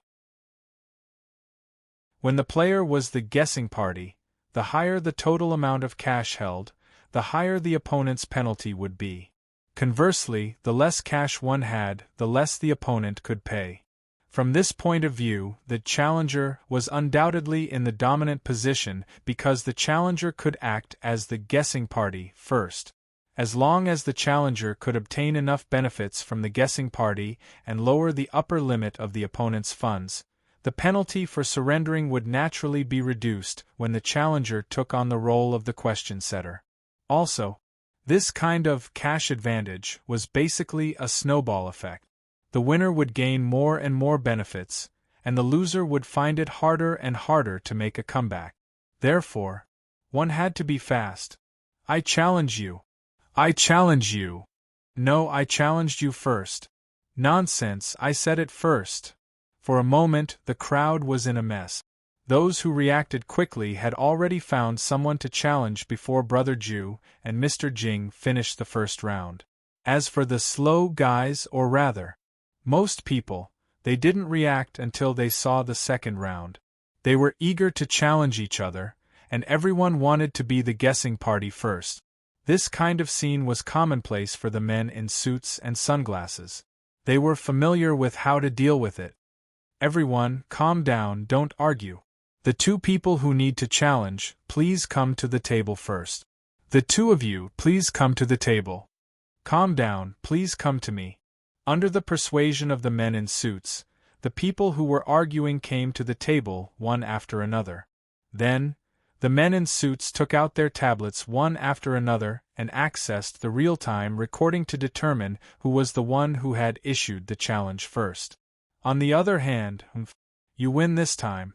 Speaker 1: When the player was the guessing party, the higher the total amount of cash held, the higher the opponent's penalty would be. Conversely, the less cash one had, the less the opponent could pay. From this point of view, the challenger was undoubtedly in the dominant position because the challenger could act as the guessing party first. As long as the challenger could obtain enough benefits from the guessing party and lower the upper limit of the opponent's funds, the penalty for surrendering would naturally be reduced when the challenger took on the role of the question setter. Also, this kind of cash advantage was basically a snowball effect. The winner would gain more and more benefits, and the loser would find it harder and harder to make a comeback. Therefore, one had to be fast. I challenge you. I challenge you. No, I challenged you first. Nonsense, I said it first. For a moment, the crowd was in a mess. Those who reacted quickly had already found someone to challenge before Brother Jew and Mr. Jing finished the first round. As for the slow guys, or rather, most people, they didn't react until they saw the second round. They were eager to challenge each other, and everyone wanted to be the guessing party first. This kind of scene was commonplace for the men in suits and sunglasses. They were familiar with how to deal with it. Everyone, calm down, don't argue. The two people who need to challenge, please come to the table first. The two of you, please come to the table. Calm down, please come to me. Under the persuasion of the men in suits, the people who were arguing came to the table one after another. Then, the men in suits took out their tablets one after another and accessed the real-time recording to determine who was the one who had issued the challenge first. On the other hand, you win this time.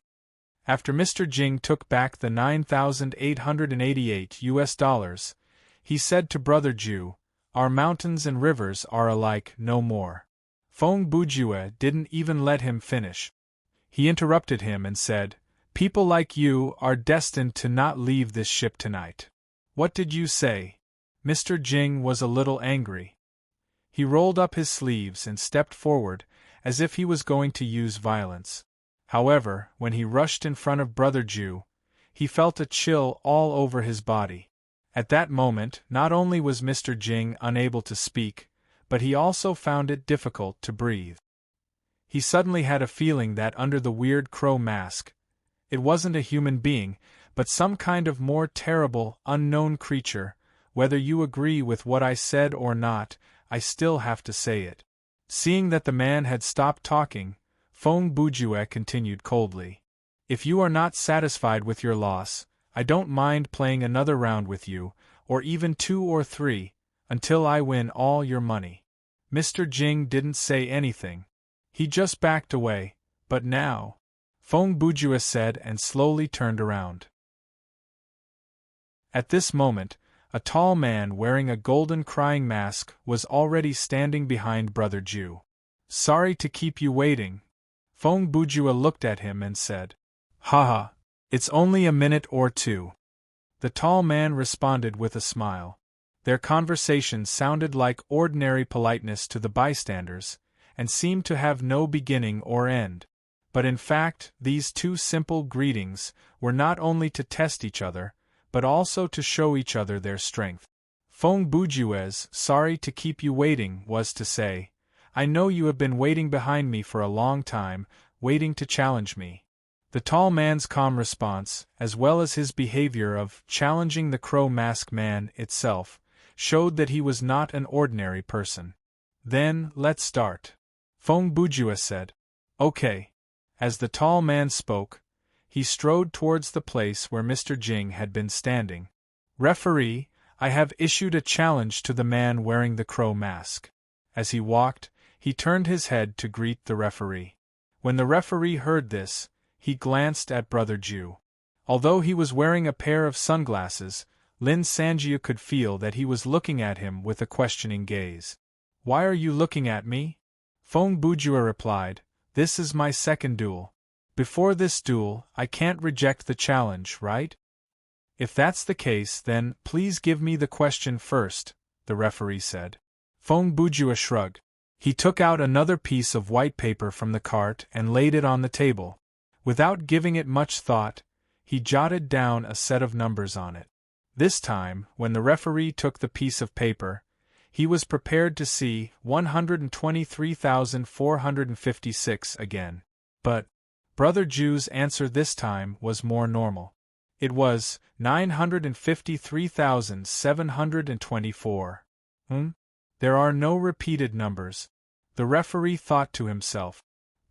Speaker 1: After Mr. Jing took back the $9,888, he said to Brother Jew, "Our mountains and rivers are alike no more." Feng Bujue didn't even let him finish. He interrupted him and said, "People like you are destined to not leave this ship tonight." "What did you say?" Mr. Jing was a little angry. He rolled up his sleeves and stepped forward, as if he was going to use violence. However, when he rushed in front of Brother Jew, he felt a chill all over his body. At that moment, not only was Mr. Jing unable to speak, but he also found it difficult to breathe. He suddenly had a feeling that under the weird crow mask, it wasn't a human being, but some kind of more terrible, unknown creature. Whether you agree with what I said or not, I still have to say it. Seeing that the man had stopped talking, Feng Bujue continued coldly. "If you are not satisfied with your loss, I don't mind playing another round with you, or even 2 or 3, until I win all your money." Mr. Jing didn't say anything. He just backed away. "But now," Feng Bujue said and slowly turned around. At this moment, a tall man wearing a golden crying mask was already standing behind Brother Jew. "Sorry to keep you waiting." Feng Bujue looked at him and said, "Haha, it's only a minute or 2. The tall man responded with a smile. Their conversation sounded like ordinary politeness to the bystanders, and seemed to have no beginning or end. But in fact, these two simple greetings were not only to test each other, but also to show each other their strength. Feng Bujue's "sorry to keep you waiting" was to say, "I know you have been waiting behind me for a long time, waiting to challenge me." The tall man's calm response, as well as his behavior of challenging the Crow Mask Man itself, showed that he was not an ordinary person. "Then, let's start," Feng Bujue said. "Okay." As the tall man spoke, he strode towards the place where Mr. Jing had been standing. "Referee, I have issued a challenge to the man wearing the crow mask." As he walked, he turned his head to greet the referee. When the referee heard this, he glanced at Brother Jew. Although he was wearing a pair of sunglasses, Lin Sanjia could feel that he was looking at him with a questioning gaze. "Why are you looking at me?" Feng Bujue replied, "This is my second duel." Before this duel, I can't reject the challenge, right? If that's the case, then please give me the question first, the referee said. Feng Bujue shrugged. He took out another piece of white paper from the cart and laid it on the table. Without giving it much thought, he jotted down a set of numbers on it. This time, when the referee took the piece of paper, he was prepared to see 123,456 again. But Brother Ju's answer this time was more normal. It was 953,724. There are no repeated numbers, the referee thought to himself.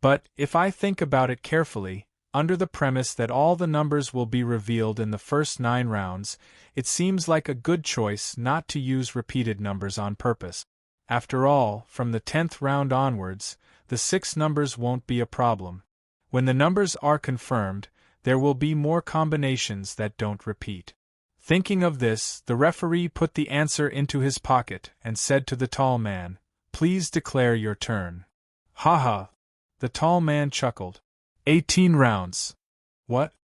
Speaker 1: But if I think about it carefully, under the premise that all the numbers will be revealed in the first 9 rounds, it seems like a good choice not to use repeated numbers on purpose. After all, from the 10th round onwards, the 6 numbers won't be a problem. When the numbers are confirmed, there will be more combinations that don't repeat. Thinking of this, the referee put the answer into his pocket and said to the tall man, "Please declare your turn." "Ha!" The tall man chuckled. 18 rounds. What?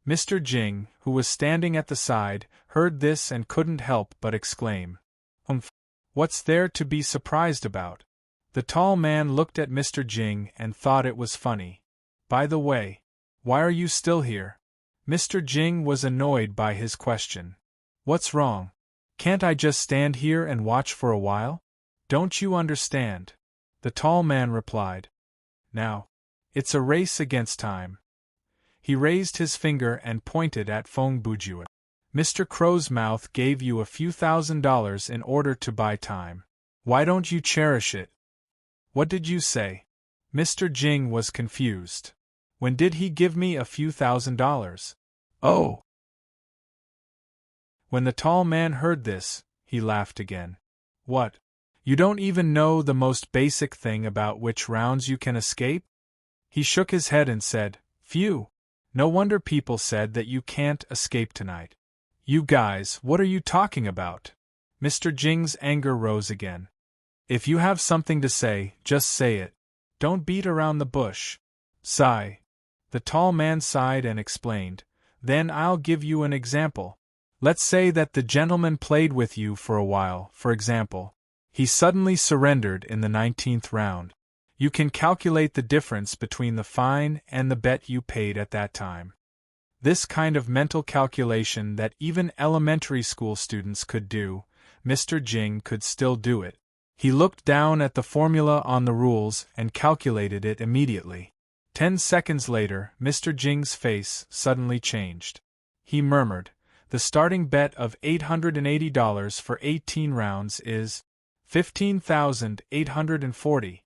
Speaker 1: Mr. Jing, who was standing at the side, heard this and couldn't help but exclaim. What's there to be surprised about? The tall man looked at Mr. Jing and thought it was funny. By the way, why are you still here? Mr. Jing was annoyed by his question. What's wrong? Can't I just stand here and watch for a while? Don't you understand? The tall man replied. Now, it's a race against time. He raised his finger and pointed at Feng Bujue. Mr. Crow's mouth gave you a few $1,000s in order to buy time. Why don't you cherish it? What did you say? Mr. Jing was confused. When did he give me a few $1,000s? Oh! When the tall man heard this, he laughed again. What? You don't even know the most basic thing about which rounds you can escape? He shook his head and said, Phew! No wonder people said that you can't escape tonight. You guys, what are you talking about? Mr. Jing's anger rose again. If you have something to say, just say it. Don't beat around the bush. Sigh. The tall man sighed and explained. Then I'll give you an example. Let's say that the gentleman played with you for a while, for example. He suddenly surrendered in the 19th round. You can calculate the difference between the fine and the bet you paid at that time. This kind of mental calculation that even elementary school students could do, Mr. Jing could still do it. He looked down at the formula on the rules and calculated it immediately. 10 seconds later, Mr. Jing's face suddenly changed. He murmured, The starting bet of $880 for 18 rounds is $15,840,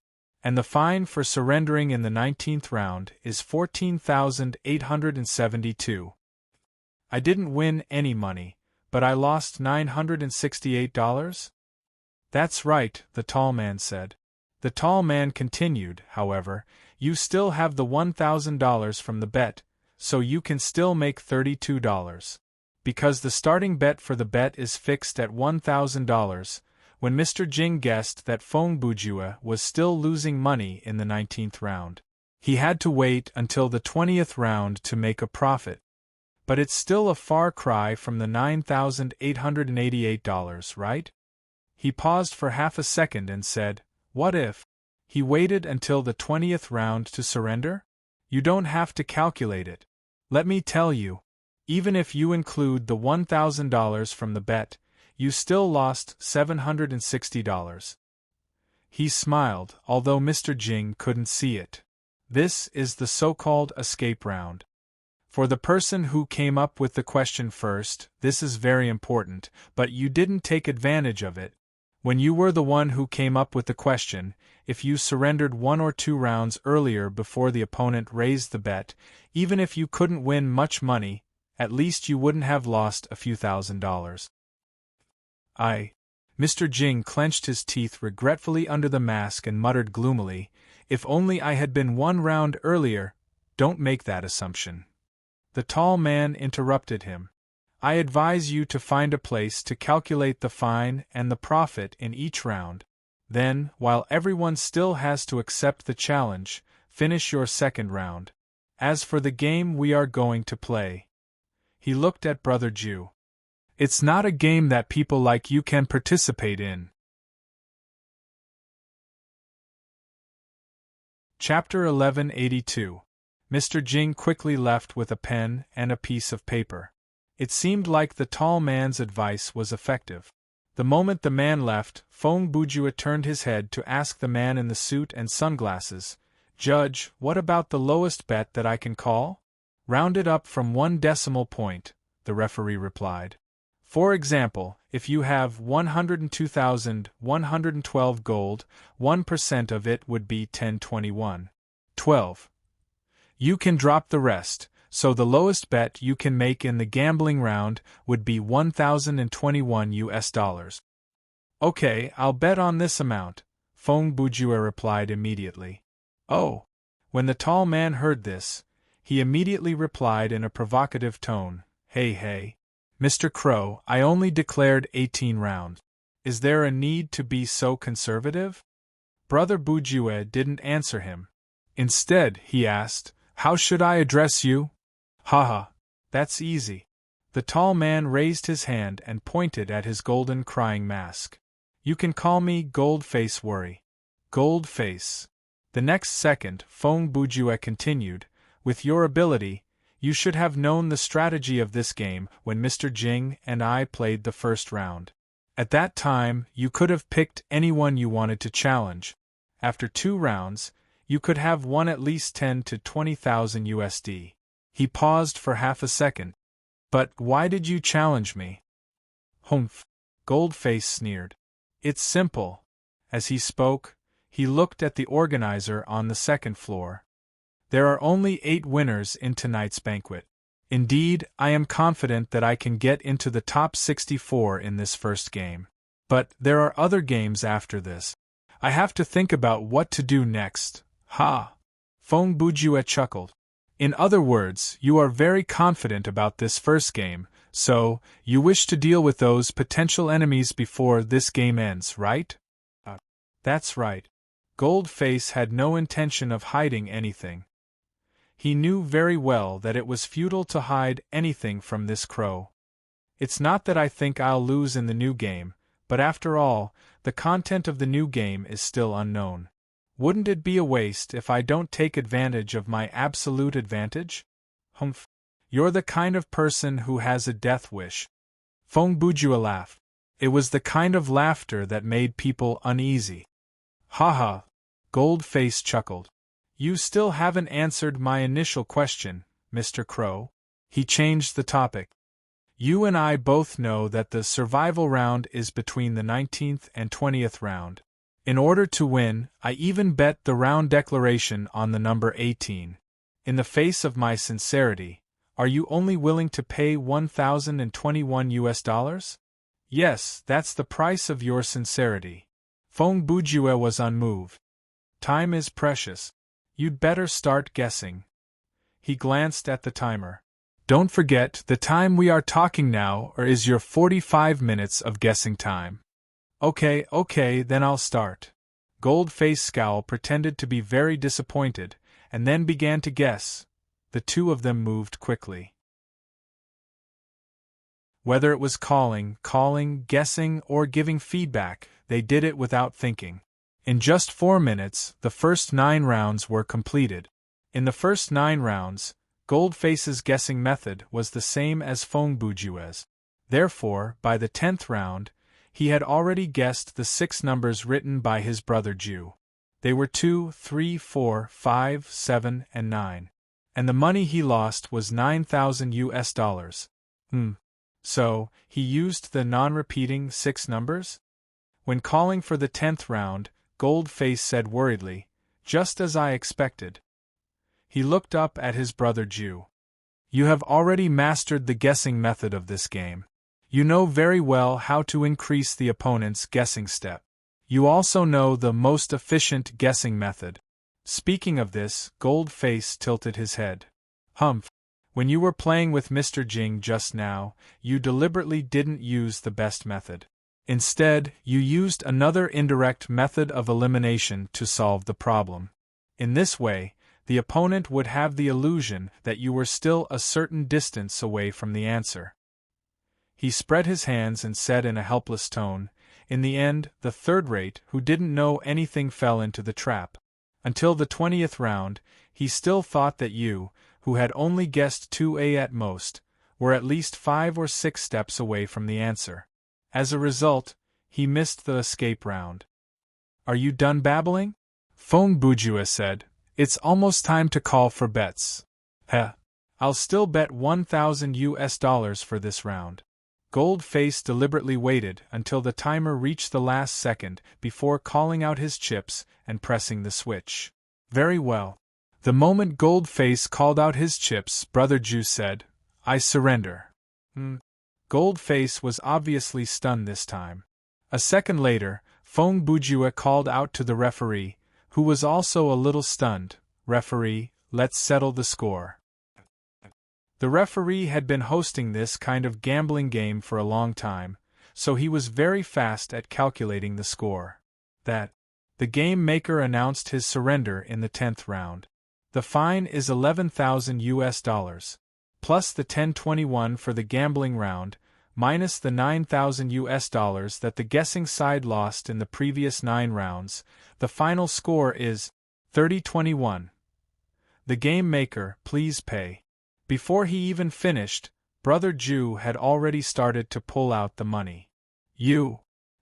Speaker 1: and the fine for surrendering in the 19th round is $14,872. I didn't win any money, but I lost $968? That's right, the tall man said. The tall man continued, however, you still have the $1,000 from the bet, so you can still make $32. Because the starting bet for the bet is fixed at $1,000, when Mr. Jing guessed that Feng Bujue was still losing money in the 19th round. He had to wait until the 20th round to make a profit. But it's still a far cry from the $9,888, right? He paused for half a second and said, What if? He waited until the 20th round to surrender? You don't have to calculate it. Let me tell you, even if you include the $1,000 from the bet, you still lost $760. He smiled, although Mr. Jing couldn't see it. This is the so-called escape round. For the person who came up with the question first, this is very important, but you didn't take advantage of it. When you were the one who came up with the question, if you surrendered 1 or 2 rounds earlier before the opponent raised the bet, even if you couldn't win much money, at least you wouldn't have lost a few $1,000s. Mr. Jing clenched his teeth regretfully under the mask and muttered gloomily, If only I had been 1 round earlier. Don't make that assumption. The tall man interrupted him. I advise you to find a place to calculate the fine and the profit in each round. Then, while everyone still has to accept the challenge, finish your second round. As for the game we are going to play. He looked at Brother Jew. It's not a game that people like you can participate in. Chapter 1182. Mr. Jing quickly left with a pen and a piece of paper. It seemed like the tall man's advice was effective. The moment the man left, Feng Bujue turned his head to ask the man in the suit and sunglasses, "Judge, what about the lowest bet that I can call?" "Round it up from 1 decimal point," the referee replied. "For example, if you have 102,112 gold, 1% of it would be 1021.12. You can drop the rest, so the lowest bet you can make in the gambling round would be $1,021. "Okay, I'll bet on this amount," Feng Bujue replied immediately. "Oh." When the tall man heard this, he immediately replied in a provocative tone, Hey, Mr. Crow, I only declared 18 rounds. Is there a need to be so conservative?" Brother Bujue didn't answer him. Instead, he asked, "How should I address you?" "Haha, that's easy." The tall man raised his hand and pointed at his golden crying mask. "You can call me Gold-Face Worry." Gold-Face. The next second, Feng Bujue continued, "With your ability, you should have known the strategy of this game when Mr. Jing and I played the first round. At that time, you could have picked anyone you wanted to challenge. After 2 rounds, you could have won at least 10 to 20,000 USD. He paused for half a second. "But why did you challenge me?" "Humph," Goldface sneered. "It's simple." As he spoke, he looked at the organizer on the second floor. "There are only 8 winners in tonight's banquet. Indeed, I am confident that I can get into the top 64 in this first game. But there are other games after this. I have to think about what to do next." "Ha!" Feng Bujue chuckled. "In other words, you are very confident about this first game, so you wish to deal with those potential enemies before this game ends, right?" "That's right." Goldface had no intention of hiding anything. He knew very well that it was futile to hide anything from this crow. "It's not that I think I'll lose in the new game, but after all, the content of the new game is still unknown. Wouldn't it be a waste if I don't take advantage of my absolute advantage?" "Humph. You're the kind of person who has a death wish." Feng Bujue laughed. It was the kind of laughter that made people uneasy. "Ha! Goldface chuckled. "You still haven't answered my initial question, Mr. Crow." He changed the topic. "You and I both know that the survival round is between the 19th and 20th round. In order to win, I even bet the round declaration on the number 18. In the face of my sincerity, are you only willing to pay $1,021? Yes, that's the price of your sincerity." Feng Bujue was unmoved. "Time is precious. You'd better start guessing." He glanced at the timer. "Don't forget the time we are talking now, or is your 45 minutes of guessing time." Okay, then I'll start." Goldface Scowl pretended to be very disappointed, and then began to guess. The two of them moved quickly. Whether it was calling, guessing, or giving feedback, they did it without thinking. In just 4 minutes, the first 9 rounds were completed. In the first 9 rounds, Goldface's guessing method was the same as Feng Bujue's. Therefore, by the 10th round, he had already guessed the 6 numbers written by his brother Jew. They were 2, 3, 4, 5, 7, and 9. And the money he lost was $9,000. So, he used the non-repeating 6 numbers? When calling for the 10th round, Goldface said worriedly, "Just as I expected." He looked up at his brother Jew. "You have already mastered the guessing method of this game. You know very well how to increase the opponent's guessing step. You also know the most efficient guessing method." Speaking of this, Goldface tilted his head. "Humph. When you were playing with Mr. Jing just now, you deliberately didn't use the best method. Instead, you used another indirect method of elimination to solve the problem. In this way, the opponent would have the illusion that you were still a certain distance away from the answer. He spread his hands and said in a helpless tone, "In the end, the third-rate who didn't know anything fell into the trap. Until the 20th round, he still thought that you, who had only guessed 2A at most, were at least 5 or 6 steps away from the answer. As a result, he missed the escape round." "Are you done babbling?" Feng Bujue said. "It's almost time to call for bets." "Heh. I'll still bet $1,000 for this round." Goldface deliberately waited until the timer reached the last second before calling out his chips and pressing the switch. "Very well." The moment Goldface called out his chips, Brother Ju said, "I surrender." Goldface was obviously stunned this time. A second later, Feng Bujue called out to the referee, who was also a little stunned, "Referee, let's settle the score." The referee had been hosting this kind of gambling game for a long time, so he was very fast at calculating the score. The game maker announced his surrender in the 10th round. "The fine is $11,000, plus the 1021 for the gambling round, minus the $9,000 that the guessing side lost in the previous 9 rounds. The final score is 30-21. The game maker, please pay." Before he even finished, Brother Ju had already started to pull out the money. "You."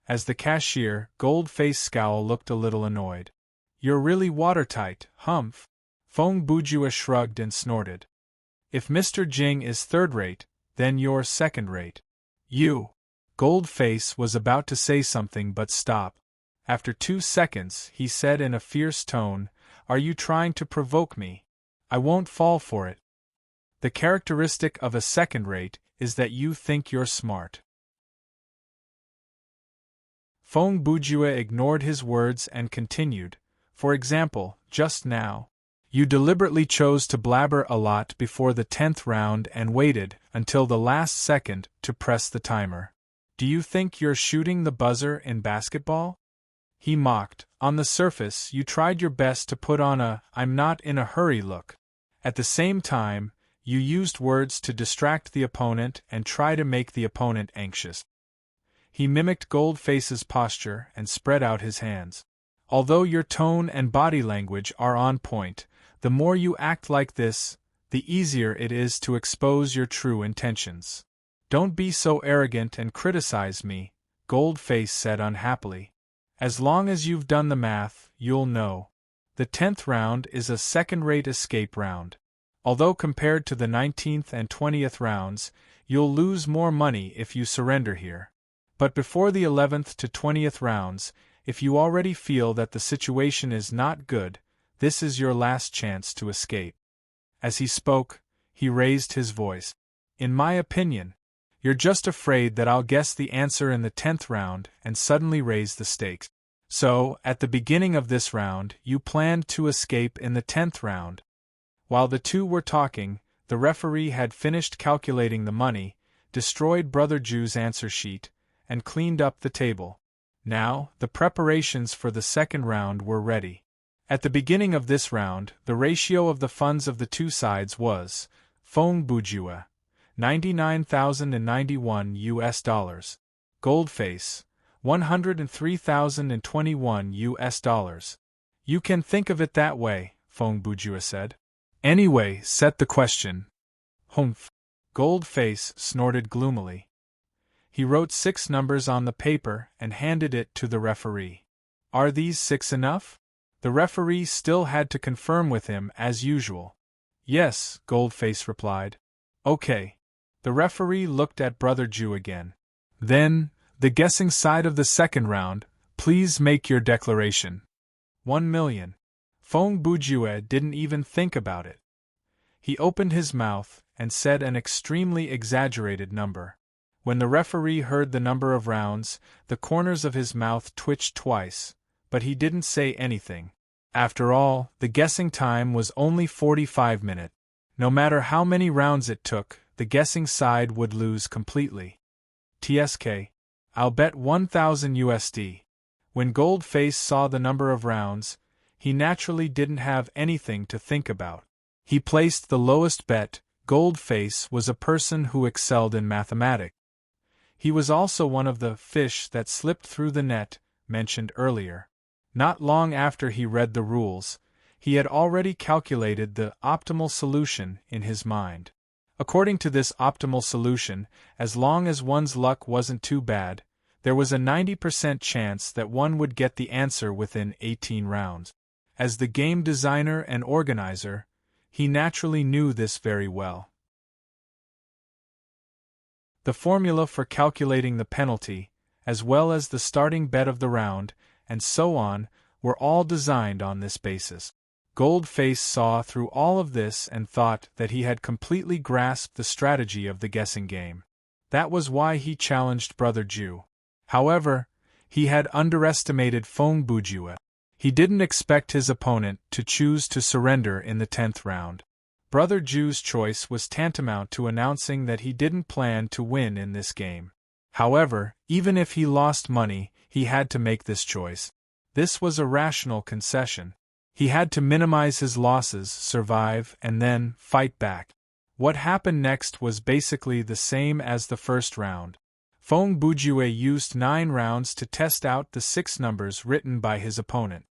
Speaker 1: As the cashier, Goldface Scowl looked a little annoyed. "You're really watertight, humph." Feng Bujue shrugged and snorted. "If Mr. Jing is third-rate, then you're second-rate." "You." Goldface was about to say something but stopped. After 2 seconds, he said in a fierce tone, "Are you trying to provoke me? I won't fall for it. The characteristic of a second-rate is that you think you're smart." Feng Bujue ignored his words and continued, "For example, just now, you deliberately chose to blabber a lot before the 10th round and waited until the last second to press the timer. Do you think you're shooting the buzzer in basketball?" He mocked. "On the surface, you tried your best to put on a 'I'm not in a hurry' look. At the same time, you used words to distract the opponent and try to make the opponent anxious." He mimicked Goldface's posture and spread out his hands. "Although your tone and body language are on point, the more you act like this, the easier it is to expose your true intentions." "Don't be so arrogant and criticize me," Goldface said unhappily. "As long as you've done the math, you'll know. The 10th round is a second-rate escape round. Although compared to the 19th and 20th rounds, you'll lose more money if you surrender here. But before the 11th to 20th rounds, if you already feel that the situation is not good, this is your last chance to escape." As he spoke, he raised his voice. "In my opinion, you're just afraid that I'll guess the answer in the 10th round and suddenly raise the stakes. So, at the beginning of this round, you planned to escape in the 10th round." While the two were talking, the referee had finished calculating the money, destroyed Brother Ju's answer sheet, and cleaned up the table. Now, the preparations for the second round were ready. At the beginning of this round, the ratio of the funds of the two sides was Feng Bujue, $99,091, Goldface, $103,021. "You can think of it that way," Feng Bujue said. "Anyway, set the question." "Humph." Goldface snorted gloomily. He wrote 6 numbers on the paper and handed it to the referee. "Are these 6 enough?" The referee still had to confirm with him as usual. "Yes," Goldface replied. "Okay." The referee looked at Brother Ju again. "Then, the guessing side of the second round, please make your declaration." 1 million. Feng Bujue didn't even think about it. He opened his mouth and said an extremely exaggerated number. When the referee heard the number of rounds, the corners of his mouth twitched twice, but he didn't say anything. After all, the guessing time was only 45 minutes. No matter how many rounds it took, the guessing side would lose completely. "TSK. I'll bet $1,000 USD. When Goldface saw the number of rounds, he naturally didn't have anything to think about. He placed the lowest bet. Goldface was a person who excelled in mathematics. He was also one of the fish that slipped through the net, mentioned earlier. Not long after he read the rules, he had already calculated the optimal solution in his mind. According to this optimal solution, as long as one's luck wasn't too bad, there was a 90% chance that one would get the answer within 18 rounds. As the game designer and organizer, he naturally knew this very well. The formula for calculating the penalty, as well as the starting bet of the round, and so on, were all designed on this basis. Goldface saw through all of this and thought that he had completely grasped the strategy of the guessing game. That was why he challenged Brother Jew. However, he had underestimated Fong Bujue. He didn't expect his opponent to choose to surrender in the 10th round. Brother Jew's choice was tantamount to announcing that he didn't plan to win in this game. However, even if he lost money, he had to make this choice. This was a rational concession. He had to minimize his losses, survive, and then fight back. What happened next was basically the same as the first round. Fong Bujue used 9 rounds to test out the 6 numbers written by his opponent.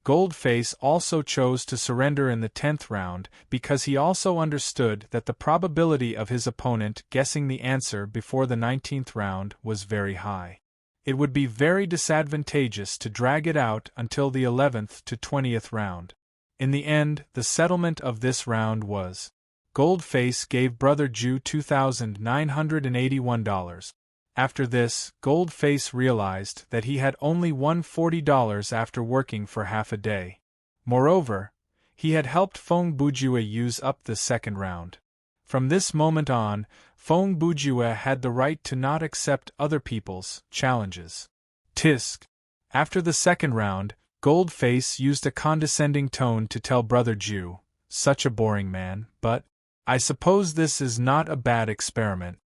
Speaker 1: Goldface also chose to surrender in the 10th round because he also understood that the probability of his opponent guessing the answer before the 19th round was very high. It would be very disadvantageous to drag it out until the 11th to 20th round. In the end, the settlement of this round was: Goldface gave Brother Jew $2,981. After this, Goldface realized that he had only won $40 after working for half a day. Moreover, he had helped Fong Bujue use up the second round. From this moment on, Fong Bujue had the right to not accept other people's challenges. Tisk. After the second round, Goldface used a condescending tone to tell Brother Jew, "Such a boring man, but I suppose this is not a bad experiment,"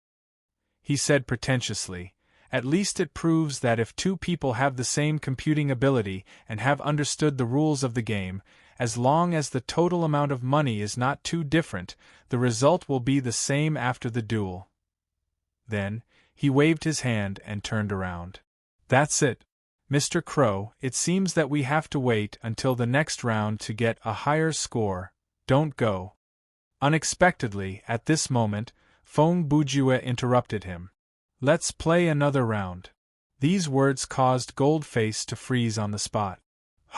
Speaker 1: he said pretentiously. "At least it proves that if 2 people have the same computing ability and have understood the rules of the game, as long as the total amount of money is not too different, the result will be the same after the duel." Then, he waved his hand and turned around. "That's it, Mr. Crow, it seems that we have to wait until the next round to get a higher score. Don't go." Unexpectedly, at this moment, Fong Bujue interrupted him. "Let's play another round." These words caused Goldface to freeze on the spot.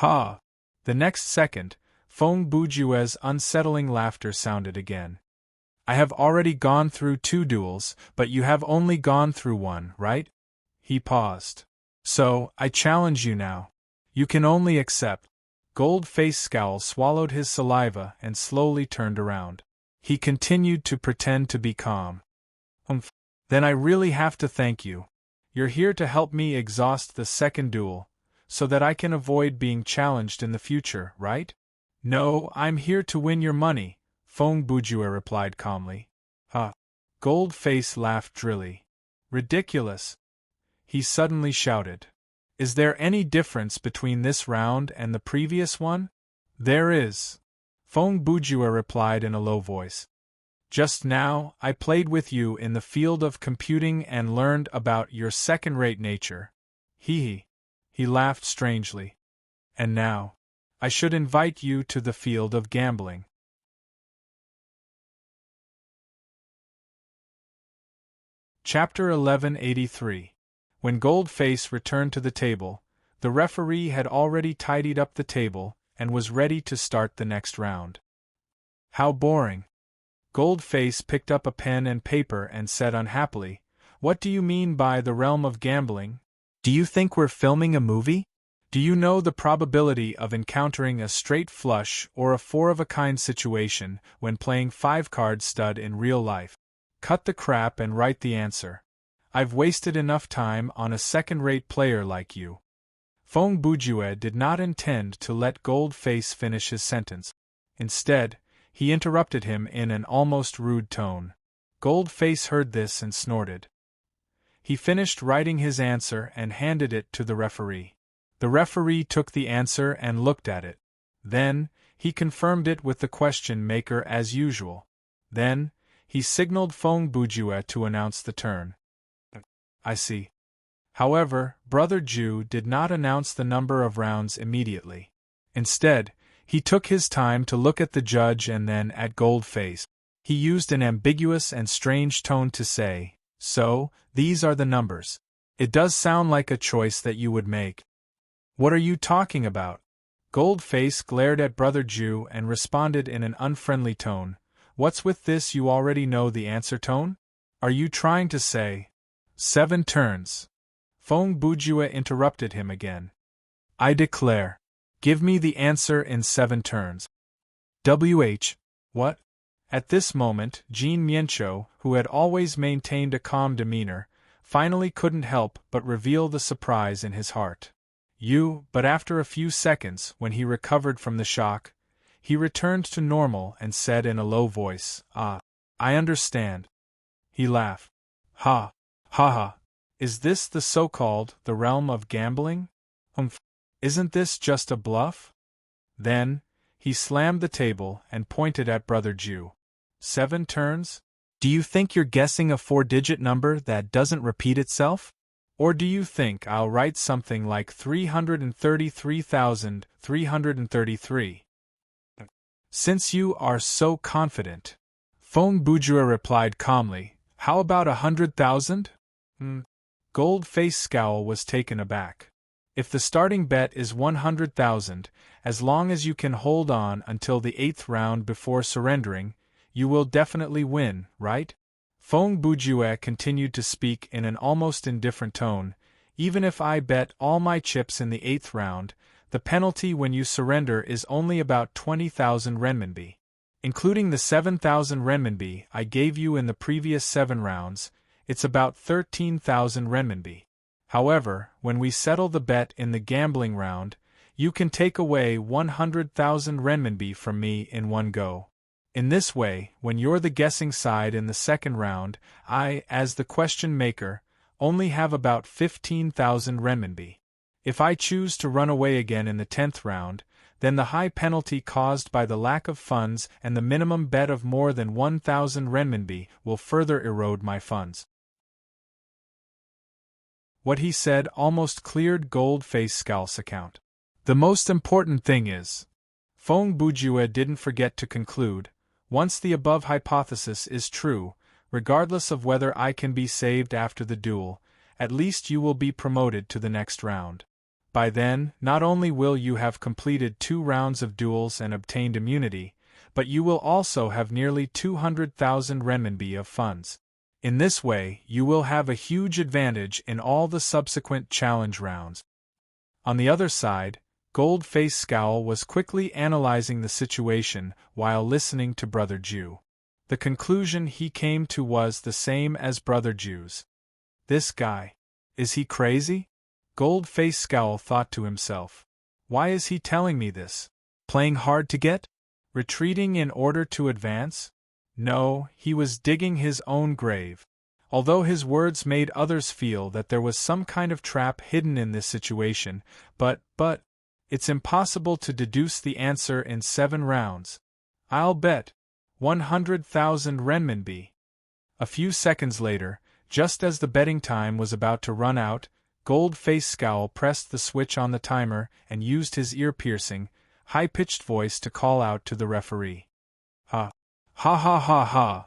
Speaker 1: "Ha!" The next second, Fong Bujue's unsettling laughter sounded again. "I have already gone through 2 duels, but you have only gone through 1, right?" He paused. "So, I challenge you now. You can only accept." Goldface Scowl swallowed his saliva and slowly turned around. He continued to pretend to be calm. Then I really have to thank you. You're here to help me exhaust the second duel, so that I can avoid being challenged in the future, right?" "No, I'm here to win your money," Fong Bujue replied calmly. "Huh." Goldface laughed drily. "Ridiculous," he suddenly shouted. "Is there any difference between this round and the previous one?" "There is," Fong Bujue replied in a low voice. "Just now, I played with you in the field of computing and learned about your second-rate nature. He laughed strangely. "And now, I should invite you to the field of gambling." Chapter 1183. When Goldface returned to the table, the referee had already tidied up the table and was ready to start the next round. "How boring." Goldface picked up a pen and paper and said unhappily, "What do you mean by the realm of gambling? Do you think we're filming a movie? Do you know the probability of encountering a straight flush or a 4-of-a-kind situation when playing 5-card stud in real life? Cut the crap and write the answer. I've wasted enough time on a second-rate player like you." Fong Bujue did not intend to let Goldface finish his sentence. Instead, he interrupted him in an almost rude tone. Goldface heard this and snorted. He finished writing his answer and handed it to the referee. The referee took the answer and looked at it. Then, he confirmed it with the question maker as usual. Then, he signaled Feng Bujue to announce the turn. I see. However, Brother Ju did not announce the number of rounds immediately. Instead, he took his time to look at the judge and then at Goldface. He used an ambiguous and strange tone to say, "So, these are the numbers. It does sound like a choice that you would make." "What are you talking about?" Goldface glared at Brother Ju and responded in an unfriendly tone. "What's with this you already know the answer tone? Are you trying to say 7 turns?" Feng Bujue interrupted him again. "I declare. Give me the answer in 7 turns. What? At this moment, Jean Miencho, who had always maintained a calm demeanor, finally couldn't help but reveal the surprise in his heart. But after a few seconds, when he recovered from the shock, he returned to normal and said in a low voice, "Ah, I understand." He laughed. Ha, ha ha. Is this the so-called, the realm of gambling? Isn't this just a bluff? Then, he slammed the table and pointed at Brother Ju. 7 turns? Do you think you're guessing a 4-digit number that doesn't repeat itself? Or do you think I'll write something like 333,333? Since you are so confident, Feng Bujue replied calmly, how about 100,000? Goldface Scowl was taken aback. If the starting bet is 100,000, as long as you can hold on until the 8th round before surrendering, you will definitely win, right? Feng Bujue continued to speak in an almost indifferent tone. Even if I bet all my chips in the 8th round, the penalty when you surrender is only about 20,000 renminbi. Including the 7,000 renminbi I gave you in the previous 7 rounds, it's about 13,000 renminbi. However, when we settle the bet in the gambling round, you can take away 100,000 renminbi from me in one go. In this way, when you're the guessing side in the 2nd round, I, as the question maker, only have about 15,000 renminbi. If I choose to run away again in the 10th round, then the high penalty caused by the lack of funds and the minimum bet of more than 1,000 renminbi will further erode my funds. What he said almost cleared Goldface Scowl's account. The most important thing is, Feng Bujue didn't forget to conclude, once the above hypothesis is true, regardless of whether I can be saved after the duel, at least you will be promoted to the next round. By then, not only will you have completed 2 rounds of duels and obtained immunity, but you will also have nearly 200,000 renminbi of funds. In this way, you will have a huge advantage in all the subsequent challenge rounds. On the other side, Goldface Scowl was quickly analyzing the situation while listening to Brother Ju. The conclusion he came to was the same as Brother Ju's. This guy. Is he crazy? Goldface Scowl thought to himself. Why is he telling me this? Playing hard to get? Retreating in order to advance? No, he was digging his own grave. Although his words made others feel that there was some kind of trap hidden in this situation, but, it's impossible to deduce the answer in 7 rounds. I'll bet 100,000 renminbi. A few seconds later, just as the betting time was about to run out, Goldface Scowl pressed the switch on the timer and used his ear-piercing, high-pitched voice to call out to the referee. Ha! Ha ha ha ha!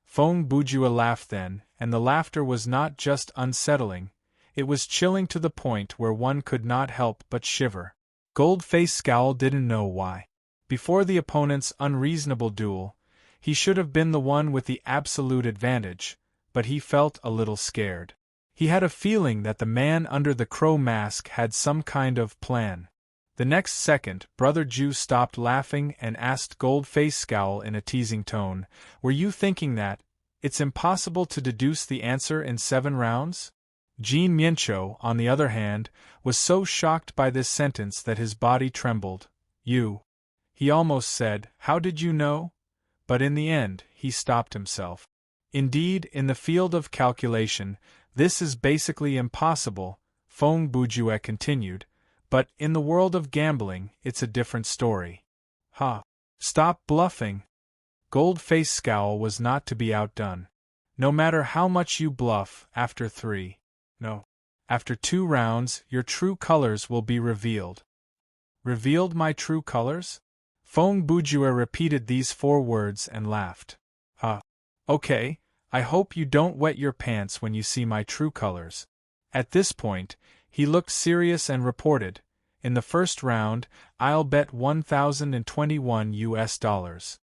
Speaker 1: Feng Bujue laughed then, and the laughter was not just unsettling, it was chilling to the point where one could not help but shiver. Goldface Scowl didn't know why. Before the opponent's unreasonable duel, he should have been the one with the absolute advantage, but he felt a little scared. He had a feeling that the man under the crow mask had some kind of plan. The next second, Brother Ju stopped laughing and asked Goldface Scowl in a teasing tone, "Were you thinking that it's impossible to deduce the answer in 7 rounds?" Jean Miencho, on the other hand, was so shocked by this sentence that his body trembled. He almost said, "How did you know?" But in the end, he stopped himself. Indeed, in the field of calculation, this is basically impossible, Feng Bujue continued, But in the world of gambling, it's a different story. Ha! Stop bluffing! Gold-Faced Scowl was not to be outdone. No matter how much you bluff, after 2 rounds, your true colors will be revealed. Revealed my true colors? Feng Bujue repeated these 4 words and laughed. Okay, I hope you don't wet your pants when you see my true colors. At this point, he looked serious and reported, in the first round, I'll bet $1,021.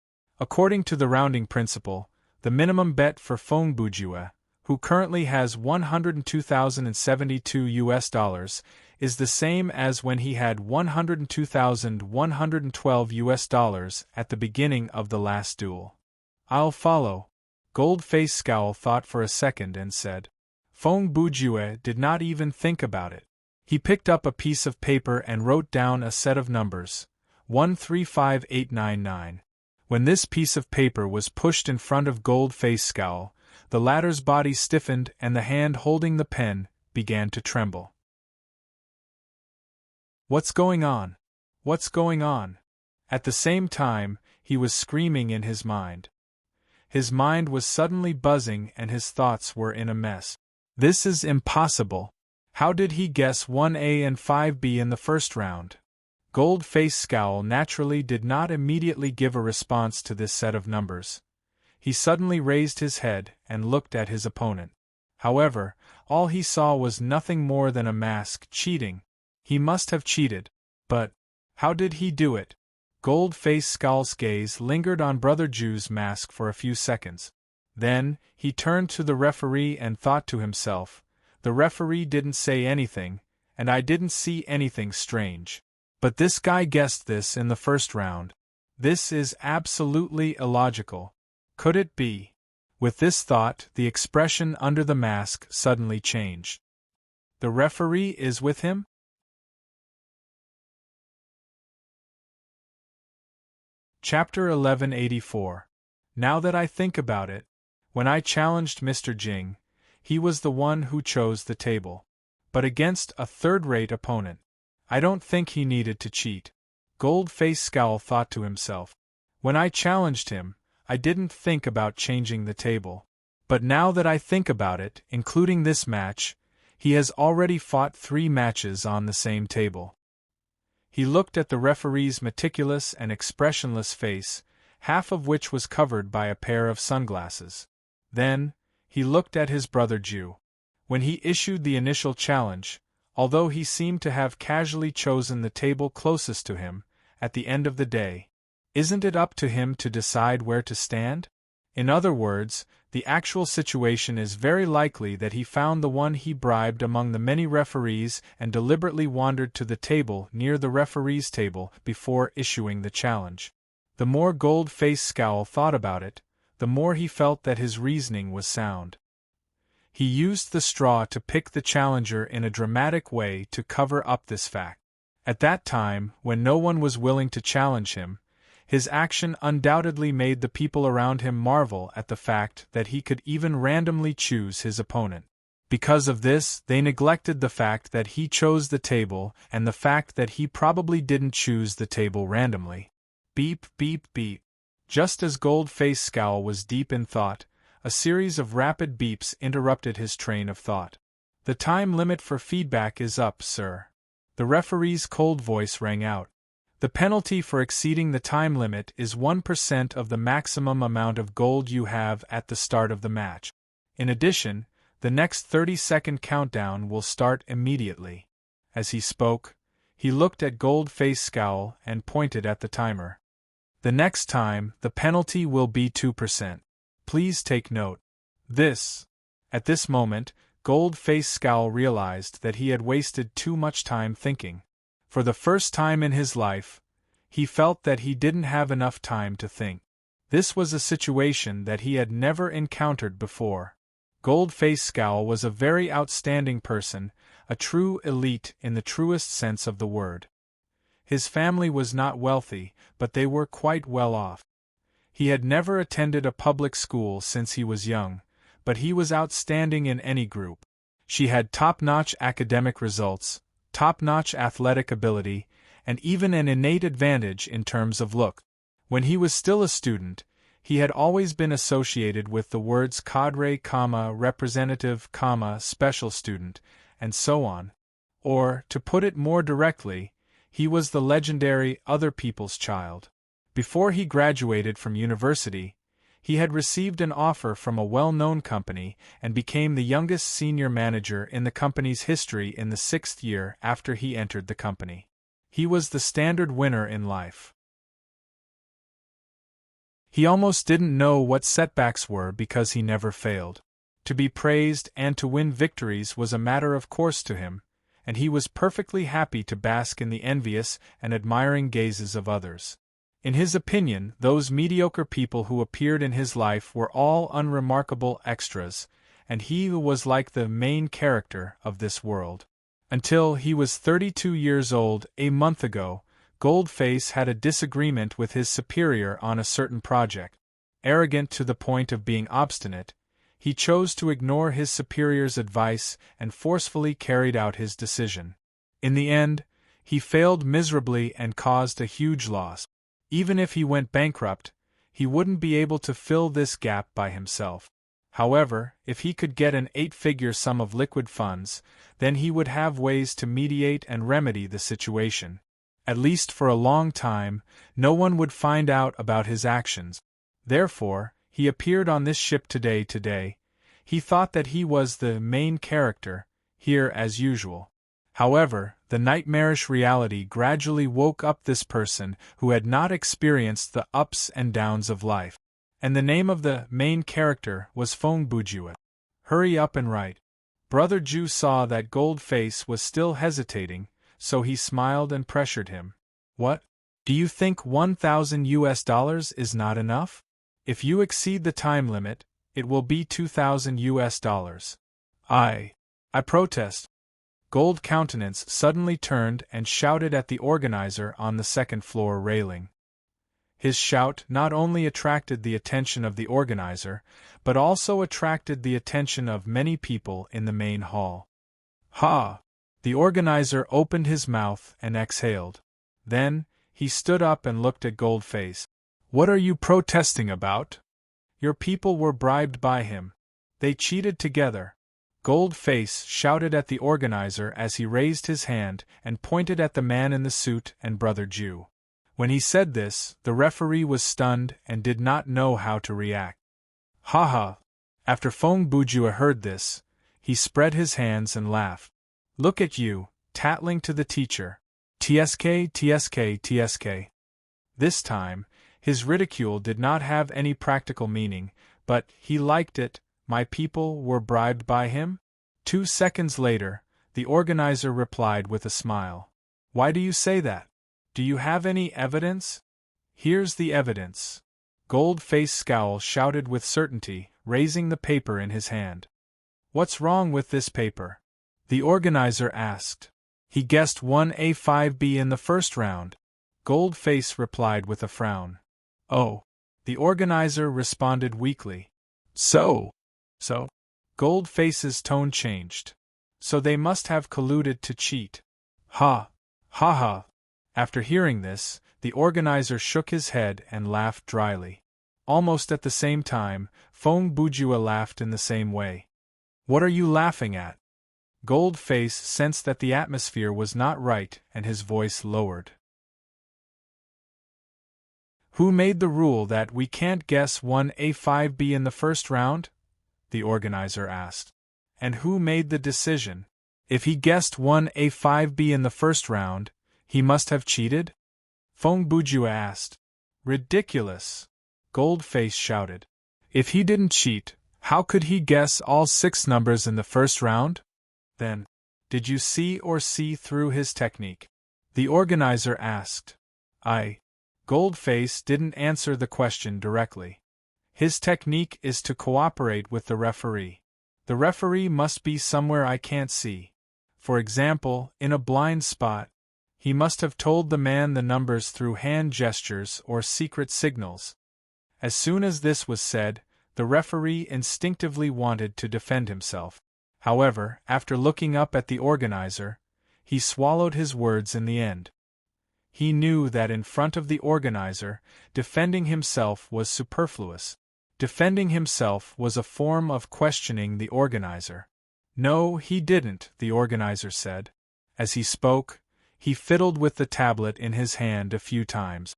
Speaker 1: According to the rounding principle, the minimum bet for Feng Bujue, who currently has $102,072, is the same as when he had $102,112 at the beginning of the last duel. I'll follow. Gold-Faced Scowl thought for a second and said. Feng Bujue did not even think about it. He picked up a piece of paper and wrote down a set of numbers, 135899. When this piece of paper was pushed in front of Gold-Faced Scowl, the latter's body stiffened and the hand holding the pen began to tremble. What's going on? What's going on? At the same time, he was screaming in his mind. His mind was suddenly buzzing and his thoughts were in a mess. This is impossible. How did he guess 1A and 5B in the first round? Gold-Faced Scowl naturally did not immediately give a response to this set of numbers. He suddenly raised his head and looked at his opponent. However, all he saw was nothing more than a mask cheating. He must have cheated. But how did he do it? Gold-Faced Scowl's gaze lingered on Brother Jew's mask for a few seconds. Then, he turned to the referee and thought to himself, the referee didn't say anything, and I didn't see anything strange. But this guy guessed this in the first round. This is absolutely illogical. Could it be? With this thought, the expression under the mask suddenly changed. The referee is with him? Chapter 1184. Now that I think about it, when I challenged Mr. Jing, he was the one who chose the table. But against a third-rate opponent. I don't think he needed to cheat. Gold-Faced Scowl thought to himself. When I challenged him, I didn't think about changing the table. But now that I think about it, including this match, he has already fought 3 matches on the same table. He looked at the referee's meticulous and expressionless face, half of which was covered by a pair of sunglasses. Then, he looked at his brother Jew. When he issued the initial challenge, although he seemed to have casually chosen the table closest to him, at the end of the day, isn't it up to him to decide where to stand? In other words, the actual situation is very likely that he found the one he bribed among the many referees and deliberately wandered to the table near the referee's table before issuing the challenge. The more Gold-Faced Scowl thought about it, the more he felt that his reasoning was sound. He used the straw to pick the challenger in a dramatic way to cover up this fact. At that time, when no one was willing to challenge him, his action undoubtedly made the people around him marvel at the fact that he could even randomly choose his opponent. Because of this, they neglected the fact that he chose the table and the fact that he probably didn't choose the table randomly. Beep, beep, beep. Just as Gold-Faced Scowl was deep in thought, a series of rapid beeps interrupted his train of thought. The time limit for feedback is up, sir. The referee's cold voice rang out. The penalty for exceeding the time limit is 1% of the maximum amount of gold you have at the start of the match. In addition, the next 30-second countdown will start immediately. As he spoke, he looked at Gold-Faced Scowl and pointed at the timer. The next time, the penalty will be 2%. Please take note. At this moment, Gold-Faced Scowl realized that he had wasted too much time thinking. For the first time in his life, he felt that he didn't have enough time to think. This was a situation that he had never encountered before. Gold-Faced Scowl was a very outstanding person, a true elite in the truest sense of the word. His family was not wealthy, but they were quite well off. He had never attended a public school since he was young, but he was outstanding in any group. She had top-notch academic results, top-notch athletic ability, and even an innate advantage in terms of look. When he was still a student, he had always been associated with the words cadre, representative, special student, and so on. Or, to put it more directly, he was the legendary other people's child. Before he graduated from university, he had received an offer from a well-known company and became the youngest senior manager in the company's history in the 6th year after he entered the company. He was the standard winner in life. He almost didn't know what setbacks were because he never failed. To be praised and to win victories was a matter of course to him, and he was perfectly happy to bask in the envious and admiring gazes of others. In his opinion, those mediocre people who appeared in his life were all unremarkable extras, and he was like the main character of this world. Until he was 32 years old, a month ago, Goldface had a disagreement with his superior on a certain project. Arrogant to the point of being obstinate, he chose to ignore his superior's advice and forcefully carried out his decision. In the end, he failed miserably and caused a huge loss. Even if he went bankrupt, he wouldn't be able to fill this gap by himself. However, if he could get an 8-figure sum of liquid funds, then he would have ways to mediate and remedy the situation. At least for a long time, no one would find out about his actions. Therefore, he appeared on this ship today. He thought that he was the main character, here as usual. However, the nightmarish reality gradually woke up this person who had not experienced the ups and downs of life. And the name of the main character was Fong Bujue. Hurry up and write. Brother Ju saw that Goldface was still hesitating, so he smiled and pressured him. What? Do you think $1,000 is not enough? If you exceed the time limit, it will be $2,000. I protest. Gold Countenance suddenly turned and shouted at the organizer on the second-floor railing. His shout not only attracted the attention of the organizer, but also attracted the attention of many people in the main hall. Ha! The organizer opened his mouth and exhaled. Then, he stood up and looked at Goldface. What are you protesting about? Your people were bribed by him. They cheated together. Goldface shouted at the organizer as he raised his hand and pointed at the man in the suit and Brother Ju. When he said this, the referee was stunned and did not know how to react. Ha ha! After Fong Bujue heard this, he spread his hands and laughed. Look at you, tattling to the teacher. TSK. This time, his ridicule did not have any practical meaning, but he liked it. My people were bribed by him? 2 seconds later, the organizer replied with a smile. Why do you say that? Do you have any evidence? Here's the evidence. Goldface Scowl shouted with certainty, raising the paper in his hand. What's wrong with this paper? The organizer asked. He guessed 1A5B in the first round. Goldface replied with a frown. Oh. The organizer responded weakly. So? Goldface's tone changed. So they must have colluded to cheat. Ha! Ha ha! After hearing this, the organizer shook his head and laughed dryly. Almost at the same time, Fong Bujue laughed in the same way. What are you laughing at? Goldface sensed that the atmosphere was not right and his voice lowered. Who made the rule that we can't guess 1A5B in the first round? The organizer asked. And who made the decision? If he guessed 1A5B in the first round, he must have cheated? Fong Bujue asked. Ridiculous! Goldface shouted. If he didn't cheat, how could he guess all 6 numbers in the first round? Then, did you see through his technique? The organizer asked. Goldface didn't answer the question directly. His technique is to cooperate with the referee. The referee must be somewhere I can't see. For example, in a blind spot. He must have told the man the numbers through hand gestures or secret signals. As soon as this was said, the referee instinctively wanted to defend himself. However, after looking up at the organizer, He swallowed his words in the end. He knew that in front of the organizer, defending himself was superfluous. Defending himself was a form of questioning the organizer. No, he didn't, the organizer said. As he spoke, he fiddled with the tablet in his hand a few times.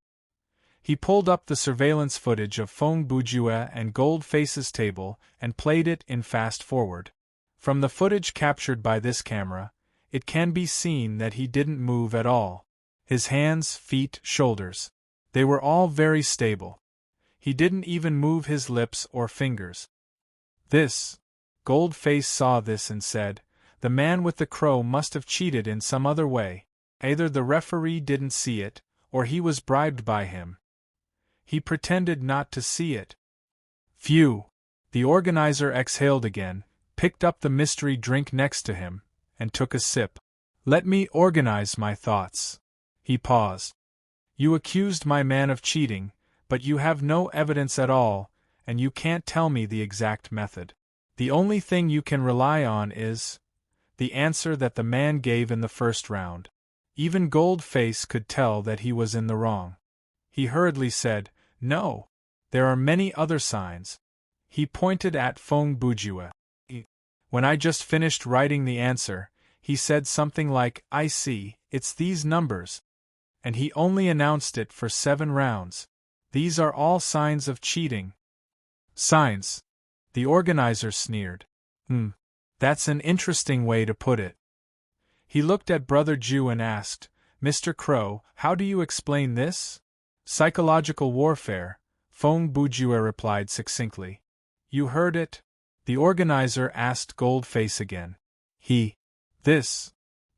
Speaker 1: He pulled up the surveillance footage of Feng Bujue and Goldface's table and played it in fast forward. From the footage captured by this camera, it can be seen that he didn't move at all. His hands, feet, shoulders. They were all very stable. He didn't even move his lips or fingers. Goldface saw this and said, "The man with the crow must have cheated in some other way. Either the referee didn't see it, or he was bribed by him. He pretended not to see it." Phew! The organizer exhaled again, picked up the mystery drink next to him, and took a sip. "Let me organize my thoughts." He paused. "You accused my man of cheating, but you have no evidence at all, and you can't tell me the exact method. The only thing you can rely on is the answer that the man gave in the first round." Even Goldface could tell that he was in the wrong. He hurriedly said, "No. There are many other signs." He pointed at Feng Bujue. "When I just finished writing the answer, he said something like, 'I see, it's these numbers.' And he only announced it for 7 rounds. These are all signs of cheating." "Signs?" The organizer sneered. That's an interesting way to put it." He looked at Brother Jew and asked, "Mr. Crow, how do you explain this?" "Psychological warfare," Feng Bujue replied succinctly. "You heard it?" The organizer asked Goldface again.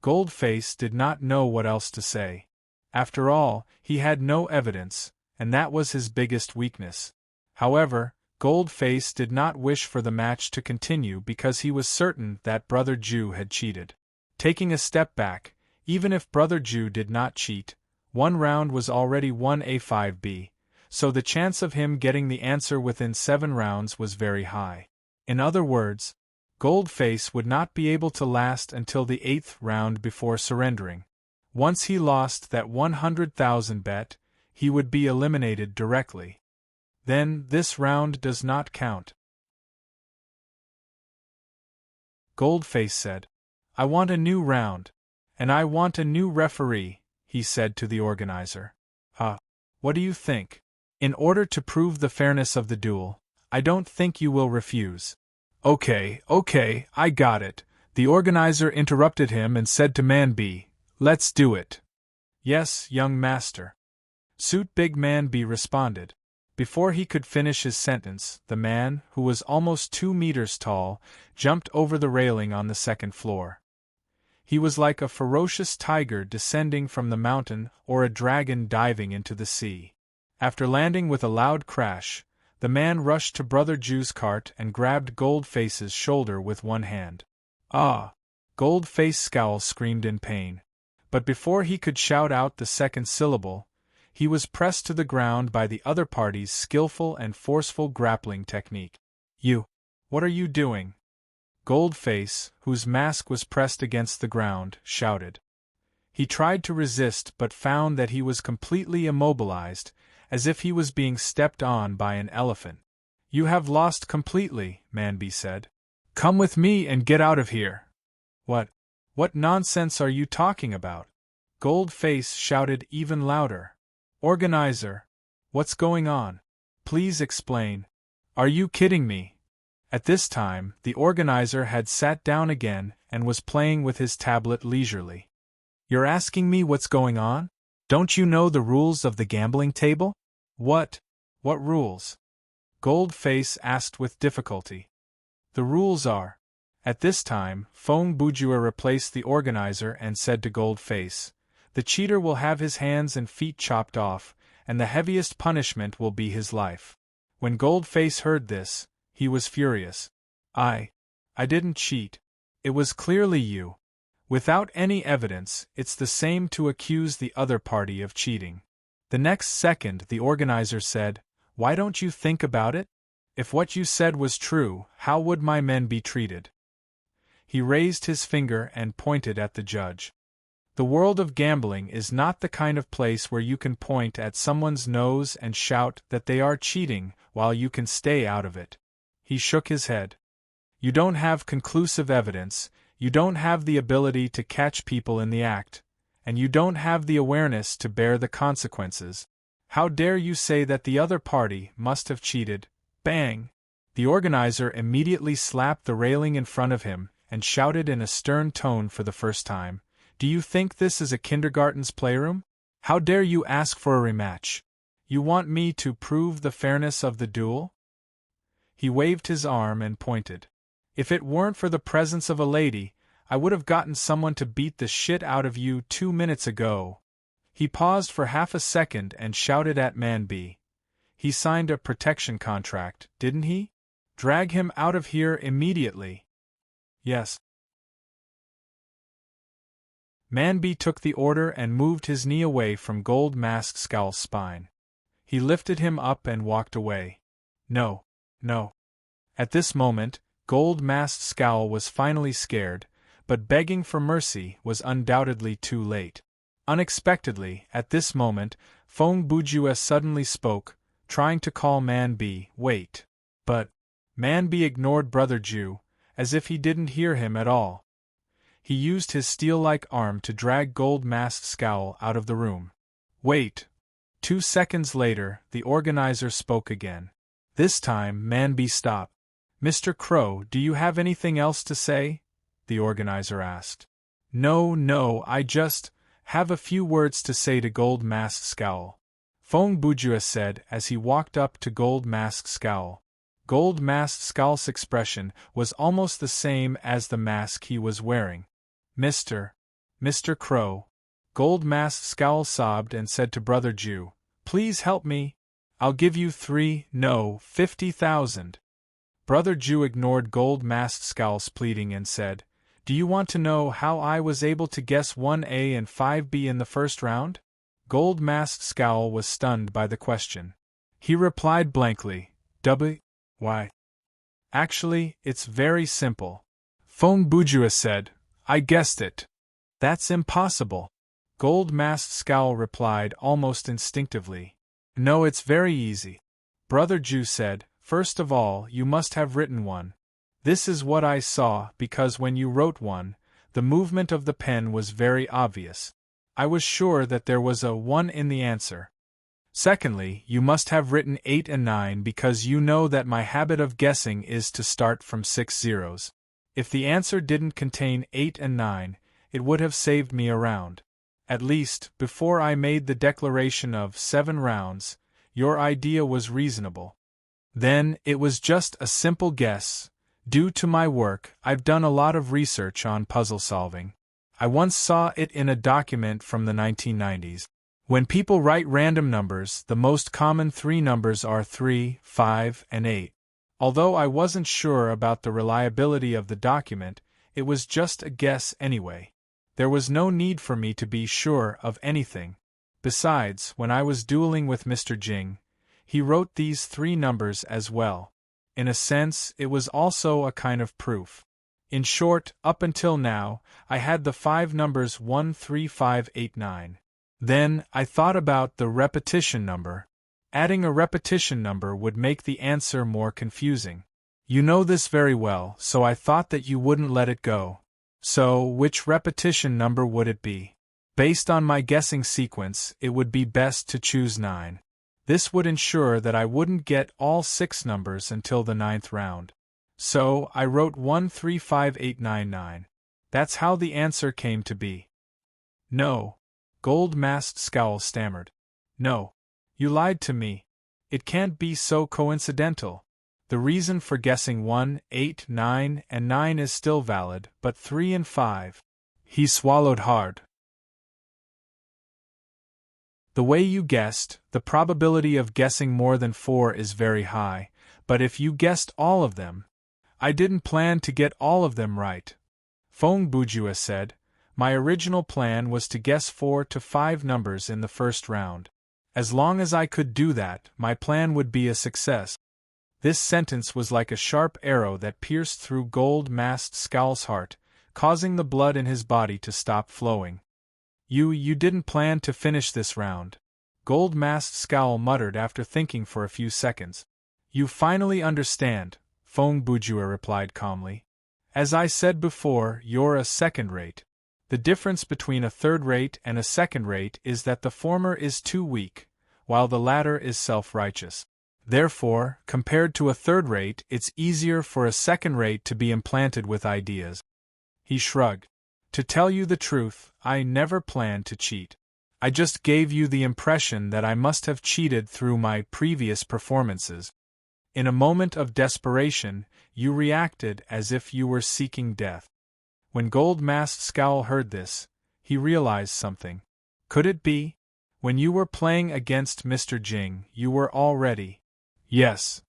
Speaker 1: Goldface did not know what else to say. After all, he had no evidence, and that was his biggest weakness. However, Goldface did not wish for the match to continue because he was certain that Brother Jew had cheated. Taking a step back, even if Brother Jew did not cheat, 1 round was already 1A5B, so the chance of him getting the answer within 7 rounds was very high. In other words, Goldface would not be able to last until the 8th round before surrendering. Once he lost that 100,000 bet, he would be eliminated directly. Then this round does not count. Goldface said, "I want a new round. And I want a new referee," he said to the organizer. What do you think? In order to prove the fairness of the duel, I don't think you will refuse." Okay, I got it," the organizer interrupted him and said to Man B, "Let's do it." "Yes, young master," Suit Big Man B responded. Before he could finish his sentence, the man, who was almost 2 meters tall, jumped over the railing on the 2nd floor. He was like a ferocious tiger descending from the mountain or a dragon diving into the sea. After landing with a loud crash, the man rushed to Brother Jew's cart and grabbed Goldface's shoulder with one hand. "Ah!" Goldface Scowl screamed in pain. But before he could shout out the second syllable, he was pressed to the ground by the other party's skillful and forceful grappling technique. What are you doing?" Goldface, whose mask was pressed against the ground, shouted. He tried to resist but found that he was completely immobilized, as if he was being stepped on by an elephant. "You have lost completely," Manby said. "Come with me and get out of here." What nonsense are you talking about?" Goldface shouted even louder. "Organizer, what's going on? Please explain. Are you kidding me?" At this time, the organizer had sat down again and was playing with his tablet leisurely. "You're asking me what's going on? Don't you know the rules of the gambling table?" What rules?" Goldface asked with difficulty. "The rules are..." At this time, Feng Bujue replaced the organizer and said to Goldface, "The cheater will have his hands and feet chopped off, and the heaviest punishment will be his life." When Goldface heard this, he was furious. I didn't cheat. It was clearly you. Without any evidence, it's the same to accuse the other party of cheating." The next second the organizer said, "Why don't you think about it? If what you said was true, how would my men be treated?" He raised his finger and pointed at the judge. The world of gambling is not the kind of place where you can point at someone's nose and shout that they are cheating while you can stay out of it. He shook his head. You don't have conclusive evidence, you don't have the ability to catch people in the act, and you don't have the awareness to bear the consequences. How dare you say that the other party must have cheated? Bang! The organizer immediately slapped the railing in front of him and shouted in a stern tone for the first time, "Do you think this is a kindergarten's playroom? How dare you ask for a rematch? You want me to prove the fairness of the duel?" He waved his arm and pointed. "If it weren't for the presence of a lady, I would have gotten someone to beat the shit out of you 2 minutes ago." He paused for half a second and shouted at Man B. "He signed a protection contract, didn't he? Drag him out of here immediately." "Yes." Man B took the order and moved his knee away from Gold Mask Scowl's spine. He lifted him up and walked away. No, no. At this moment, Gold Mask Scowl was finally scared, but begging for mercy was undoubtedly too late. Unexpectedly, at this moment, Fong Bujue suddenly spoke, trying to call Man B. Wait. But Man B ignored Brother Ju, as if he didn't hear him at all. He used his steel-like arm to drag Gold Mask Scowl out of the room. Wait. 2 seconds later, the organizer spoke again. This time, Man B stopped. "Mr. Crow, do you have anything else to say?" the organizer asked. No, I just have a few words to say to Gold Mask Scowl," Fong Bujue said as he walked up to Gold Mask Scowl. Gold Mask Scowl's expression was almost the same as the mask he was wearing. Mr. Crow. Gold Mask Scowl sobbed and said to Brother Ju, "Please help me. I'll give you 50,000. Brother Ju ignored Gold Mask Scowl's pleading and said, "Do you want to know how I was able to guess 1A and 5B in the first round?" Gold Mask Scowl was stunned by the question. He replied blankly, "Why? Actually, it's very simple." Fong Bujue said, "I guessed it." "That's impossible." Gold Mask Scowl replied almost instinctively. "No, it's very easy." Brother Ju said, "First of all, you must have written one. This is what I saw, because when you wrote one, the movement of the pen was very obvious. I was sure that there was a 1 in the answer. Secondly, you must have written 8 and 9 because you know that my habit of guessing is to start from 6 zeros. If the answer didn't contain 8 and 9, it would have saved me a round. At least, before I made the declaration of 7 rounds, your idea was reasonable. Then, it was just a simple guess. Due to my work, I've done a lot of research on puzzle solving. I once saw it in a document from the 1990s. When people write random numbers, the most common 3 numbers are 3, 5, and 8. Although I wasn't sure about the reliability of the document, it was just a guess anyway. There was no need for me to be sure of anything. Besides, when I was dueling with Mr. Jing, he wrote these 3 numbers as well. In a sense, it was also a kind of proof. In short, up until now, I had the 5 numbers 1, 3, 5, 8, 9. Then, I thought about the repetition number. Adding a repetition number would make the answer more confusing. You know this very well, so I thought that you wouldn't let it go. So, which repetition number would it be? Based on my guessing sequence, it would be best to choose 9. This would ensure that I wouldn't get all 6 numbers until the 9th round. So, I wrote 1, 3, 5, 8, 9, 9. That's how the answer came to be. No. Gold Masked Scowl stammered. No. You lied to me. It can't be so coincidental. The reason for guessing 1, 8, 9, and 9 is still valid, but 3 and 5. He swallowed hard. The way you guessed, the probability of guessing more than 4 is very high, but if you guessed all of them, I didn't plan to get all of them right. Fong Bujue said, my original plan was to guess 4 to 5 numbers in the first round. As long as I could do that, my plan would be a success. This sentence was like a sharp arrow that pierced through Gold Masked Scowl's heart, causing the blood in his body to stop flowing. You didn't plan to finish this round. Gold Masked Scowl muttered after thinking for a few seconds. You finally understand, Feng Bujue replied calmly. As I said before, you're a second-rate. The difference between a third-rate and a second-rate is that the former is too weak, while the latter is self-righteous. Therefore, compared to a third-rate, it's easier for a second-rate to be implanted with ideas. He shrugged. To tell you the truth, I never planned to cheat. I just gave you the impression that I must have cheated through my previous performances. In a moment of desperation, you reacted as if you were seeking death. When Gold Masked Scowl heard this, he realized something. Could it be? When you were playing against Mr. Jing, you were already… Yes.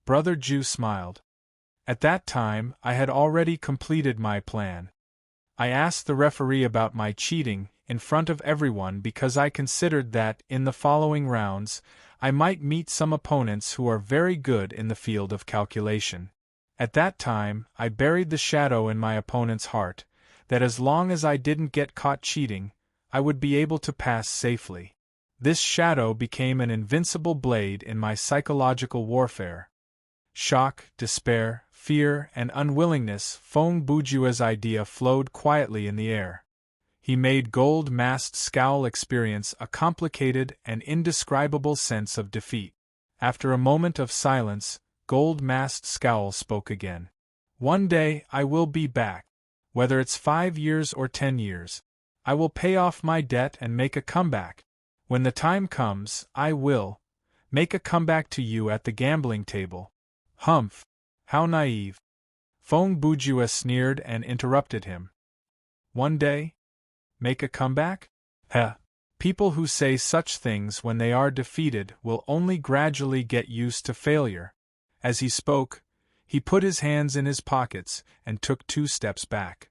Speaker 1: Brother Ju smiled. At that time, I had already completed my plan. I asked the referee about my cheating in front of everyone because I considered that, in the following rounds, I might meet some opponents who are very good in the field of calculation. At that time, I buried the shadow in my opponent's heart, that as long as I didn't get caught cheating, I would be able to pass safely. This shadow became an invincible blade in my psychological warfare. Shock, despair, fear, and unwillingness, Feng Bujue's idea flowed quietly in the air. He made Gold Masked Scowl experience a complicated and indescribable sense of defeat. After a moment of silence, Gold Masked Scowl spoke again. One day I will be back. Whether it's 5 years or 10 years. I will pay off my debt and make a comeback. When the time comes, I will make a comeback to you at the gambling table. Humph! How naive! Feng Bujue sneered and interrupted him. One day? Make a comeback? Heh! People who say such things when they are defeated will only gradually get used to failure. As he spoke, he put his hands in his pockets and took 2 steps back.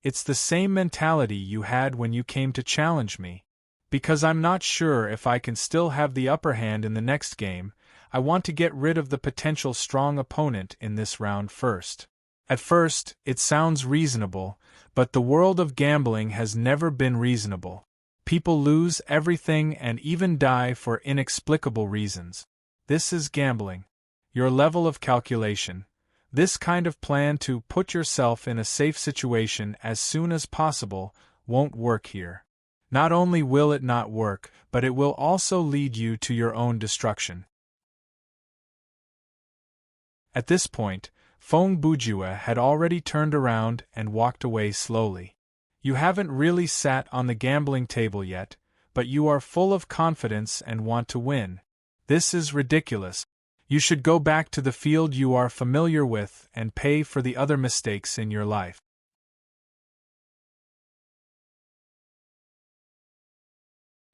Speaker 1: It's the same mentality you had when you came to challenge me. Because I'm not sure if I can still have the upper hand in the next game, I want to get rid of the potential strong opponent in this round first. At first, it sounds reasonable, but the world of gambling has never been reasonable. People lose everything and even die for inexplicable reasons. This is gambling. Your level of calculation. This kind of plan to put yourself in a safe situation as soon as possible won't work here. Not only will it not work, but it will also lead you to your own destruction. At this point, Feng Bujue had already turned around and walked away slowly. You haven't really sat on the gambling table yet, but you are full of confidence and want to win. This is ridiculous. You should go back to the field you are familiar with and pay for the other mistakes in your life.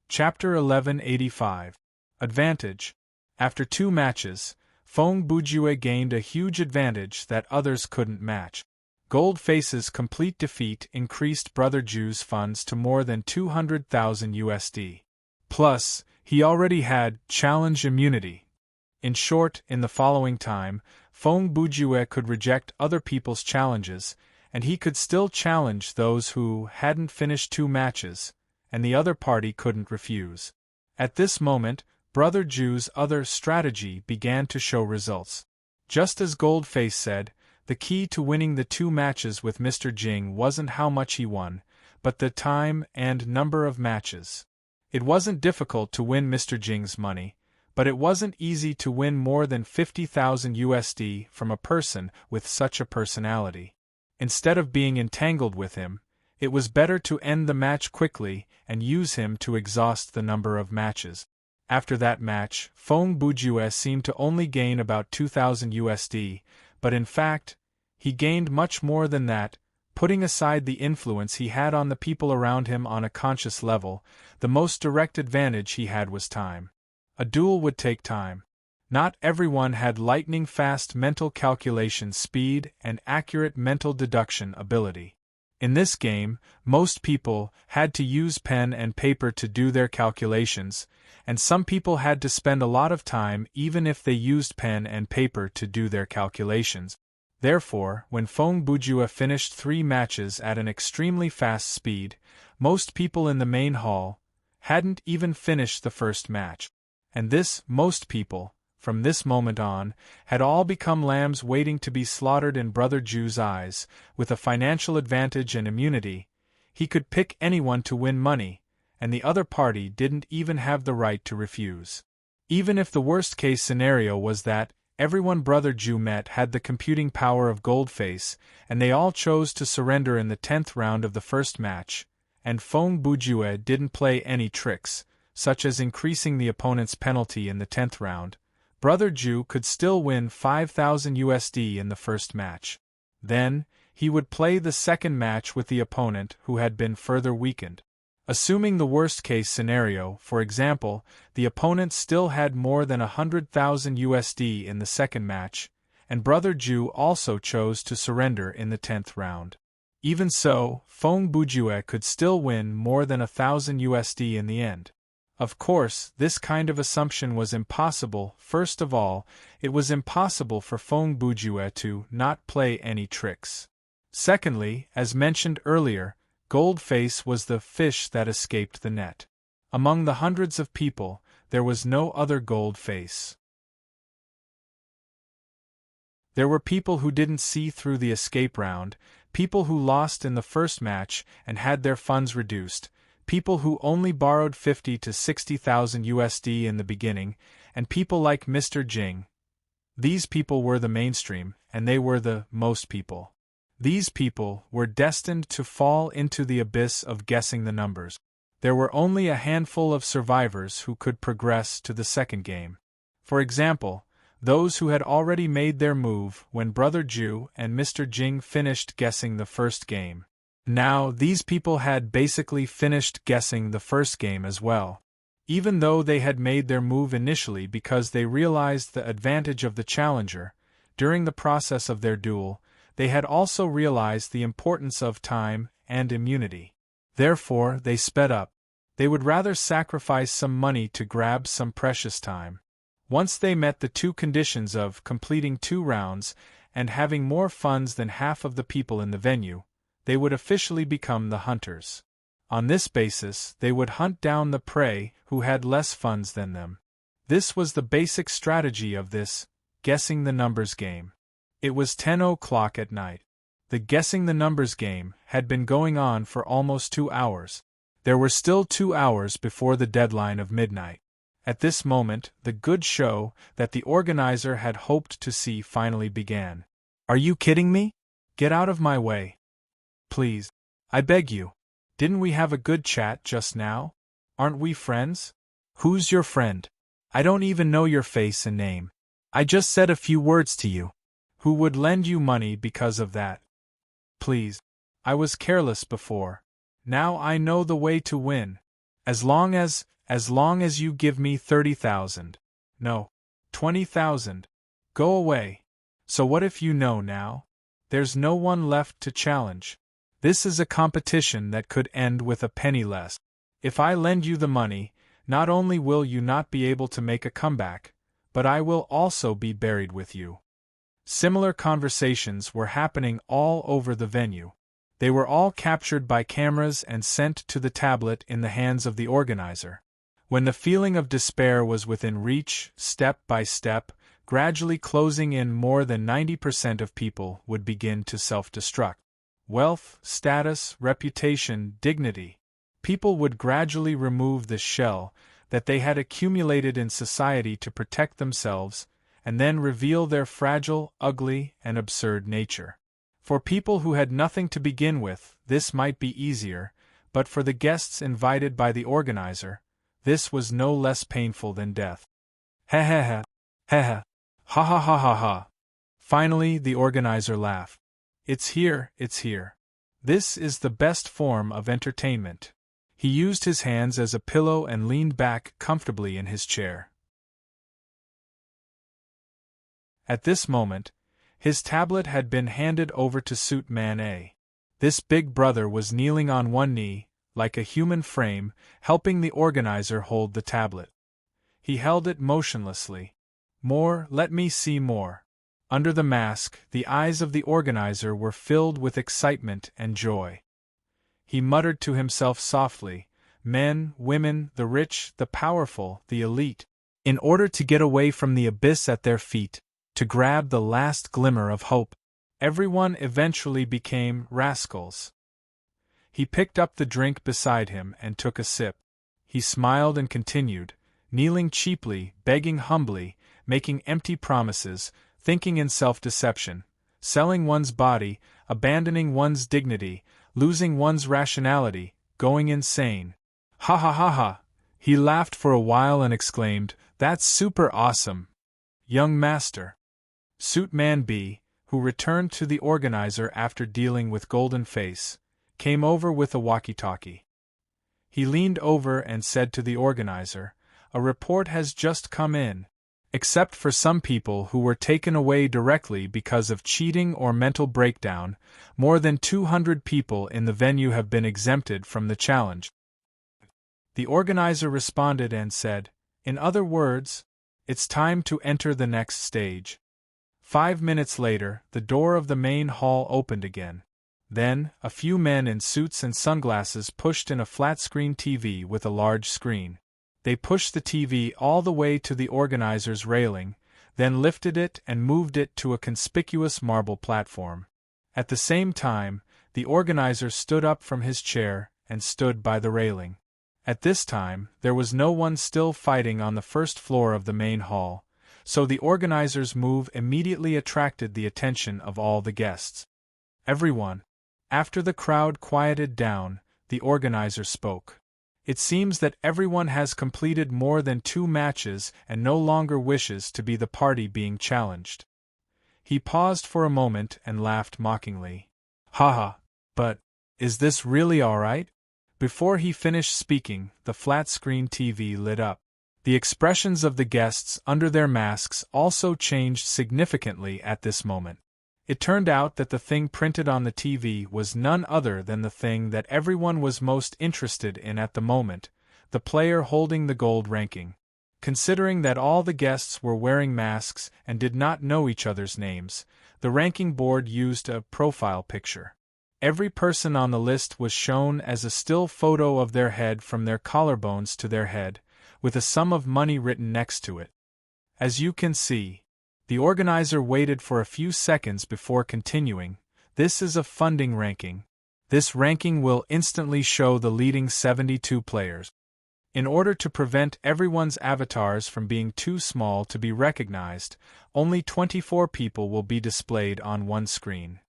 Speaker 1: Chapter 1185. Advantage. After 2 matches, Feng Bujue gained a huge advantage that others couldn't match. Goldface's complete defeat increased Brother Ju's funds to more than 200,000 USD. Plus, he already had challenge immunity. In short, in the following time, Feng Bujue could reject other people's challenges, and he could still challenge those who hadn't finished 2 matches, and the other party couldn't refuse. At this moment, Brother Ju's other strategy began to show results. Just as Goldface said, the key to winning the 2 matches with Mr. Jing wasn't how much he won, but the time and number of matches. It wasn't difficult to win Mr. Jing's money, but it wasn't easy to win more than 50,000 USD from a person with such a personality. Instead of being entangled with him, it was better to end the match quickly and use him to exhaust the number of matches. After that match, Feng Bujue seemed to only gain about 2,000 USD, but in fact, he gained much more than that. Putting aside the influence he had on the people around him on a conscious level, the most direct advantage he had was time. A duel would take time. Not everyone had lightning-fast mental calculation speed and accurate mental deduction ability. In this game, most people had to use pen and paper to do their calculations, and some people had to spend a lot of time even if they used pen and paper to do their calculations. Therefore, when Feng Bujue finished 3 matches at an extremely fast speed, Most people in the main hall hadn't even finished the first match. And most people, from this moment on, had all become lambs waiting to be slaughtered in Brother Jew's eyes. With a financial advantage and immunity, he could pick anyone to win money, and the other party didn't even have the right to refuse. Even if the worst-case scenario was that everyone Brother Jew met had the computing power of Goldface, and they all chose to surrender in the 10th round of the first match, and Feng Bujue didn't play any tricks, such as increasing the opponent's penalty in the 10th round, Brother Jew could still win 5,000 USD in the first match. Then, he would play the second match with the opponent who had been further weakened. Assuming the worst-case scenario, for example, the opponent still had more than 100,000 USD in the second match, and Brother Jew also chose to surrender in the 10th round. Even so, Feng Bujue could still win more than 1,000 USD in the end. Of course, this kind of assumption was impossible. First of all, it was impossible for Feng Bujue to not play any tricks. Secondly, as mentioned earlier, Goldface was the fish that escaped the net. Among the hundreds of people, there was no other Goldface. There were people who didn't see through the escape round, people who lost in the first match and had their funds reduced, people who only borrowed 50 to 60,000 USD in the beginning, and people like Mr. Jing. These people were the mainstream, and they were the most people. These people were destined to fall into the abyss of guessing the numbers. There were only a handful of survivors who could progress to the second game. For example, those who had already made their move when Brother Jew and Mr. Jing finished guessing the first game. Now, these people had basically finished guessing the first game as well. Even though they had made their move initially because they realized the advantage of the challenger, during the process of their duel, they had also realized the importance of time and immunity. Therefore, they sped up. They would rather sacrifice some money to grab some precious time. Once they met the two conditions of completing 2 rounds and having more funds than half of the people in the venue, they would officially become the hunters. On this basis, they would hunt down the prey who had less funds than them. This was the basic strategy of this guessing the numbers game. It was 10 o'clock at night. The guessing the numbers game had been going on for almost 2 hours. There were still 2 hours before the deadline of midnight. At this moment, the good show that the organizer had hoped to see finally began. "Are you kidding me? Get out of my way. Please. I beg you. Didn't we have a good chat just now? Aren't we friends? Who's your friend? I don't even know your face and name. I just said a few words to you. Who would lend you money because of that? Please. I was careless before. Now I know the way to win. As long as you give me 30,000. No. 20,000. Go away. So what if you know now? There's no one left to challenge. This is a competition that could end with a penny less. If I lend you the money, not only will you not be able to make a comeback, but I will also be buried with you." Similar conversations were happening all over the venue. They were all captured by cameras and sent to the tablet in the hands of the organizer. When the feeling of despair was within reach, step by step, gradually closing in, more than 90% of people would begin to self-destruct. Wealth, status, reputation, dignity. People would gradually remove the shell that they had accumulated in society to protect themselves, and then reveal their fragile, ugly, and absurd nature. For people who had nothing to begin with, this might be easier, but for the guests invited by the organizer, this was no less painful than death. Ha ha ha, ha ha, ha ha ha ha ha. Finally, the organizer laughed. It's here. This is the best form of entertainment. He used his hands as a pillow and leaned back comfortably in his chair. At this moment, his tablet had been handed over to Suit Man A. This big brother was kneeling on one knee, like a human frame, helping the organizer hold the tablet. He held it motionlessly. More, let me see more. Under the mask, the eyes of the organizer were filled with excitement and joy. He muttered to himself softly, men, women, the rich, the powerful, the elite, in order to get away from the abyss at their feet, to grab the last glimmer of hope. Everyone eventually became rascals. He picked up the drink beside him and took a sip. He smiled and continued, kneeling cheaply, begging humbly, making empty promises, thinking in self-deception, selling one's body, abandoning one's dignity, losing one's rationality, going insane. Ha ha ha ha! He laughed for a while and exclaimed, "That's super awesome, young master." Suit Man B, who returned to the organizer after dealing with Golden Face, came over with a walkie-talkie. He leaned over and said to the organizer, "A report has just come in. Except for some people who were taken away directly because of cheating or mental breakdown, more than 200 people in the venue have been exempted from the challenge." The organizer responded and said, "In other words, it's time to enter the next stage." 5 minutes later, the door of the main hall opened again. Then, a few men in suits and sunglasses pushed in a flat-screen TV with a large screen. They pushed the TV all the way to the organizer's railing, then lifted it and moved it to a conspicuous marble platform. At the same time, the organizer stood up from his chair and stood by the railing. At this time, there was no one still fighting on the first floor of the main hall, so the organizer's move immediately attracted the attention of all the guests. Everyone. After the crowd quieted down, the organizer spoke. "It seems that everyone has completed more than 2 matches and no longer wishes to be the party being challenged." He paused for a moment and laughed mockingly. "Haha, but is this really all right?" Before he finished speaking, the flat-screen TV lit up. The expressions of the guests under their masks also changed significantly at this moment. It turned out that the thing printed on the TV was none other than the thing that everyone was most interested in at the moment, the player holding the gold ranking. Considering that all the guests were wearing masks and did not know each other's names, the ranking board used a profile picture. Every person on the list was shown as a still photo of their head from their collarbones to their head, with a sum of money written next to it. As you can see, the organizer waited for a few seconds before continuing. "This is a funding ranking. This ranking will instantly show the leading 72 players. In order to prevent everyone's avatars from being too small to be recognized, only 24 people will be displayed on one screen.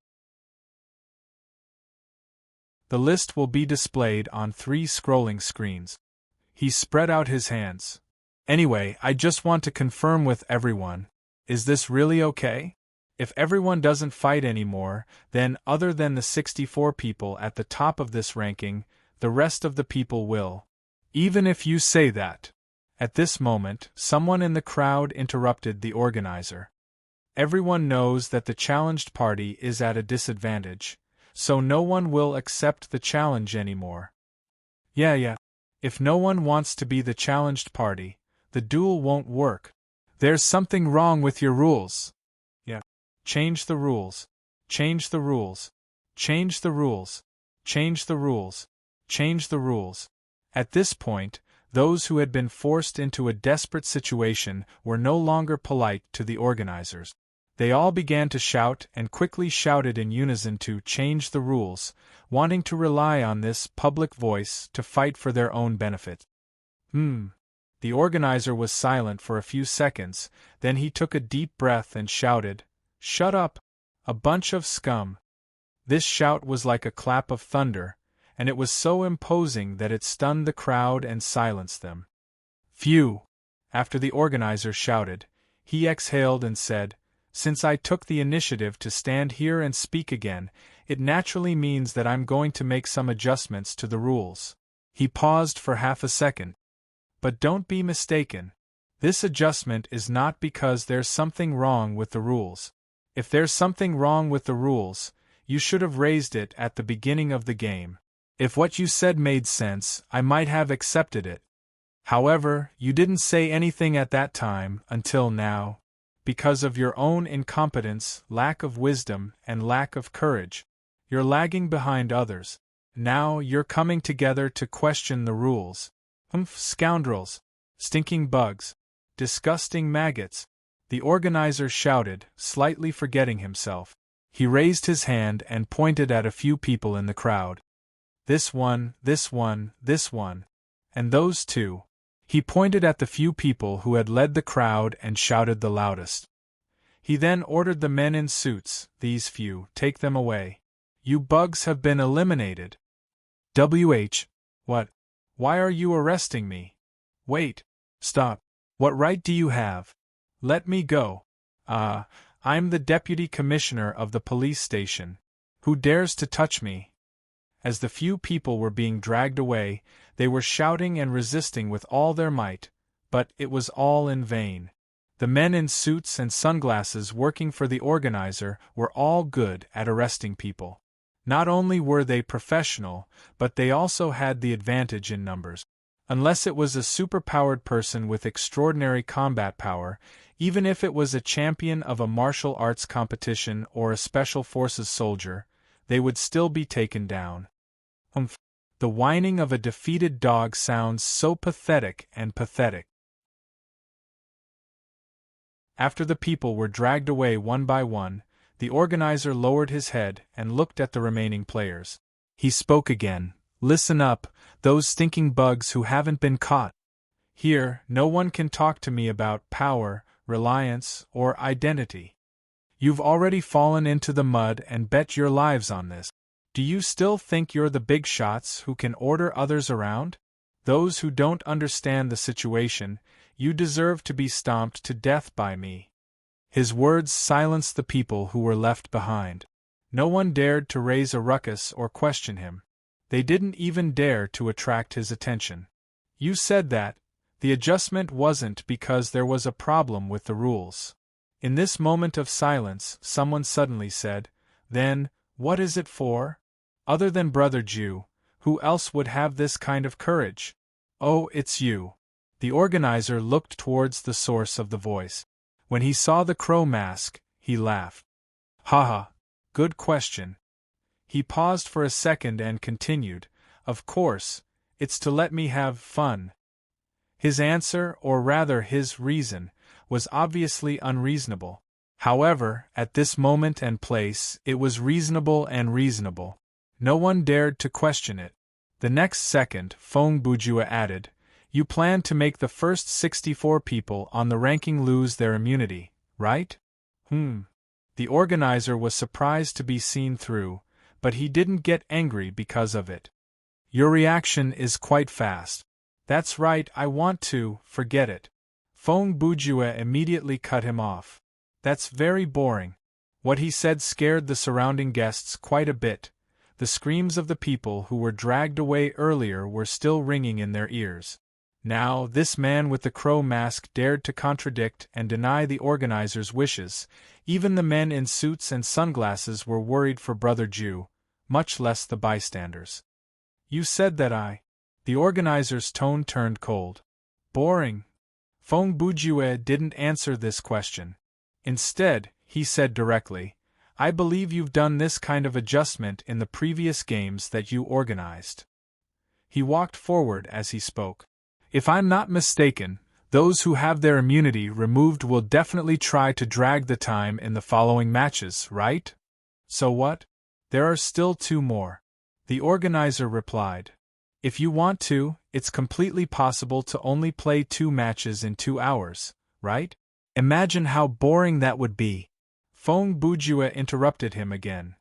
Speaker 1: The list will be displayed on 3 scrolling screens." He spread out his hands. "Anyway, I just want to confirm with everyone. Is this really okay? If everyone doesn't fight anymore, then other than the 64 people at the top of this ranking, the rest of the people will. Even if you say that." At this moment, someone in the crowd interrupted the organizer. "Everyone knows that the challenged party is at a disadvantage, so no one will accept the challenge anymore." Yeah. If no one wants to be the challenged party, the duel won't work. There's something wrong with your rules. Yeah. Change the rules. Change the rules. Change the rules. Change the rules. Change the rules. At this point, those who had been forced into a desperate situation were no longer polite to the organizers. They all began to shout and quickly shouted in unison to change the rules, wanting to rely on this public voice to fight for their own benefit. The organizer was silent for a few seconds, then he took a deep breath and shouted, "Shut up! A bunch of scum!" This shout was like a clap of thunder, and it was so imposing that it stunned the crowd and silenced them. "Phew!" After the organizer shouted, he exhaled and said, "Since I took the initiative to stand here and speak again, it naturally means that I'm going to make some adjustments to the rules." He paused for half a second. "But don't be mistaken. This adjustment is not because there's something wrong with the rules. If there's something wrong with the rules, you should have raised it at the beginning of the game. If what you said made sense, I might have accepted it. However, you didn't say anything at that time until now. Because of your own incompetence, lack of wisdom, and lack of courage, you're lagging behind others. now you're coming together to question the rules. Scoundrels! Stinking bugs! Disgusting maggots! The organizer shouted, slightly forgetting himself. He raised his hand and pointed at a few people in the crowd. This one, this one, this one. And those two. He pointed at the few people who had led the crowd and shouted the loudest. He then ordered the men in suits, these few, take them away. You bugs have been eliminated. What? Why are you arresting me? Wait. Stop. What right do you have? Let me go. I'm the deputy commissioner of the police station. Who dares to touch me? As the few people were being dragged away, they were shouting and resisting with all their might, but it was all in vain. The men in suits and sunglasses working for the organizer were all good at arresting people. Not only were they professional, but they also had the advantage in numbers. Unless it was a superpowered person with extraordinary combat power, even if it was a champion of a martial arts competition or a special forces soldier, they would still be taken down. The whining of a defeated dog sounds so pathetic and pathetic. After the people were dragged away one by one, the organizer lowered his head and looked at the remaining players. He spoke again. Listen up, those stinking bugs who haven't been caught. Here, no one can talk to me about power, reliance, or identity. You've already fallen into the mud and bet your lives on this. Do you still think you're the big shots who can order others around? Those who don't understand the situation, you deserve to be stomped to death by me. His words silenced the people who were left behind. No one dared to raise a ruckus or question him. They didn't even dare to attract his attention. You said that the adjustment wasn't because there was a problem with the rules. In this moment of silence, someone suddenly said, Then, what is it for? Other than Brother Jew, who else would have this kind of courage? Oh, it's you. The organizer looked towards the source of the voice. When he saw the crow mask, he laughed. Haha, good question. He paused for a second and continued, Of course, it's to let me have fun. His answer, or rather his reason, was obviously unreasonable. However, at this moment and place, it was reasonable and reasonable. No one dared to question it. The next second, Fong Bujua added, You plan to make the first 64 people on the ranking lose their immunity, right? The organizer was surprised to be seen through, but he didn't get angry because of it. Your reaction is quite fast. That's right, I want to, forget it. Fong Bujua immediately cut him off. That's very boring. What he said scared the surrounding guests quite a bit. The screams of the people who were dragged away earlier were still ringing in their ears. Now, this man with the crow mask dared to contradict and deny the organizer's wishes. Even the men in suits and sunglasses were worried for Brother Jew, much less the bystanders. You said that The organizer's tone turned cold. Boring. Fong Bujue didn't answer this question. Instead, he said directly, I believe you've done this kind of adjustment in the previous games that you organized. He walked forward as he spoke. If I'm not mistaken, those who have their immunity removed will definitely try to drag the time in the following matches, right? So what? There are still 2 more. The organizer replied. If you want to, it's completely possible to only play 2 matches in 2 hours, right? Imagine how boring that would be. Fong Bujua interrupted him again.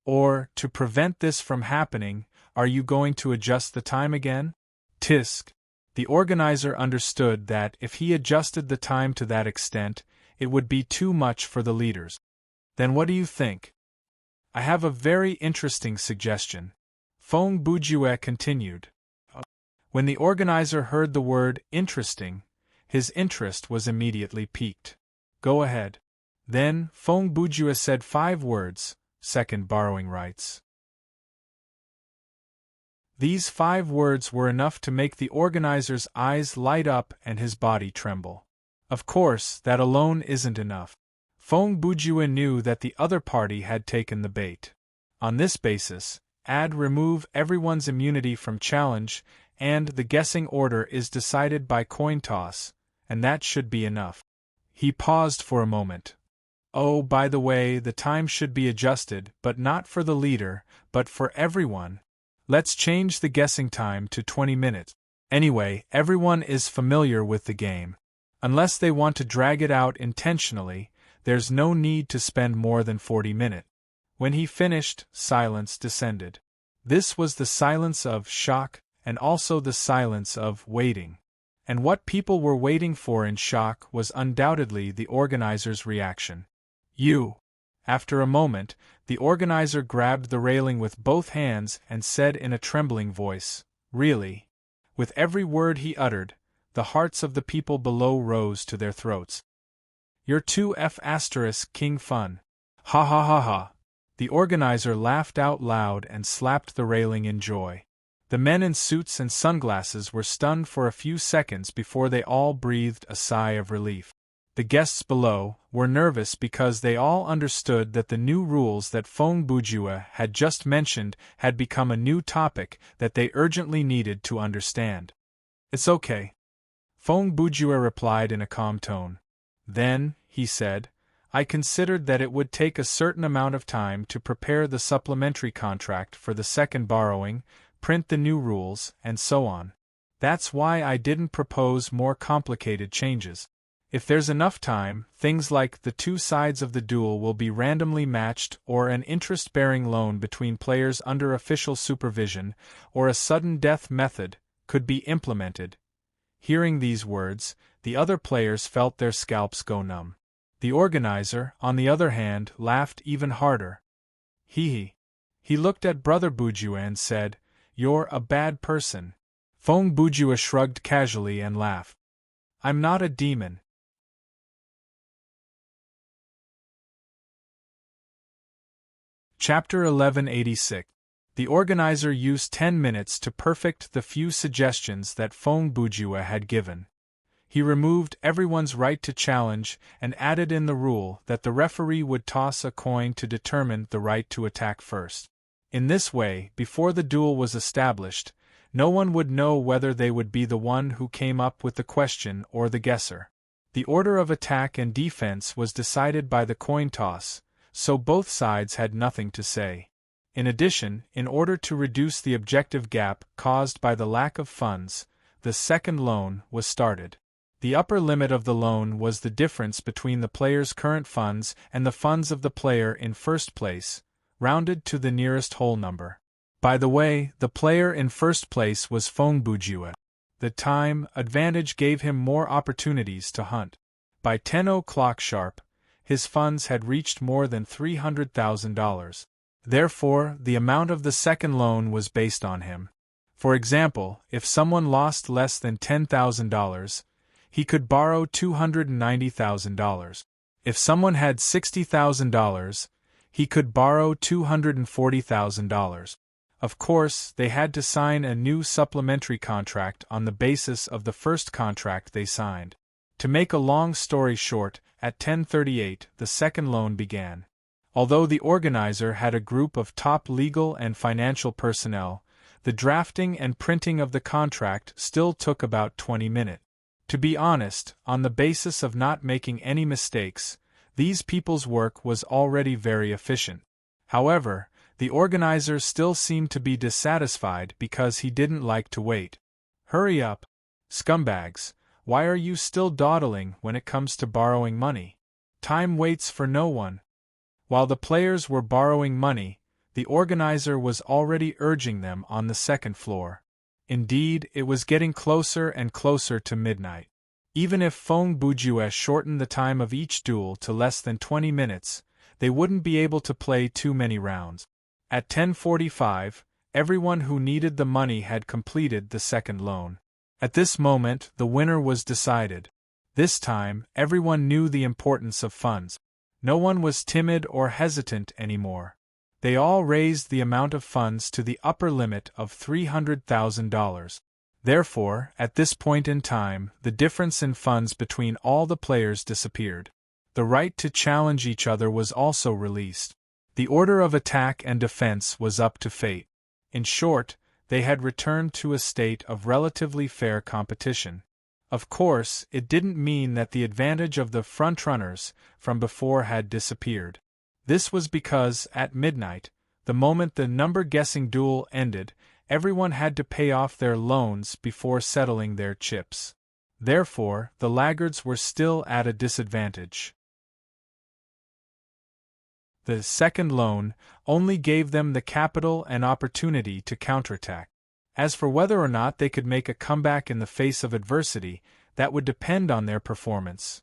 Speaker 1: Or, to prevent this from happening, are you going to adjust the time again? Tisk. The organizer understood that if he adjusted the time to that extent, it would be too much for the leaders. Then what do you think? I have a very interesting suggestion. Fong Bujue continued. When the organizer heard the word interesting, his interest was immediately piqued. Go ahead. Then, Fong Bujue said 5 words, second borrowing rights. These 5 words were enough to make the organizer's eyes light up and his body tremble. Of course, that alone isn't enough. Fong Bujue knew that the other party had taken the bait. On this basis, remove everyone's immunity from challenge, and the guessing order is decided by coin toss, and that should be enough. He paused for a moment. Oh, by the way, the time should be adjusted, but not for the leader, but for everyone. Let's change the guessing time to 20 minutes. Anyway, everyone is familiar with the game. Unless they want to drag it out intentionally, there's no need to spend more than 40 minutes. When he finished, silence descended. This was the silence of shock, and also the silence of waiting. And what people were waiting for in shock was undoubtedly the organizer's reaction. You. After a moment, the organizer grabbed the railing with both hands and said in a trembling voice, "Really?" With every word he uttered, the hearts of the people below rose to their throats. "You're too king fun. Ha ha ha ha." The organizer laughed out loud and slapped the railing in joy. The men in suits and sunglasses were stunned for a few seconds before they all breathed a sigh of relief. The guests below were nervous because they all understood that the new rules that Feng Bujue had just mentioned had become a new topic that they urgently needed to understand. "It's okay," Feng Bujue replied in a calm tone. "Then," he said, "I considered that it would take a certain amount of time to prepare the supplementary contract for the second borrowing, print the new rules, and so on. That's why I didn't propose more complicated changes. If there's enough time, things like the two sides of the duel will be randomly matched, or an interest-bearing loan between players under official supervision, or a sudden death method, could be implemented." Hearing these words, the other players felt their scalps go numb. The organizer, on the other hand, laughed even harder. He looked at Brother Bujue and said, "You're a bad person." Feng Bujue shrugged casually and laughed. "I'm not a demon." Chapter 1186. The organizer used 10 minutes to perfect the few suggestions that Feng Bujue had given. He removed everyone's right to challenge and added in the rule that the referee would toss a coin to determine the right to attack first. In this way, before the duel was established, no one would know whether they would be the one who came up with the question or the guesser. The order of attack and defense was decided by the coin toss, so both sides had nothing to say. In addition, in order to reduce the objective gap caused by the lack of funds, the second loan was started. The upper limit of the loan was the difference between the player's current funds and the funds of the player in first place, rounded to the nearest whole number. By the way, the player in first place was Feng Bujue. The time advantage gave him more opportunities to hunt. By 10 o'clock sharp, his funds had reached more than $300,000. Therefore, the amount of the second loan was based on him. For example, if someone lost less than $10,000, he could borrow $290,000. If someone had $60,000, he could borrow $240,000. Of course, they had to sign a new supplementary contract on the basis of the first contract they signed. To make a long story short, at 10:38 the second loan began. Although the organizer had a group of top legal and financial personnel, the drafting and printing of the contract still took about 20 minutes. To be honest, on the basis of not making any mistakes, these people's work was already very efficient. However, the organizer still seemed to be dissatisfied because he didn't like to wait. "Hurry up, scumbags, why are you still dawdling when it comes to borrowing money? Time waits for no one." While the players were borrowing money, the organizer was already urging them on the second floor. Indeed, it was getting closer and closer to midnight. Even if Feng Bujue shortened the time of each duel to less than 20 minutes, they wouldn't be able to play too many rounds. At 10:45, everyone who needed the money had completed the second loan. At this moment, the winner was decided. This time, everyone knew the importance of funds. No one was timid or hesitant anymore. They all raised the amount of funds to the upper limit of $300,000. Therefore, at this point in time, the difference in funds between all the players disappeared. The right to challenge each other was also released. The order of attack and defense was up to fate. In short, they had returned to a state of relatively fair competition. Of course, it didn't mean that the advantage of the front-runners from before had disappeared. This was because, at midnight, the moment the number-guessing duel ended, everyone had to pay off their loans before settling their chips. Therefore, the laggards were still at a disadvantage. The second loan only gave them the capital and opportunity to counterattack. As for whether or not they could make a comeback in the face of adversity, that would depend on their performance.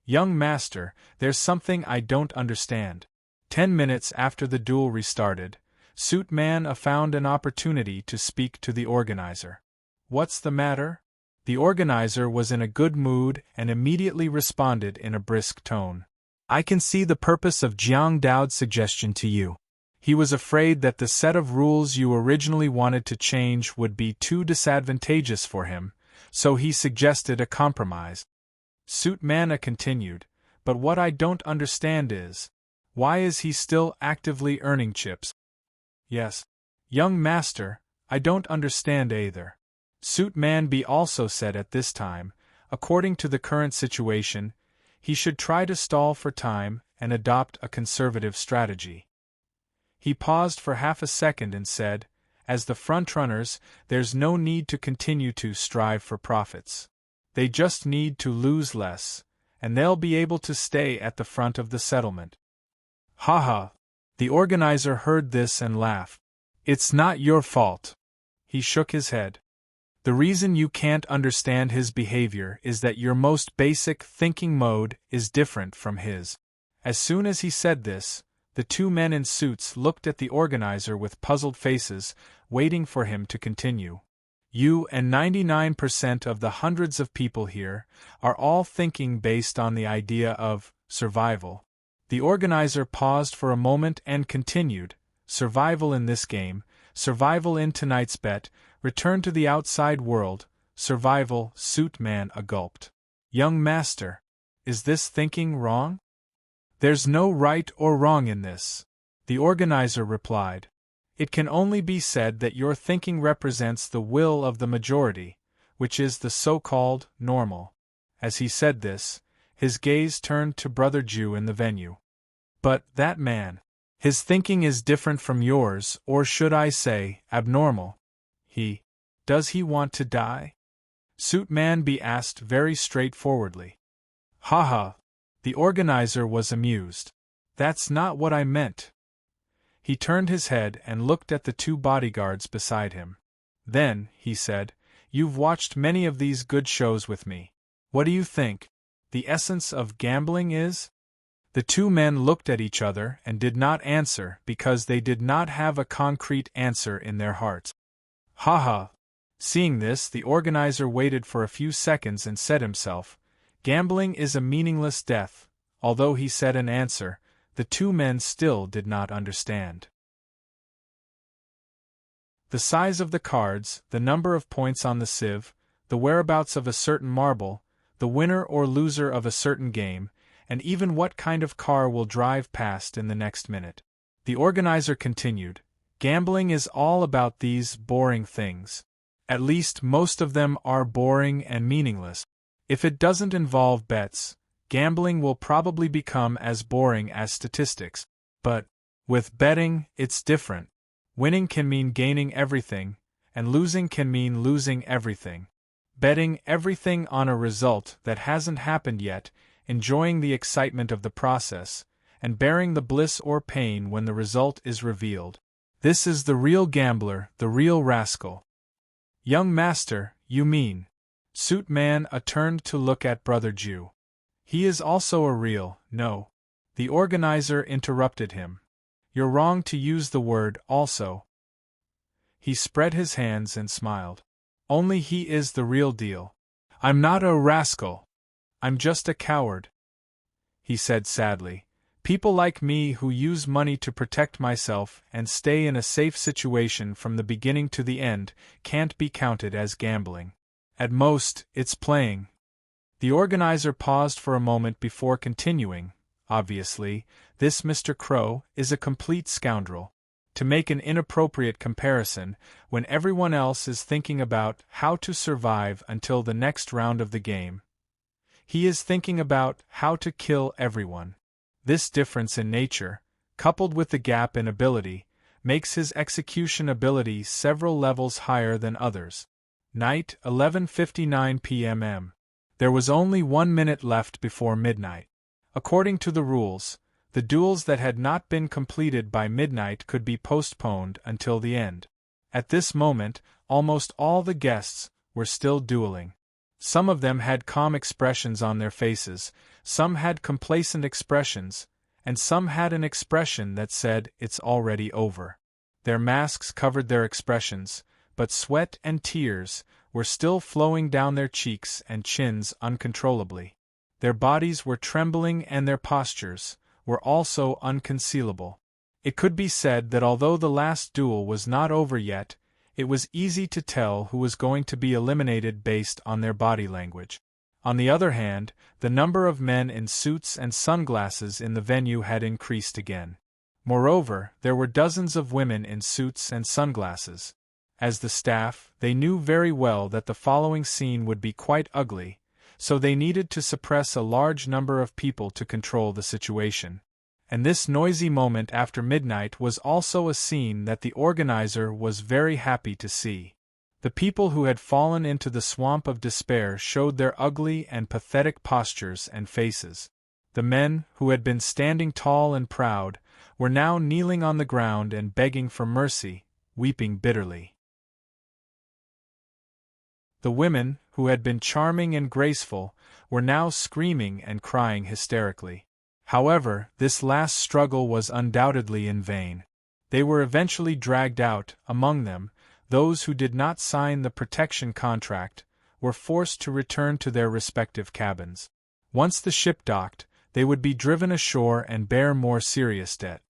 Speaker 1: Young master, there's something I don't understand. 10 minutes after the duel restarted, Suit Man found an opportunity to speak to the organizer. What's the matter? The organizer was in a good mood and immediately responded in a brisk tone. I can see the purpose of Jiang Dao's suggestion to you. He was afraid that the set of rules you originally wanted to change would be too disadvantageous for him, so he suggested a compromise. Suit Man continued, but what I don't understand is, why is he still actively earning chips? Yes, young master, I don't understand either. Suit Man also said at this time, according to the current situation, he should try to stall for time and adopt a conservative strategy. He paused for half a second and said, as the front-runners, there's no need to continue to strive for profits. They just need to lose less, and they'll be able to stay at the front of the settlement. Ha ha! The organizer heard this and laughed. It's not your fault. He shook his head. The reason you can't understand his behavior is that your most basic thinking mode is different from his. As soon as he said this, the two men in suits looked at the organizer with puzzled faces, waiting for him to continue. You and 99% of the hundreds of people here are all thinking based on the idea of survival. The organizer paused for a moment and continued, survival in this game, survival in tonight's bet, return to the outside world, survival. Suit Man gulped. Young master, is this thinking wrong? There's no right or wrong in this, the organizer replied. It can only be said that your thinking represents the will of the majority, which is the so-called normal. As he said this, his gaze turned to Brother Jew in the venue. But that man, his thinking is different from yours, or should I say, abnormal. Does he want to die? Suit Man asked very straightforwardly. Ha ha! The organizer was amused. That's not what I meant. He turned his head and looked at the two bodyguards beside him. Then, he said, you've watched many of these good shows with me. What do you think the essence of gambling is? The two men looked at each other and did not answer because they did not have a concrete answer in their hearts. Ha ha! Seeing this, the organizer waited for a few seconds and said himself, gambling is a meaningless death. Although he said an answer, the two men still did not understand. The size of the cards, the number of points on the sieve, the whereabouts of a certain marble, the winner or loser of a certain game, and even what kind of car will drive past in the next minute. The organizer continued, gambling is all about these boring things. At least most of them are boring and meaningless. If it doesn't involve bets, gambling will probably become as boring as statistics. But with betting, it's different. Winning can mean gaining everything, and losing can mean losing everything. Betting everything on a result that hasn't happened yet, enjoying the excitement of the process, and bearing the bliss or pain when the result is revealed. This is the real gambler, the real rascal. Young master, you mean? Suit Man turned to look at Brother Jew. He is also a real, no. The organizer interrupted him. You're wrong to use the word also. He spread his hands and smiled. Only he is the real deal. I'm not a rascal. I'm just a coward. He said sadly. People like me who use money to protect myself and stay in a safe situation from the beginning to the end can't be counted as gambling. At most, it's playing. The organizer paused for a moment before continuing. Obviously, this Mr. Crow is a complete scoundrel. to make an inappropriate comparison when everyone else is thinking about how to survive until the next round of the game. He is thinking about how to kill everyone. This difference in nature, coupled with the gap in ability, makes his execution ability several levels higher than others. Night, 11:59 p.m. There was only 1 minute left before midnight. According to the rules, the duels that had not been completed by midnight could be postponed until the end. At this moment, almost all the guests were still dueling. Some of them had calm expressions on their faces, some had complacent expressions, and some had an expression that said, "It's already over." Their masks covered their expressions, but sweat and tears were still flowing down their cheeks and chins uncontrollably. Their bodies were trembling and their postures were also unconcealable. It could be said that although the last duel was not over yet, it was easy to tell who was going to be eliminated based on their body language. On the other hand, the number of men in suits and sunglasses in the venue had increased again. Moreover, there were dozens of women in suits and sunglasses. As the staff, they knew very well that the following scene would be quite ugly, so they needed to suppress a large number of people to control the situation. And this noisy moment after midnight was also a scene that the organizer was very happy to see. The people who had fallen into the swamp of despair showed their ugly and pathetic postures and faces. The men, who had been standing tall and proud, were now kneeling on the ground and begging for mercy, weeping bitterly. The women, who had been charming and graceful, were now screaming and crying hysterically. However, this last struggle was undoubtedly in vain. They were eventually dragged out. Among them, those who did not sign the protection contract were forced to return to their respective cabins. Once the ship docked, they would be driven ashore and bear more serious debt.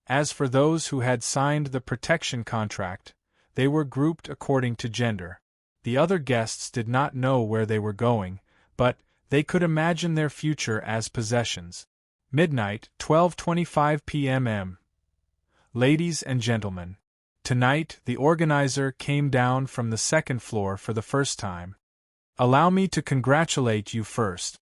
Speaker 1: As for those who had signed the protection contract, they were grouped according to gender. The other guests did not know where they were going, but they could imagine their future as possessions. Midnight, 12:25 p.m. Ladies and gentlemen, tonight the organizer came down from the second floor for the first time. Allow me to congratulate you first.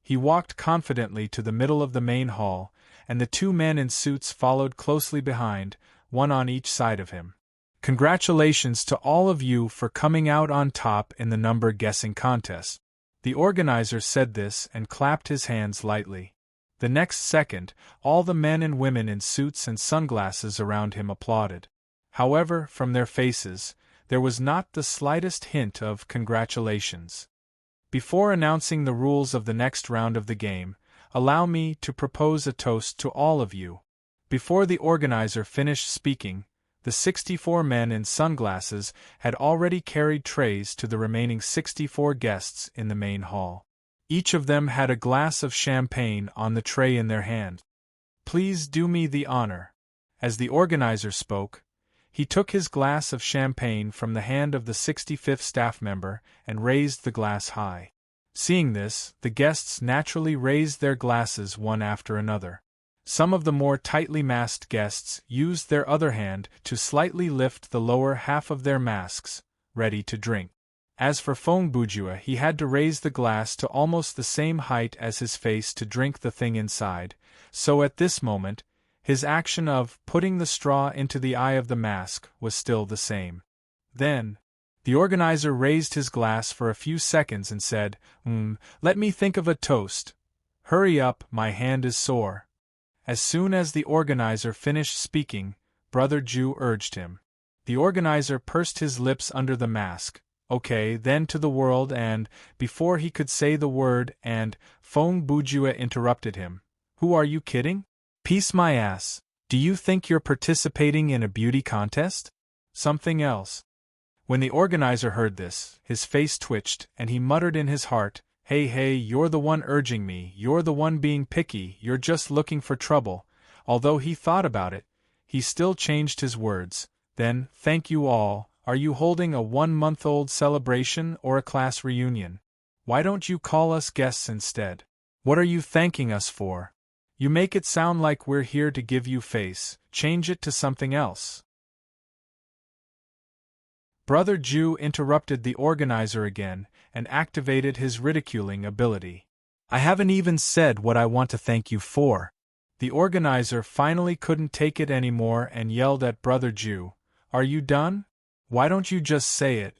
Speaker 1: He walked confidently to the middle of the main hall, and the two men in suits followed closely behind, one on each side of him. Congratulations to all of you for coming out on top in the number guessing contest. The organizer said this and clapped his hands lightly. The next second, all the men and women in suits and sunglasses around him applauded. However, from their faces, there was not the slightest hint of congratulations. Before announcing the rules of the next round of the game, allow me to propose a toast to all of you. Before the organizer finished speaking, the 64 men in sunglasses had already carried trays to the remaining 64 guests in the main hall. Each of them had a glass of champagne on the tray in their hand. Please do me the honor. As the organizer spoke, he took his glass of champagne from the hand of the 65th staff member and raised the glass high. Seeing this, the guests naturally raised their glasses one after another. Some of the more tightly masked guests used their other hand to slightly lift the lower half of their masks, ready to drink. As for Fong Bujua, he had to raise the glass to almost the same height as his face to drink the thing inside, so at this moment, his action of putting the straw into the eye of the mask was still the same. Then, the organizer raised his glass for a few seconds and said, let me think of a toast. Hurry up, my hand is sore. As soon as the organizer finished speaking, Brother Ju urged him. The organizer pursed his lips under the mask. Okay, then to the world, and, before he could say the word, and, Fong Bujua interrupted him. Who are you kidding? Peace my ass. Do you think you're participating in a beauty contest? Something else. When the organizer heard this, his face twitched, and he muttered in his heart, Hey, you're the one urging me, you're the one being picky, you're just looking for trouble. Although he thought about it, he still changed his words. Then, thank you all. Are you holding a 1-month-old celebration or a class reunion? Why don't you call us guests instead? What are you thanking us for? You make it sound like we're here to give you face, change it to something else. Brother Jew interrupted the organizer again and activated his ridiculing ability. I haven't even said what I want to thank you for. The organizer finally couldn't take it anymore and yelled at Brother Jew, Are you done? Why don't you just say it?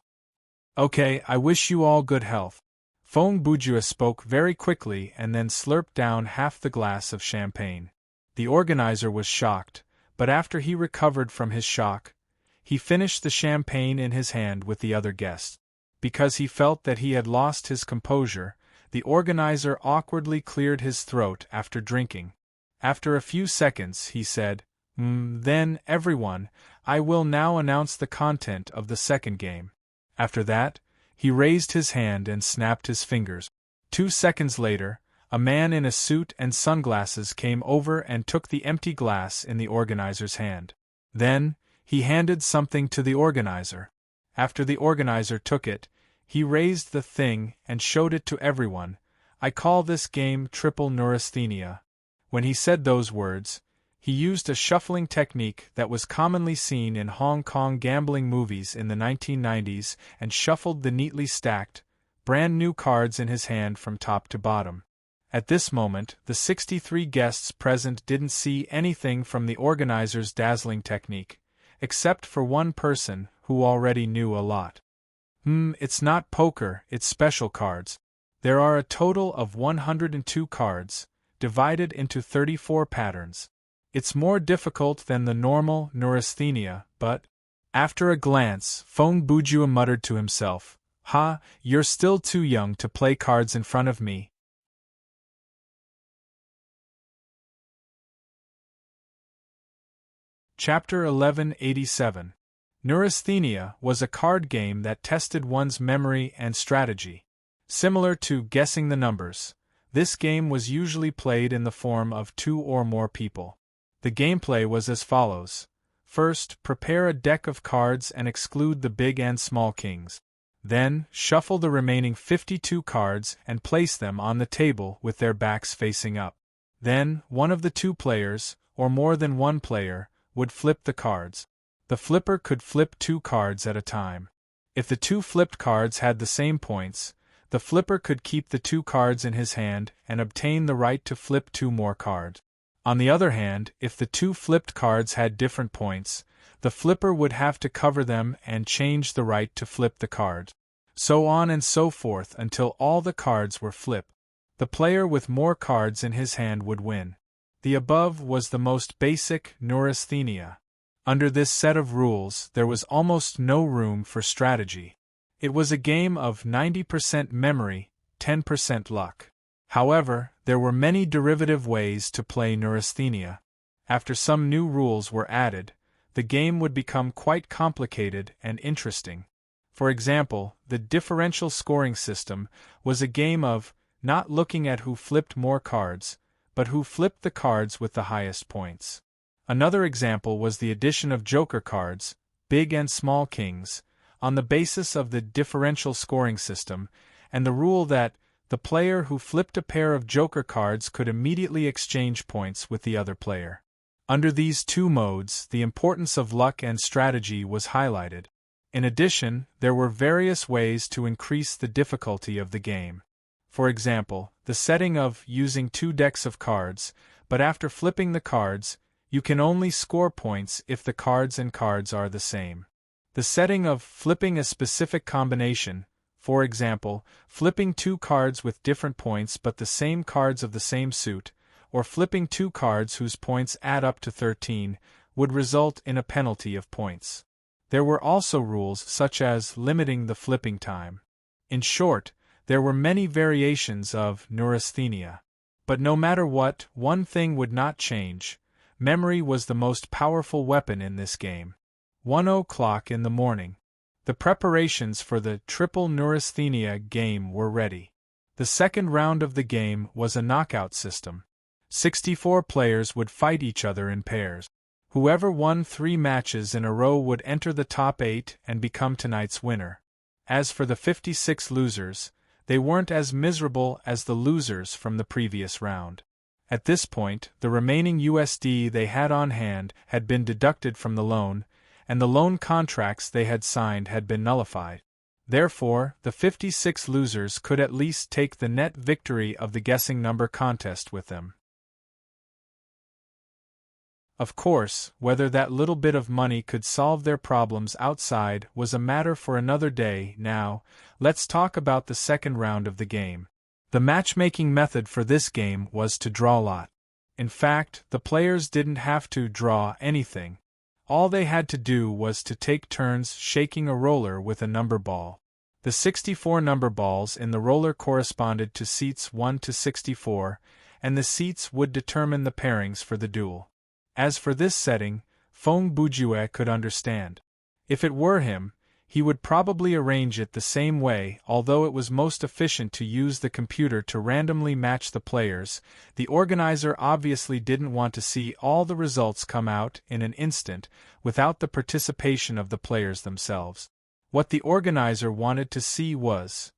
Speaker 1: Okay, I wish you all good health. Feng Bujua spoke very quickly and then slurped down half the glass of champagne. The organizer was shocked, but after he recovered from his shock, he finished the champagne in his hand with the other guests. Because he felt that he had lost his composure, the organizer awkwardly cleared his throat after drinking. After a few seconds, he said, Then, everyone, I will now announce the content of the second game. After that, he raised his hand and snapped his fingers. 2 seconds later, a man in a suit and sunglasses came over and took the empty glass in the organizer's hand. Then, he handed something to the organizer. After the organizer took it, he raised the thing and showed it to everyone. I call this game triple neurasthenia. When he said those words, he used a shuffling technique that was commonly seen in Hong Kong gambling movies in the 1990s and shuffled the neatly stacked, brand new cards in his hand from top to bottom. At this moment, the 63 guests present didn't see anything from the organizer's dazzling technique, except for one person who already knew a lot. It's not poker, it's special cards. There are a total of 102 cards, divided into 34 patterns. It's more difficult than the normal neurasthenia, but... After a glance, Feng Bujua muttered to himself, You're still too young to play cards in front of me. Chapter 1187. Neurasthenia was a card game that tested one's memory and strategy. Similar to guessing the numbers, this game was usually played in the form of 2 or more people. The gameplay was as follows. First, prepare a deck of cards and exclude the big and small kings. Then, shuffle the remaining 52 cards and place them on the table with their backs facing up. Then, one of the 2 players, or more than one player, would flip the cards. The flipper could flip 2 cards at a time. If the 2 flipped cards had the same points, the flipper could keep the 2 cards in his hand and obtain the right to flip 2 more cards. On the other hand, if the 2 flipped cards had different points, the flipper would have to cover them and change the right to flip the card. So on and so forth until all the cards were flipped. The player with more cards in his hand would win. The above was the most basic neurasthenia. Under this set of rules, there was almost no room for strategy. It was a game of 90% memory, 10% luck. However, there were many derivative ways to play neurasthenia. After some new rules were added, the game would become quite complicated and interesting. For example, the differential scoring system was a game of not looking at who flipped more cards, but who flipped the cards with the highest points. Another example was the addition of joker cards, big and small kings, on the basis of the differential scoring system, and the rule that the player who flipped a pair of joker cards could immediately exchange points with the other player. Under these 2 modes, the importance of luck and strategy was highlighted. In addition, there were various ways to increase the difficulty of the game. For example, the setting of using 2 decks of cards, but after flipping the cards, you can only score points if the cards are the same. The setting of flipping a specific combination, for example, flipping 2 cards with different points but the same cards of the same suit, or flipping 2 cards whose points add up to 13, would result in a penalty of points. There were also rules such as limiting the flipping time. In short, there were many variations of neurasthenia. But no matter what, one thing would not change. Memory was the most powerful weapon in this game. 1:00 in the morning. The preparations for the triple neurasthenia game were ready. The second round of the game was a knockout system. 64 players would fight each other in pairs. Whoever won 3 matches in a row would enter the top 8 and become tonight's winner. As for the 56 losers, they weren't as miserable as the losers from the previous round. At this point, the remaining USD they had on hand had been deducted from the loan, and the loan contracts they had signed had been nullified. Therefore, the 56 losers could at least take the net victory of the guessing number contest with them. Of course, whether that little bit of money could solve their problems outside was a matter for another day. Now, let's talk about the second round of the game. The matchmaking method for this game was to draw lot. In fact, the players didn't have to draw anything. All they had to do was to take turns shaking a roller with a number ball. The 64 number balls in the roller corresponded to seats 1 to 64, and the seats would determine the pairings for the duel. As for this setting, Feng Bujue could understand. If it were him, he would probably arrange it the same way. Although it was most efficient to use the computer to randomly match the players, the organizer obviously didn't want to see all the results come out in an instant without the participation of the players themselves. What the organizer wanted to see was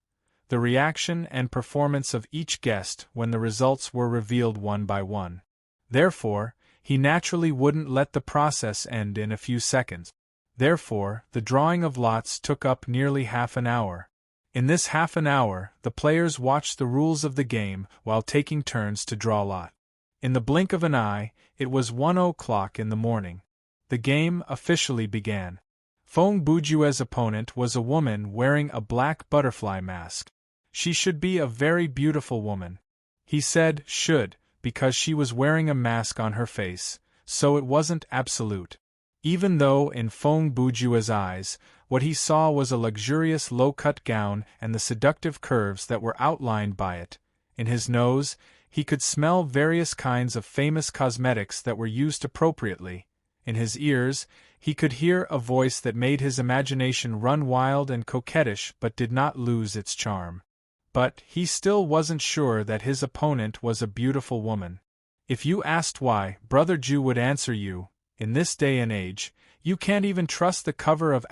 Speaker 1: the reaction and performance of each guest when the results were revealed one by one. Therefore, he naturally wouldn't let the process end in a few seconds. Therefore, the drawing of lots took up nearly half an hour. In this half an hour, the players watched the rules of the game while taking turns to draw lot. In the blink of an eye, it was 1 o'clock in the morning. The game officially began. Feng Bujue's opponent was a woman wearing a black butterfly mask. She should be a very beautiful woman. He said should, because she was wearing a mask on her face, so it wasn't absolute. Even though in Feng Bujue's eyes, what he saw was a luxurious low-cut gown and the seductive curves that were outlined by it. In his nose, he could smell various kinds of famous cosmetics that were used appropriately. In his ears, he could hear a voice that made his imagination run wild and coquettish but did not lose its charm. But he still wasn't sure that his opponent was a beautiful woman. If you asked why, Brother Ju would answer you, in this day and age, you can't even trust the cover of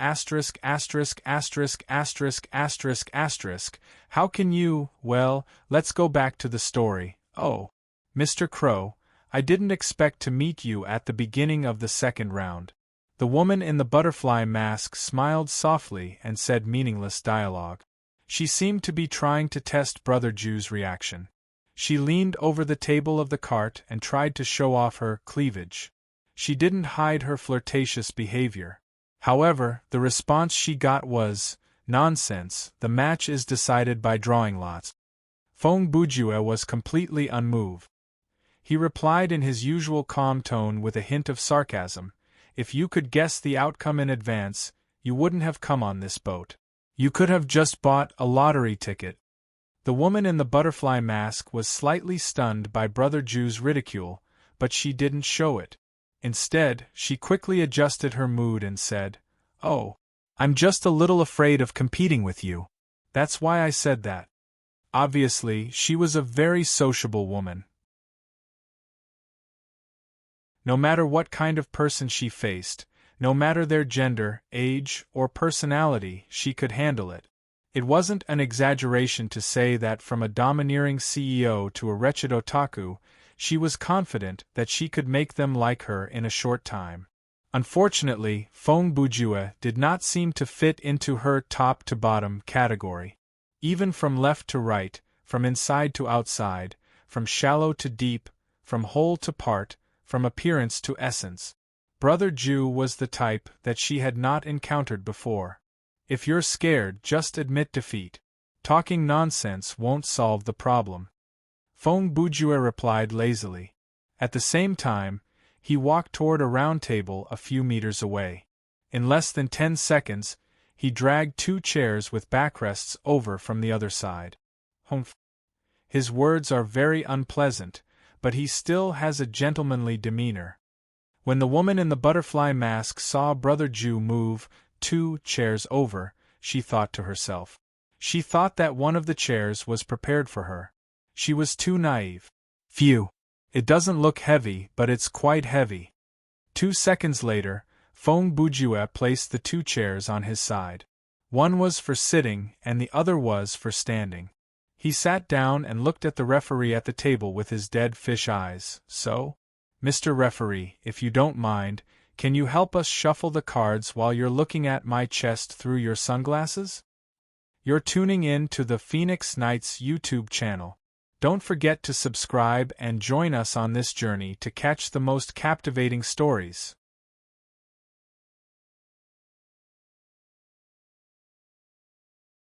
Speaker 1: **************************************************************************************************************************************************************************************************************************************************************************************************************************** Well, let's go back to the story. Oh, Mr. Crow, I didn't expect to meet you at the beginning of the second round. The woman in the butterfly mask smiled softly and said meaningless dialogue. She seemed to be trying to test Brother Ju's reaction. She leaned over the table of the cart and tried to show off her cleavage. She didn't hide her flirtatious behavior. However, the response she got was, "Nonsense, the match is decided by drawing lots." Feng Bujue was completely unmoved. He replied in his usual calm tone with a hint of sarcasm, "If you could guess the outcome in advance, you wouldn't have come on this boat. You could have just bought a lottery ticket." The woman in the butterfly mask was slightly stunned by Brother Ju's ridicule, but she didn't show it. Instead, she quickly adjusted her mood and said, "Oh, I'm just a little afraid of competing with you. That's why I said that." Obviously, she was a very sociable woman. No matter what kind of person she faced, no matter their gender, age, or personality, she could handle it. It wasn't an exaggeration to say that from a domineering CEO to a wretched otaku, she was confident that she could make them like her in a short time. Unfortunately, Feng Bujue did not seem to fit into her top-to-bottom category. Even from left to right, from inside to outside, from shallow to deep, from whole to part, from appearance to essence, Brother Ju was the type that she had not encountered before. If you're scared, just admit defeat. Talking nonsense won't solve the problem. Feng Bujue replied lazily. At the same time, he walked toward a round table a few meters away. In less than 10 seconds, he dragged 2 chairs with backrests over from the other side. Humph. His words are very unpleasant, but he still has a gentlemanly demeanor. When the woman in the butterfly mask saw Brother Ju move 2 chairs over, she thought to herself. She thought that one of the chairs was prepared for her. She was too naive. Phew. It doesn't look heavy, but it's quite heavy. 2 seconds later, Feng Bujue placed the 2 chairs on his side. One was for sitting and the other was for standing. He sat down and looked at the referee at the table with his dead fish eyes. So, Mr. Referee, if you don't mind, can you help us shuffle the cards while you're looking at my chest through your sunglasses? You're tuning in to the Phoenix Knights YouTube channel. Don't forget to subscribe and join us on this journey to catch the most captivating stories.